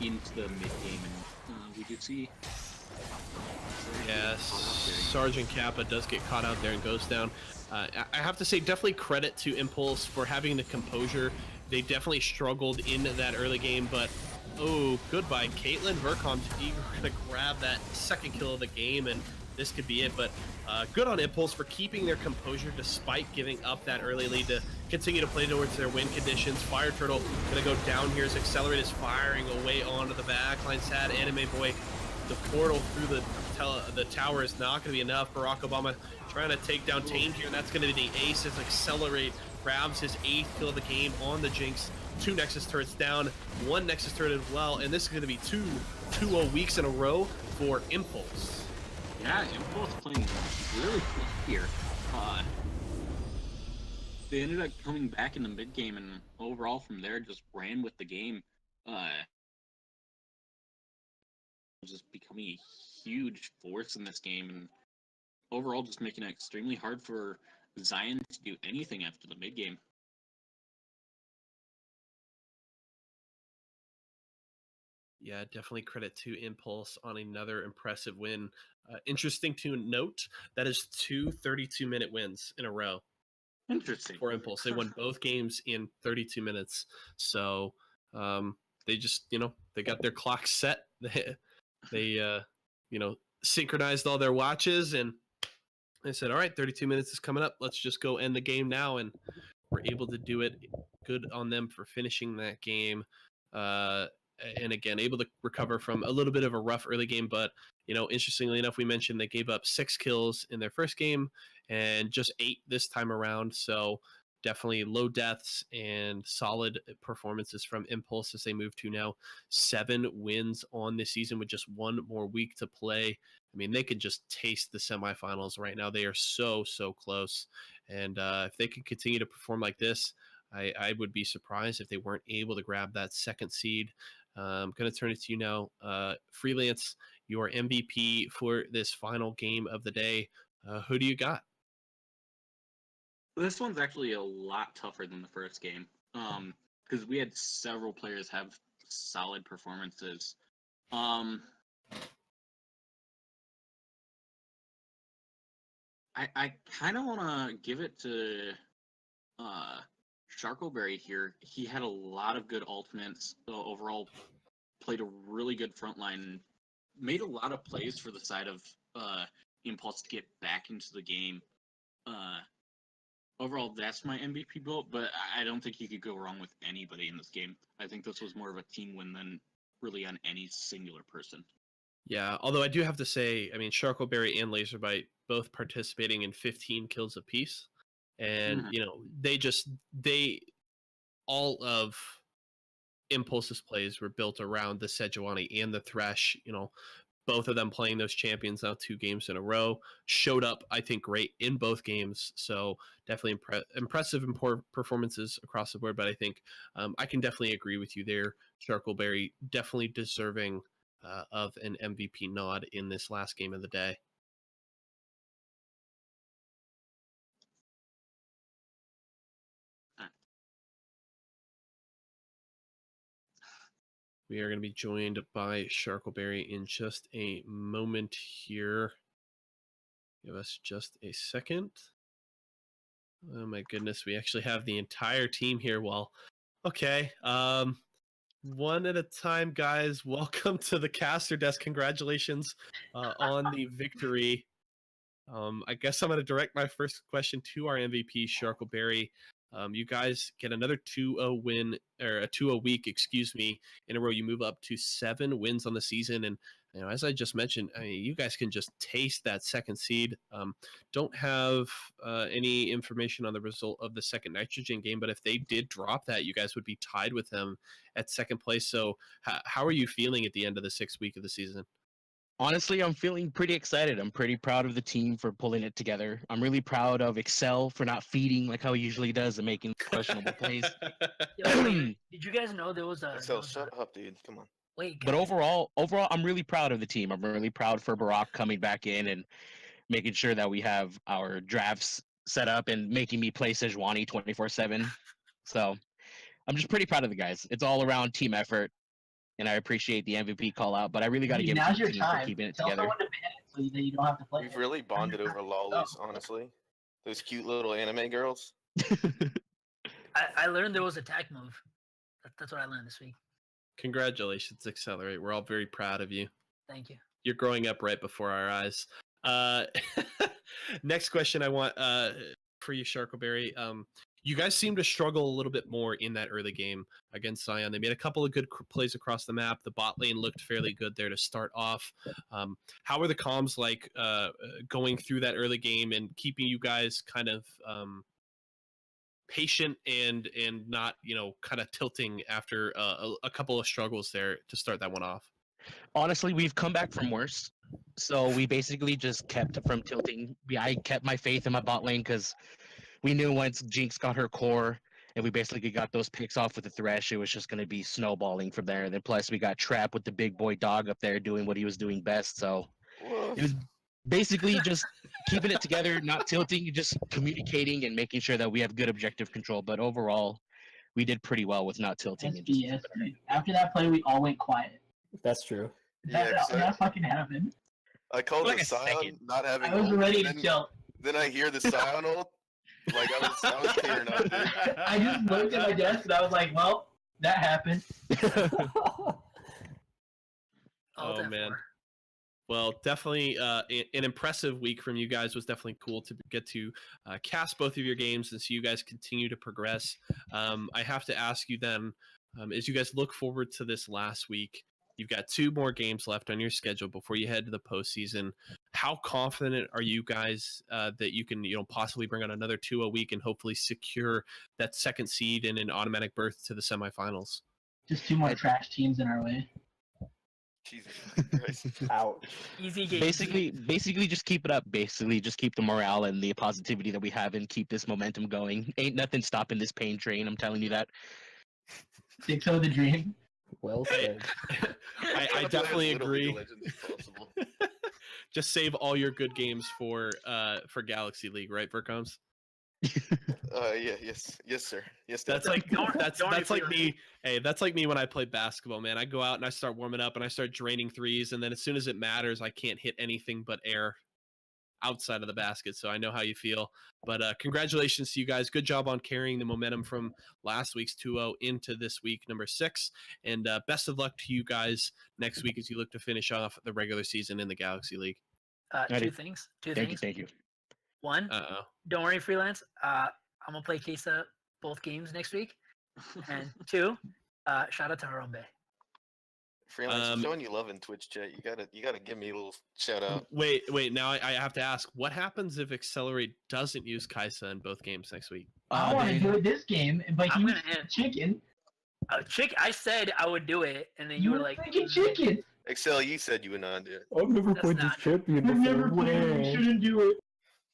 into the mid game, and we did see. Yeah, Sergeant Kappa does get caught out there and goes down. I have to say, definitely credit to Impulse for having the composure. They definitely struggled in that early game, but oh, goodbye. Caitlyn Burcom's eager to grab that second kill of the game, and this could be it. But good on Impulse for keeping their composure despite giving up that early lead to continue to play towards their win conditions. Fire Turtle gonna go down here as Accelerate is firing away onto the backline. Sad Anime Boy, the portal through the tower is not gonna be enough. Barack Obama trying to take down Tamed here, and that's gonna be the ace as Accelerate grabs his 8th kill of the game on the Jinx. 2 Nexus turrets down, 1 Nexus turret as well, and this is going to be 2 weeks in a row for Impulse. Yeah, Impulse playing really good here. They ended up coming back in the mid game, and overall from there just ran with the game. Just becoming a huge force in this game, and overall just making it extremely hard for Zion to do anything after the mid game. Yeah, definitely credit to Impulse on another impressive win. Interesting to note, that is 2 32-minute wins in a row Interesting. for Impulse. They won both games in 32 minutes. So they just, they got their clock set. They synchronized all their watches, and they said, all right, 32 minutes is coming up. Let's just go end the game now. And we're able to do it. Good on them for finishing that game. And again, able to recover from a little bit of a rough early game. But, interestingly enough, we mentioned they gave up 6 kills in their first game and just 8 this time around. So definitely low deaths and solid performances from Impulse as they move to now 7 wins on this season with just 1 more week to play. I mean, they could just taste the semifinals right now. They are so, so close. And if they can continue to perform like this, I would be surprised if they weren't able to grab that 2nd seed. I'm going to turn it to you now. Freelance, your MVP for this final game of the day. Who do you got? This one's actually a lot tougher than the first game, because we had several players have solid performances. I kind of want to give it to Sharkleberry here. He had a lot of good ultimates. Overall, played a really good front line. Made a lot of plays for the side of Impulse to get back into the game. Overall, that's my MVP vote, but I don't think you could go wrong with anybody in this game. I think this was more of a team win than really on any singular person. Yeah, although I do have to say, I mean, Sharkleberry and Laserbite both participating in 15 kills apiece. And, you know, all of Impulse's plays were built around the Sejuani and the Thresh, you know, both of them playing those champions now 2 games in a row, showed up, I think, great in both games. So definitely impressive performances across the board. But I think I can definitely agree with you there. Sharkleberry definitely deserving of an MVP nod in this last game of the day. We are going to be joined by Sharkleberry in just a moment here. Give us just a second. Oh my goodness, we actually have the entire team here. Well, okay. One at a time, guys. Welcome to the caster desk. Congratulations on the victory. I guess I'm going to direct my first question to our MVP, Sharkleberry. You guys get another 2-0 win, or a 2-0 week, excuse me, in a row. You move up to 7 wins on the season, and you know, as I just mentioned, I mean, you guys can just taste that second seed. Don't have any information on the result of the second Nitrogen game, but if they did drop that, you guys would be tied with them at second place. So, how are you feeling at the end of the 6th week of the season? Honestly, I'm feeling pretty excited. I'm pretty proud of the team for pulling it together. I'm really proud of Excel for not feeding like how he usually does and making questionable plays. Yo, wait, did you guys know there was a? Excel, shut up, dude. Come on. Wait, But guys, overall, I'm really proud of the team. I'm really proud for Barack coming back in and making sure that we have our drafts set up and making me play Sejuani 24/7. So I'm just pretty proud of the guys. It's all around team effort. And I appreciate the MVP call out, but I really got to give it now's to your the team for time. keeping it Tell together. someone to ban it so that you don't have to play. We've really bonded over lollies, honestly. Those cute little anime girls. I learned there was a tag move. That's what I learned this week. Congratulations, Accelerate. We're all very proud of you. Thank you. You're growing up right before our eyes. Next question I want for you, Sharkleberry. You guys seem to struggle a little bit more in that early game against Sion. They made a couple of good plays across the map. The bot lane looked fairly good there to start off. How are the comms like going through that early game and keeping you guys kind of patient and not, you know, kind of tilting after a couple of struggles there to start that one off? Honestly, we've come back from worse. So we basically just kept from tilting. I kept my faith in my bot lane because we knew once Jinx got her core and we basically got those picks off with the Thresh, it was just going to be snowballing from there. And then plus we got Trap with the big boy dog up there doing what he was doing best. So it was basically just keeping it together, not tilting, just communicating and making sure that we have good objective control. But overall, we did pretty well with not tilting. That's BS. After that play, we all went quiet. That's true. Yeah, That fucking happened. I called Like the a Scion second. not having I was ult, ready and to tilt. then I hear the Scion ult. Like, I was tearing up, dude. I just looked at my desk and I was like, well, that happened. All that man. for- Well, definitely an impressive week from you guys. Was definitely cool to get to cast both of your games and see you guys continue to progress. I have to ask you then, as you guys look forward to this last week, you've got 2 more games left on your schedule before you head to the postseason. How confident are you guys that you can, you know, possibly bring on another 2 a week and hopefully secure that second seed and an automatic berth to the semifinals? Just 2 more trash teams in our way. Jesus Christ. Ouch. Easy game. Basically just keep it up. Basically just keep the morale and the positivity that we have and keep this momentum going. Ain't nothing stopping this pain train. I'm telling you that. 6-0 the dream. Well Hey, said. I Trying to play as definitely little League of agree. Legends as possible. Just save all your good games for Galaxy League, right, Burcombs? Yes, sir. Yes, That's Dad. like Don't- that's don't that's like worry, me. Hey, that's like me when I play basketball, man. I go out and I start warming up and I start draining threes, and then as soon as it matters, I can't hit anything but air outside of the basket. So I know how you feel. But congratulations to you guys. Good job on carrying the momentum from last week's 2-0 into this week, number 6. And best of luck to you guys next week as you look to finish off the regular season in the Galaxy League. Two things. Thank you. One, Uh-oh. don't worry, freelance. I'm gonna play Kesa both games next week. And 2, shout out to Harambe. Freelance, I'm showing you love in Twitch chat. You gotta give me a little shout out. Wait. Now I have to ask, what happens if Accelerate doesn't use Kaisa in both games next week? I want to do it this game, but I'm you gonna end. chicken. I said I would do it, and then you were like, freaking chicken. Excel, you said you would not do it. I've never That's played this not- champion I've never before. played it. You Wow. shouldn't do it.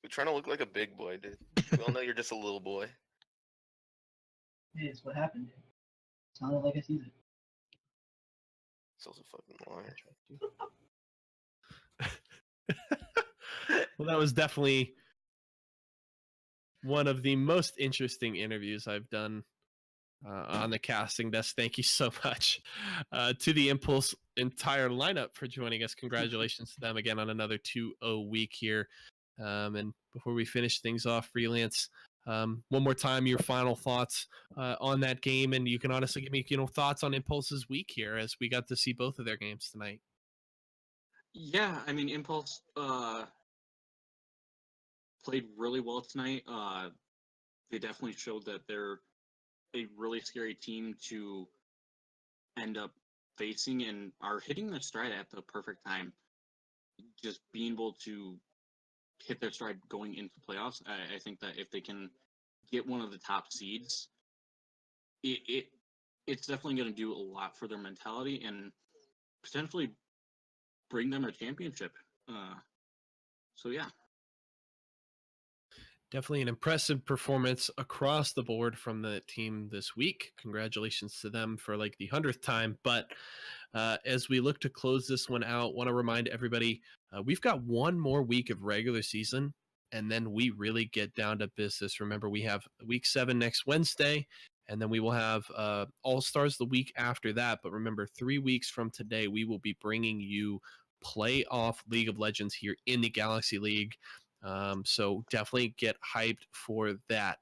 You're trying to look like a big boy, dude. We all know you're just a little boy. It is what happened. Sounded like a season. It's also fucking liar. Well, that was definitely one of the most interesting interviews I've done on the casting desk. Thank you so much to the Impulse entire lineup for joining us. Congratulations to them again on another 2-0 week here. And before we finish things off, Freelance, one more time, your final thoughts on that game, and you can honestly give me, thoughts on Impulse's week here, as we got to see both of their games tonight. Yeah, I mean, Impulse played really well tonight. They definitely showed that they're a really scary team to end up facing and are hitting their stride at the perfect time. Just being able to hit their stride going into playoffs, I think that if they can get one of the top seeds, it's definitely going to do a lot for their mentality and potentially bring them a championship. So yeah. Definitely an impressive performance across the board from the team this week. Congratulations to them for like the 100th time. But as we look to close this one out, want to remind everybody we've got one more week of regular season, and then we really get down to business. Remember, we have week 7 next Wednesday, and then we will have All-Stars the week after that. But remember, 3 weeks from today, we will be bringing you playoff League of Legends here in the Galaxy League. So definitely get hyped for that.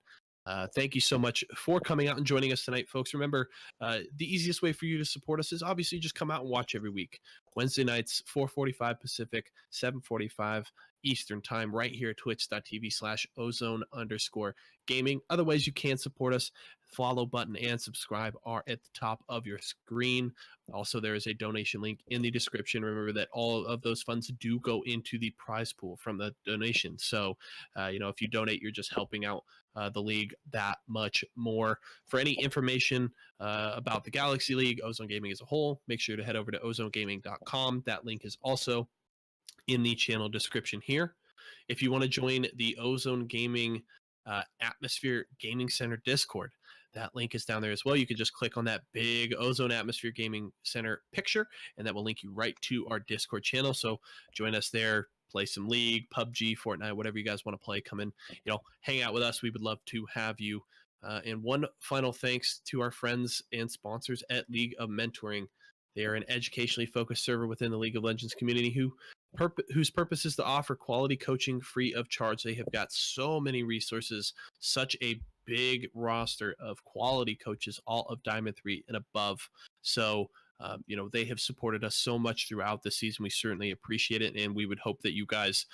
Thank you so much for coming out and joining us tonight, folks. Remember, the easiest way for you to support us is obviously just come out and watch every week. Wednesday nights, 4:45 Pacific, 7:45 Eastern time, right here at twitch.tv/ozone_gaming. Other ways you can support us, follow button and subscribe are at the top of your screen. Also, there is a donation link in the description. Remember that all of those funds do go into the prize pool from the donation. So, if you donate, you're just helping out the league that much more. For any information about the Galaxy League, Ozone Gaming as a whole, make sure to head over to ozonegaming.com. That link is also in the channel description here. If you want to join the Ozone Gaming Atmosphere Gaming Center Discord, that link is down there as well. You can just click on that big Ozone Atmosphere Gaming Center picture, and that will link you right to our Discord channel. So join us there, play some League, PUBG, Fortnite, whatever you guys want to play. Come in, hang out with us. We would love to have you. And one final thanks to our friends and sponsors at League of Mentoring. They are an educationally focused server within the League of Legends community whose purpose is to offer quality coaching free of charge. They have got so many resources, such a big roster of quality coaches, all of Diamond 3 and above. So, they have supported us so much throughout the season. We certainly appreciate it, and we would hope that you guys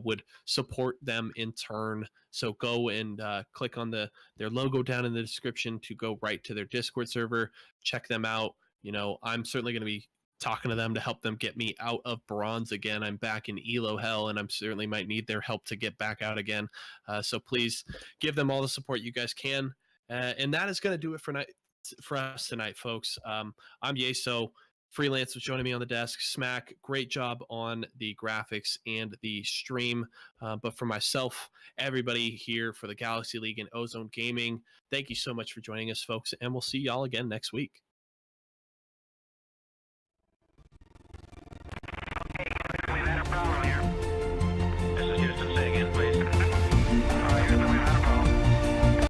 would support them in turn. So go and click on their logo down in the description to go right to their Discord server. Check them out. I'm certainly going to be talking to them to help them get me out of bronze again. I'm back in Elo hell, and I'm certainly might need their help to get back out again. So please give them all the support you guys can. And that is going to do it for us tonight, folks. I'm Yeso. Freelance was joining me on the desk. Smack, great job on the graphics and the stream. But for myself, everybody here for the Galaxy League and Ozone Gaming, thank you so much for joining us, folks. And we'll see y'all again next week.